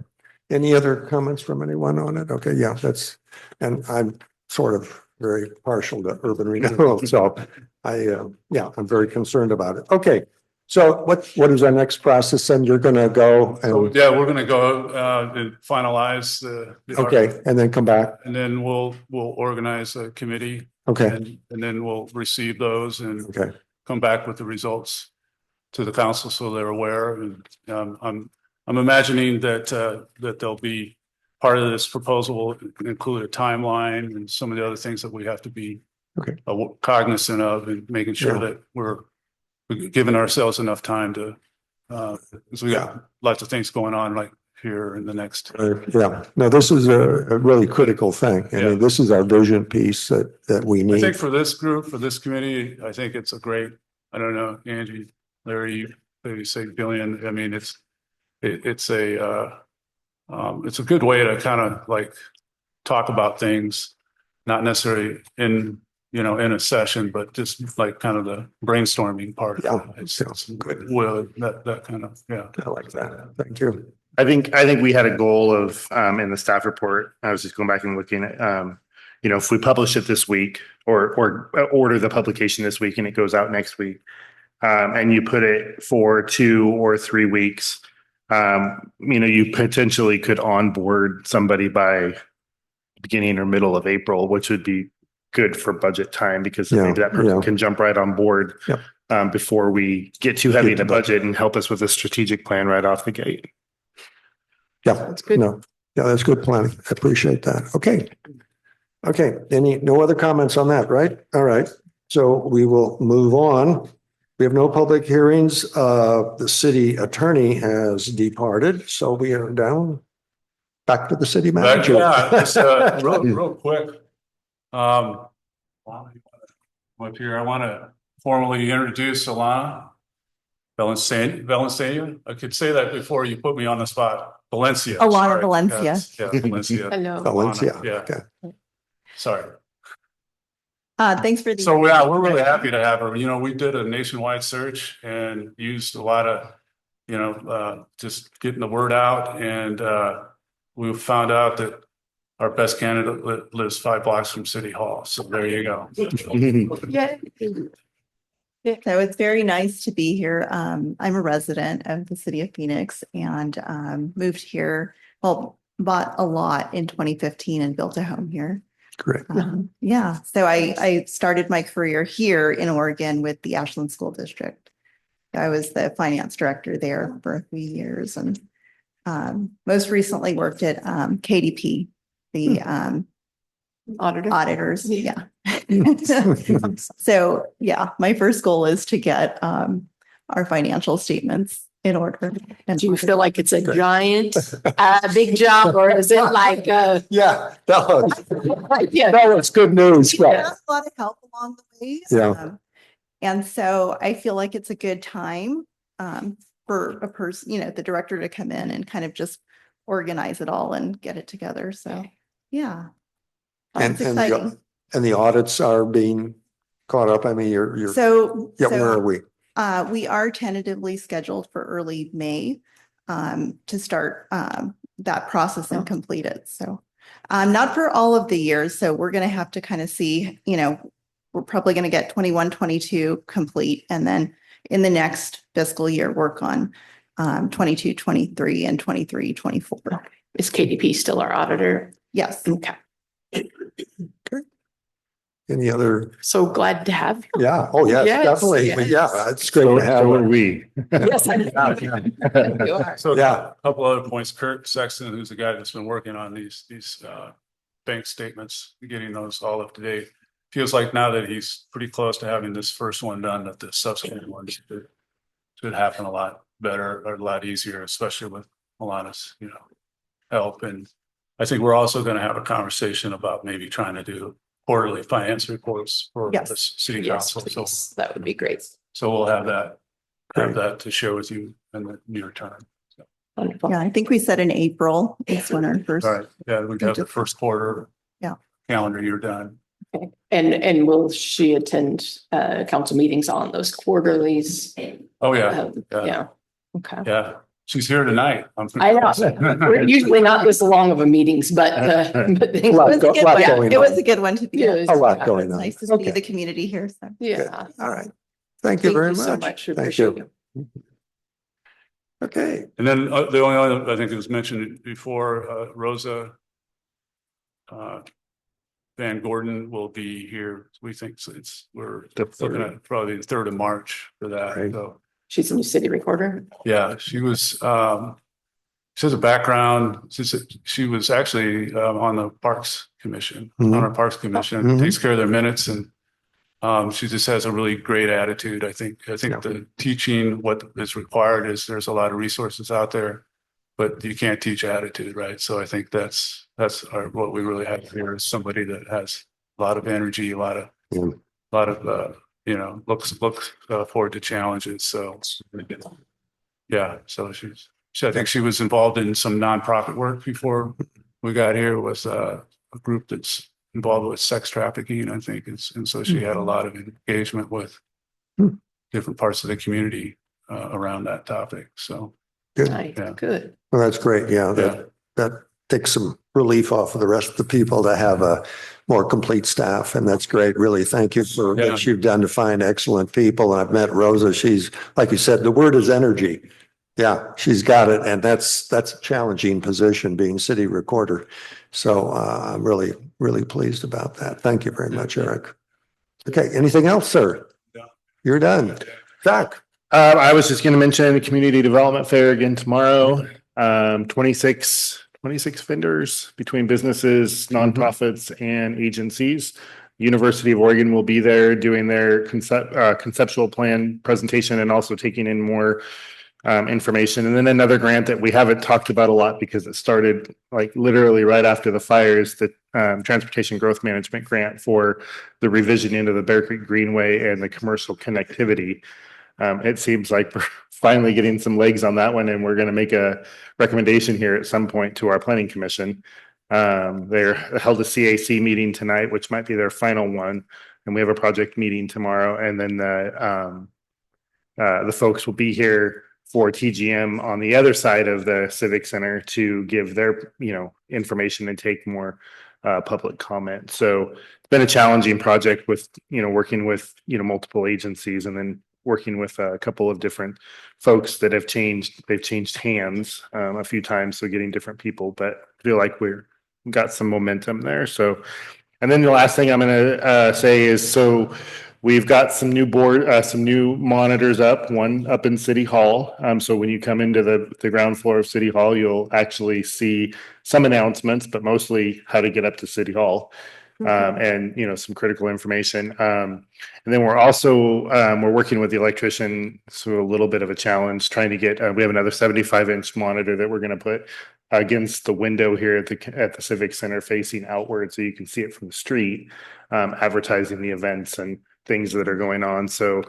Speaker 2: Any other comments from anyone on it? Okay, and I'm sort of very partial to urban renewal, so I'm very concerned about it. Okay. So what is our next process? And you're going to go and
Speaker 8: we're going to go and finalize the
Speaker 2: and then come back,
Speaker 8: and then we'll organize a committee. And then we'll receive those and come back with the results to the council so they're aware. And I'm imagining that there'll be part of this proposal will include a timeline and some of the other things that we have to be cognizant of, and making sure that we're giving ourselves enough time to Because we got lots of things going on like here in the next.
Speaker 2: Yeah, no, this is a really critical thing. I
Speaker 8: Yeah.
Speaker 2: mean, this is our vision piece that we
Speaker 8: I
Speaker 2: need.
Speaker 8: think for this group, for this committee, I think it's a great, I don't know, Angie, Larry, maybe say billion. I mean, it's a good way to kind of like talk about things, not necessarily in a session, but just like kind of the brainstorming part.
Speaker 2: Yeah,
Speaker 8: It's
Speaker 2: good.
Speaker 8: well, that kind of, yeah.
Speaker 2: I like that. Thank you.
Speaker 13: I think we had a goal of, in the staff report, I was just going back and looking at, if we publish it this week or order the publication this week and it goes out next week, and you put it for 2 or 3 weeks, you potentially could onboard somebody by beginning or middle of April, which would be good for budget time because maybe that person can jump right on board before we get too heavy in the budget and help us with a strategic plan right off the gate.
Speaker 2: Yeah, that's good. No, yeah, that's good planning. I appreciate that. Okay. No other comments on that, right? All right. So we will move on. We have no public hearings. The city attorney has departed, so we are down back to the city manager.
Speaker 8: Yeah, just real quick. Up here, I want to formally introduce Alana Valencia. I could say that before you put me on the spot. Valencia.
Speaker 15: Alana
Speaker 8: sorry.
Speaker 15: Valencia.
Speaker 8: Yeah, Valencia.
Speaker 6: Hello.
Speaker 2: Valencia.
Speaker 8: Alana, yeah.
Speaker 2: Okay.
Speaker 8: Sorry.
Speaker 15: Thanks for the.
Speaker 8: So yeah, we're really happy to have her. We did a nationwide search and used a lot of, just getting the word out. And we found out that our best candidate lives 5 blocks from City Hall. So there you go.
Speaker 15: Yeah. So it's very nice to be here. I'm a resident of the city of Phoenix and moved here, bought a lot in 2015 and built a home here.
Speaker 2: Great.
Speaker 15: Yeah, so I started my career here in Oregon with the Ashland School District. I was the finance director there for a few years and most recently worked at KDP, the auditors. Yeah. So yeah, my first goal is to get our financial statements in order. And
Speaker 6: Do you feel like it's a giant, big job, or is it like,
Speaker 2: yeah,
Speaker 6: yeah.
Speaker 2: that was good news.
Speaker 15: we had a lot of help along the way.
Speaker 2: Yeah.
Speaker 15: And so I feel like it's a good time for a person, the director to come in and kind of just organize it all and get it together. So, yeah. It's exciting.
Speaker 2: And the audits are being caught up. I mean, you're.
Speaker 15: So.
Speaker 2: Where are we?
Speaker 15: We are tentatively scheduled for early May to start that process and complete it. So not for all of the years. So we're going to have to kind of see, we're probably going to get 21, 22 complete. And then in the next fiscal year, work on 22, 23 and 23, 24.
Speaker 6: Is KDP still our auditor?
Speaker 15: Yes.
Speaker 6: Okay.
Speaker 2: Any other?
Speaker 6: So glad to have you.
Speaker 2: Yeah. Oh, yes,
Speaker 6: Yes,
Speaker 2: definitely.
Speaker 6: yes.
Speaker 2: Yeah, it's great to have.
Speaker 9: So are
Speaker 2: her.
Speaker 9: we.
Speaker 6: Yes, I know. You are.
Speaker 8: So
Speaker 2: Yeah.
Speaker 8: a couple other points. Kurt Sexton, who's the guy that's been working on these bank statements, getting those all up to date. Feels like now that he's pretty close to having this first one done, that the subsequent ones should happen a lot better or a lot easier, especially with Alana's, help. And I think we're also going to have a conversation about maybe trying to do quarterly finance reports for
Speaker 15: Yes.
Speaker 8: the city
Speaker 6: Yes,
Speaker 8: council. So,
Speaker 6: please. That would be great.
Speaker 8: so we'll have that to share with you in the near term.
Speaker 6: Wonderful.
Speaker 15: Yeah, I think we said in April is when our first.
Speaker 8: All right. Yeah, we have the first quarter.
Speaker 15: Yeah.
Speaker 8: Calendar year done.
Speaker 6: Okay. And will she attend council meetings on those quarterlies?
Speaker 8: Oh, yeah.
Speaker 6: Yeah. Okay.
Speaker 8: Yeah. She's here tonight.
Speaker 6: I know. We're usually not this long of a meetings, but
Speaker 15: It was a good one.
Speaker 2: going
Speaker 15: It was
Speaker 2: on.
Speaker 15: a good one to be.
Speaker 6: Yeah,
Speaker 15: at.
Speaker 2: A lot going
Speaker 15: It's
Speaker 2: on.
Speaker 15: nice to see
Speaker 2: Okay.
Speaker 15: the community here. So.
Speaker 6: yeah.
Speaker 2: All right. Thank you very much.
Speaker 6: so much.
Speaker 2: Thank
Speaker 6: Appreciate
Speaker 2: you.
Speaker 6: you.
Speaker 2: Okay.
Speaker 8: And then the only other, I think it was mentioned before, Rosa Van Gordon will be here. We think we're looking at probably the 3rd of March for that.
Speaker 2: Right.
Speaker 8: So,
Speaker 6: She's a new city recorder.
Speaker 8: yeah, she was, she has a background. She was actually on the Parks Commission, on our Parks Commission,
Speaker 2: Mhm.
Speaker 8: takes care of their minutes and She just has a really great attitude. I think the teaching, what is required is there's a lot of resources out there, but you can't teach attitude, right? So I think that's what we really have here is somebody that has a lot of energy, a lot of looks forward to challenges. So yeah, so I think she was involved in some nonprofit work before we got here. It was a group that's involved with sex trafficking, I think. And so she had a lot of engagement with different parts of the community around that topic. So
Speaker 2: Good.
Speaker 6: Nice,
Speaker 8: Yeah.
Speaker 6: good.
Speaker 2: Well, that's great. Yeah, that takes some relief off of the rest of the people to have a more complete staff. And that's great. Really, thank you for what you've done to find excellent people. And I've met Rosa. She's, like you said, the word is energy. Yeah, she's got it. And that's a challenging position, being city recorder. So I'm really, really pleased about that. Thank you very much, Eric. Okay, anything else, sir? You're done. Zach.
Speaker 13: I was just going to mention the community development fair again tomorrow. 26 vendors between businesses, nonprofits, and agencies. University of Oregon will be there doing their conceptual plan presentation and also taking in more information. And then another grant that we haven't talked about a lot because it started like literally right after the fires, the Transportation Growth Management Grant for the revision into the Bear Creek Greenway and the commercial connectivity. It seems like we're finally getting some legs on that one, and we're going to make a recommendation here at some point to our planning commission. They held a CAC meeting tonight, which might be their final one, and we have a project meeting tomorrow. And then the folks will be here for TGM on the other side of the Civic Center to give their information and take more public comment. So it's been a challenging project with working with multiple agencies and then working with a couple of different folks that they've changed hands a few times. So getting different people, but I feel like we've got some momentum there. So, and then the last thing I'm going to say is, so we've got some new monitors up, one up in City Hall. So when you come into the ground floor of City Hall, you'll actually see some announcements, but mostly how to get up to City Hall. And some critical information. And then we're also we're working with the electrician, so a little bit of a challenge trying to get. We have another 75-inch monitor that we're going to put against the window here at the Civic Center, facing outward, so you can see it from the street, advertising the events and things that are going on. So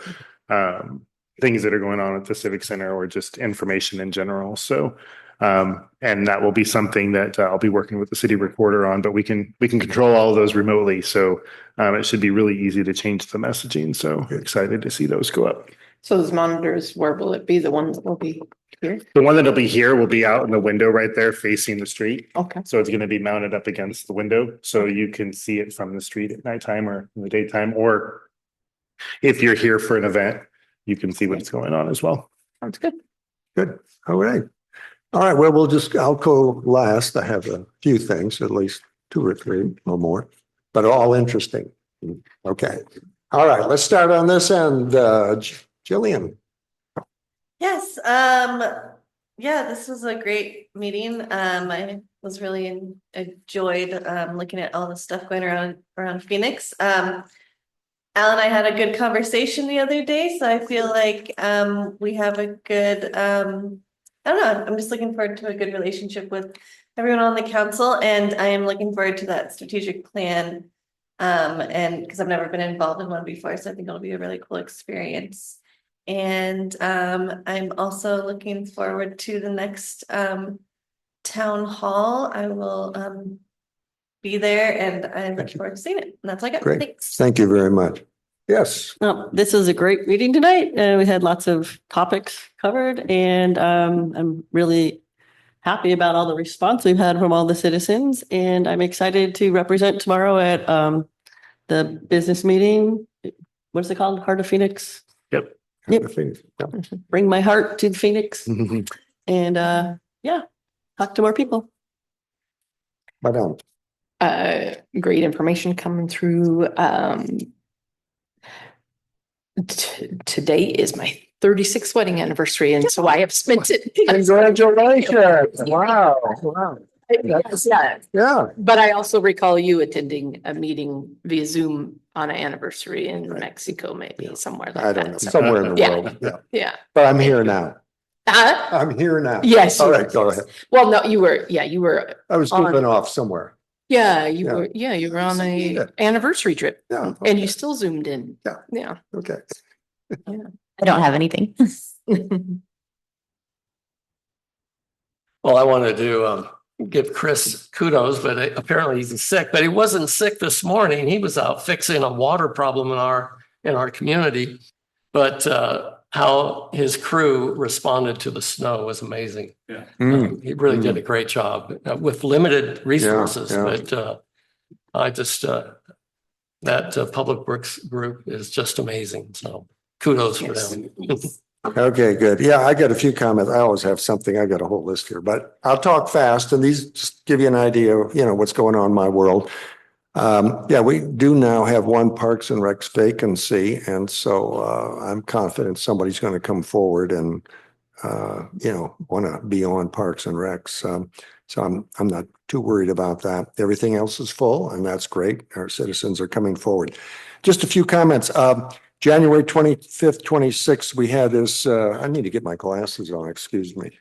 Speaker 13: things that are going on at the Civic Center, or just information in general. So. And that will be something that I'll be working with the city recorder on, but we can control all of those remotely. So it should be really easy to change the messaging. So excited to see those go up.
Speaker 6: So those monitors, where will it be? The one that will be here?
Speaker 13: The one that'll be here will be out in the window right there facing the street.
Speaker 6: Okay.
Speaker 13: So it's going to be mounted up against the window so you can see it from the street at nighttime or in the daytime, or if you're here for an event, you can see what's going on as well.
Speaker 6: Sounds good.
Speaker 2: Good. All right. All right. Well, I'll go last. I have a few things, at least 2 or 3 or more, but all interesting. Okay. All right. Let's start on this end. Jillian.
Speaker 12: Yes, this was a great meeting. I was really enjoyed looking at all the stuff going around Phoenix. Al and I had a good conversation the other day, so I feel like we have a good I don't know, I'm just looking forward to a good relationship with everyone on the council, and I am looking forward to that strategic plan. And because I've never been involved in one before, so I think it'll be a really cool experience. And I'm also looking forward to the next town hall. I will be there, and I look forward to seeing it. And that's all I got.
Speaker 2: Great.
Speaker 12: Thanks.
Speaker 2: Thank you very much. Yes.
Speaker 19: This is a great meeting tonight. We had lots of topics covered, and I'm really happy about all the response we've had from all the citizens. And I'm excited to represent tomorrow at the business meeting. What's it called? Heart of Phoenix?
Speaker 2: Yep.
Speaker 19: Bring my heart to Phoenix. And talk to more people.
Speaker 2: Madam.
Speaker 6: Great information coming through. Today is my 36th wedding anniversary, and so I have spent it.
Speaker 2: Congratulations. Wow.
Speaker 6: Yeah.
Speaker 2: Yeah.
Speaker 6: But I also recall you attending a meeting via Zoom on an anniversary in Mexico, maybe somewhere like
Speaker 2: I
Speaker 6: that.
Speaker 2: don't know,
Speaker 6: So,
Speaker 2: somewhere in the
Speaker 6: yeah.
Speaker 2: world. Yeah.
Speaker 6: Yeah.
Speaker 2: But I'm here now.
Speaker 6: Uh,
Speaker 2: I'm here now.
Speaker 6: yes.
Speaker 2: All
Speaker 6: yes,
Speaker 2: right, go
Speaker 6: yes.
Speaker 2: ahead.
Speaker 6: Well, no, you were
Speaker 2: I was
Speaker 6: on-
Speaker 2: goofing off somewhere.
Speaker 6: Yeah,
Speaker 2: Yeah.
Speaker 6: you were on a
Speaker 2: Yeah.
Speaker 6: anniversary trip.
Speaker 2: Yeah,
Speaker 6: And you
Speaker 2: okay.
Speaker 6: still zoomed in.
Speaker 2: Yeah.
Speaker 6: Yeah.
Speaker 2: Okay.
Speaker 7: I don't have anything.
Speaker 18: Well, I wanted to give Chris kudos, but apparently he's sick, but he wasn't sick this morning. He was out fixing a water problem in our community. But how his crew responded to the snow was amazing.
Speaker 8: Yeah.
Speaker 18: He really did a great job with limited resources,
Speaker 2: yeah.
Speaker 18: but I just that public works group is just amazing. So kudos for them.
Speaker 2: Okay, good. Yeah, I got a few comments. I always have something. I got a whole list here, but I'll talk fast and these just give you an idea of, what's going on in my world. Yeah, we do now have one Parks and Recs vacancy. And so I'm confident somebody's going to come forward and, want to be on Parks and Recs. So I'm not too worried about that. Everything else is full and that's great. Our citizens are coming forward. Just a few comments. January 25th, 26th, we had this, I need to get my glasses on, excuse me.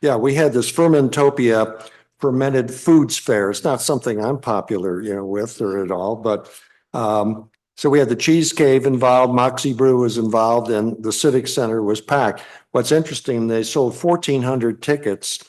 Speaker 2: Yeah, we had this Fermentopia fermented foods fair. It's not something I'm popular, with or at all, but so we had the Cheese Cave involved, Moxie Brew was involved, and the Civic Center was packed. What's interesting, they sold 1,400 tickets,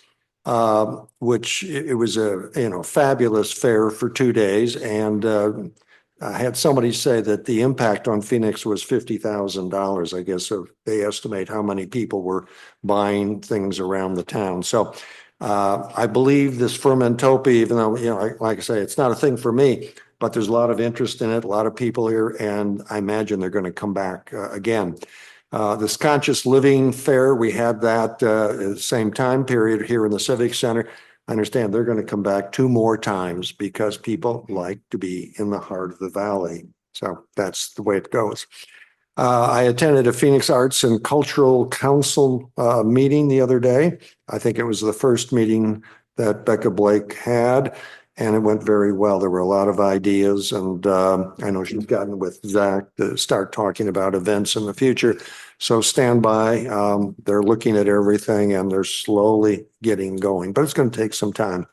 Speaker 2: which it was a fabulous fair for 2 days, and I had somebody say that the impact on Phoenix was $50,000, I guess, so they estimate how many people were buying things around the town. So I believe this Fermentopia, even though, like I say, it's not a thing for me, but there's a lot of interest in it, a lot of people here, and I imagine they're going to come back again. This Conscious Living Fair, we had that at the same time period here in the Civic Center. I understand they're going to come back 2 more times because people like to be in the heart of the valley. So that's the way it goes. I attended a Phoenix Arts and Cultural Council meeting the other day. I think it was the first meeting that Becca Blake had, and it went very well. There were a lot of ideas, and I know she's gotten with Zach to start talking about events in the future. So stand by. They're looking at everything and they're slowly getting going, but it's going to take some time.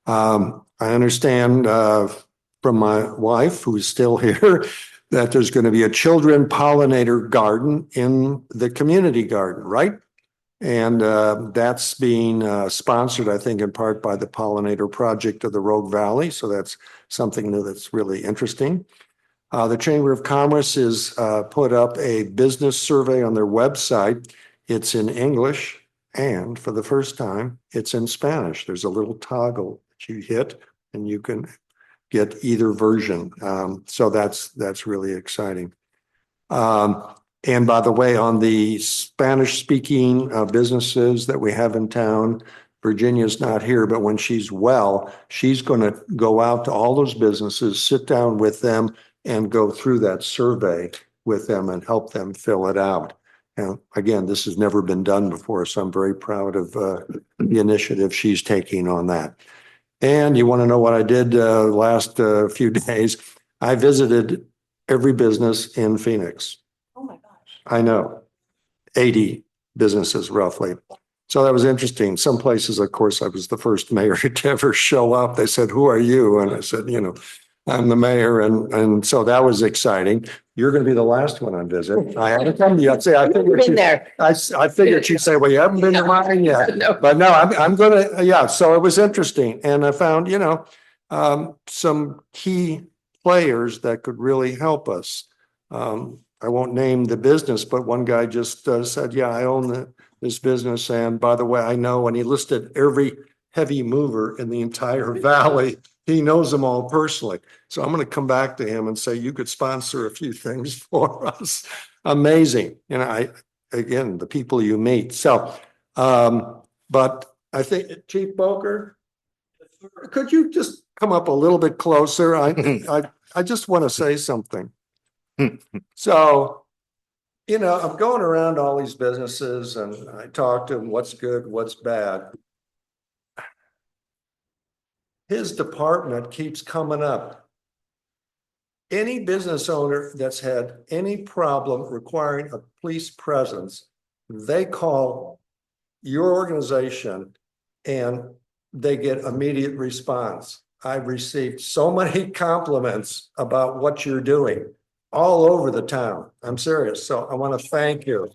Speaker 2: I understand from my wife, who's still here, that there's going to be a children pollinator garden in the community garden, right? And that's being sponsored, I think, in part by the Pollinator Project of the Rogue Valley. So that's something new that's really interesting. The Chamber of Commerce has put up a business survey on their website. It's in English, and for the first time, it's in Spanish. There's a little toggle that you hit, and you can get either version. So that's really exciting. And by the way, on the Spanish-speaking businesses that we have in town, Virginia's not here, but when she's well, she's going to go out to all those businesses, sit down with them, and go through that survey with them and help them fill it out. And again, this has never been done before, so I'm very proud of the initiative she's taking on that. And you want to know what I did last few days? I visited every business in Phoenix.
Speaker 4: Oh my gosh.
Speaker 2: I know, 80 businesses roughly. So that was interesting. Some places, of course, I was the first mayor to ever show up. They said, "Who are you?" And I said, "I'm the mayor." And so that was exciting. You're going to be the last one on visit. I haven't come to you. I'd say, I figured
Speaker 6: Been there.
Speaker 2: I figured she'd say, "Well, you haven't been to mine yet."
Speaker 6: No.
Speaker 2: But no, I'm going to, yeah. So it was interesting. And I found, some key players that could really help us. I won't name the business, but one guy just said, "Yeah, I own this business. And by the way, I know," and he listed every heavy mover in the entire valley. He knows them all personally. So I'm going to come back to him and say, "You could sponsor a few things for us." Amazing. Again, the people you meet. So, but I think Chief Boker, could you just come up a little bit closer? I just want to say something. So, I'm going around all these businesses and I talk to them, what's good, what's bad. His department keeps coming up. any business owner that's had any problem requiring a police presence, they call your organization and they get immediate response. I've received so many compliments about what you're doing all over the town. I'm serious. So I want to thank you.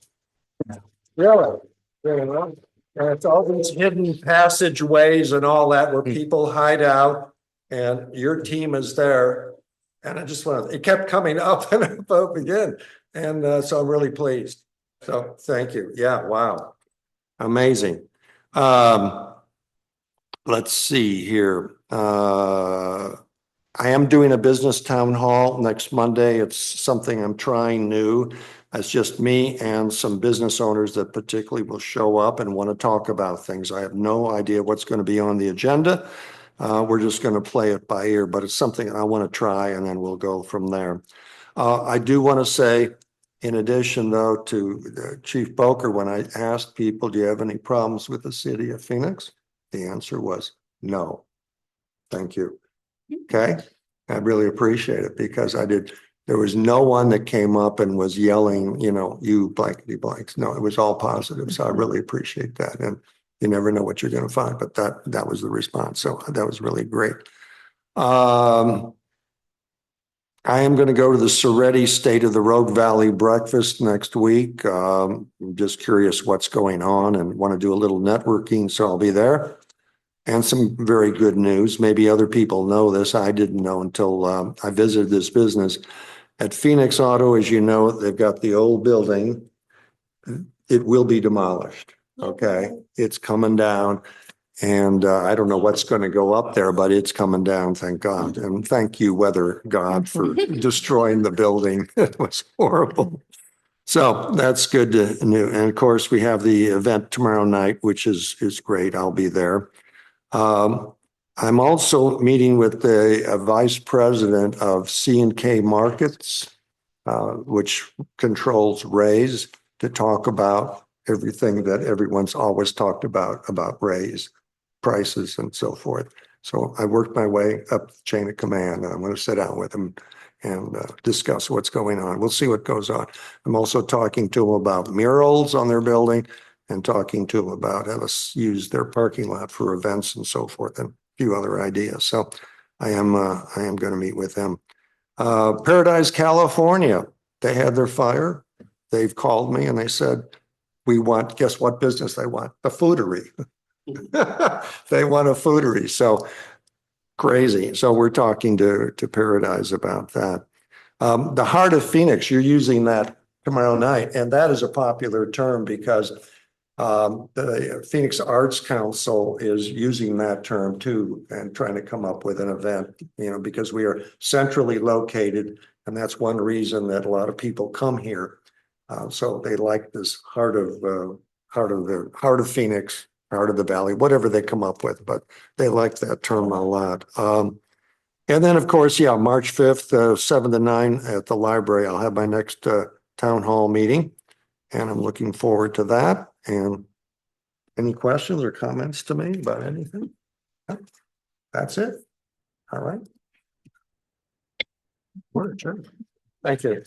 Speaker 2: Really? And it's all these hidden passageways and all that where people hide out and your team is there. And I just want to, it kept coming up and up again. And so I'm really pleased. So thank you. Yeah, wow. Amazing. Let's see here. I am doing a business town hall next Monday. It's something I'm trying new. It's just me and some business owners that particularly will show up and want to talk about things. I have no idea what's going to be on the agenda. We're just going to play it by ear, but it's something I want to try and then we'll go from there. I do want to say, in addition though to Chief Boker, when I asked people, do you have any problems with the city of Phoenix? The answer was no. Thank you. Okay. I really appreciate it because there was no one that came up and was yelling, you know, you blankety blanks. No, it was all positive. So I really appreciate that. And you never know what you're going to find, but that was the response. So that was really great. I am going to go to the Soretti State of the Rogue Valley breakfast next week. I'm just curious what's going on and want to do a little networking. So I'll be there. And some very good news. Maybe other people know this. I didn't know until I visited this business. At Phoenix Auto, as you know, they've got the old building. It will be demolished. Okay. It's coming down. And I don't know what's going to go up there, but it's coming down, thank God. And thank you, weather God, for destroying the building. It was horrible. So that's good to know. And of course, we have the event tomorrow night, which is great. I'll be there. I'm also meeting with the vice president of C&K Markets, which controls Raise, to talk about everything that everyone's always talked about Raise prices and so forth. So I worked my way up the chain of command and I'm going to sit down with him and discuss what's going on. We'll see what goes on. I'm also talking to him about murals on their building and talking to them about how to use their parking lot for events and so forth and a few other ideas. So I am going to meet with them. Paradise, California, they had their fire. They've called me and they said, we want, guess what business they want? A foodery. They want a foodery. So crazy. So we're talking to Paradise about that. The Heart of Phoenix, you're using that tomorrow night. And that is a popular term because the Phoenix Arts Council is using that term too and trying to come up with an event, you know, because we are centrally located. And that's one reason that a lot of people come here. So they like this heart of Phoenix, heart of the valley, whatever they come up with, but they like that term a lot. And then of course, yeah, March 5th, 7 to 9 at the library, I'll have my next town hall meeting and I'm looking forward to that. And any questions or comments to me about anything? That's it. All right. Thank you.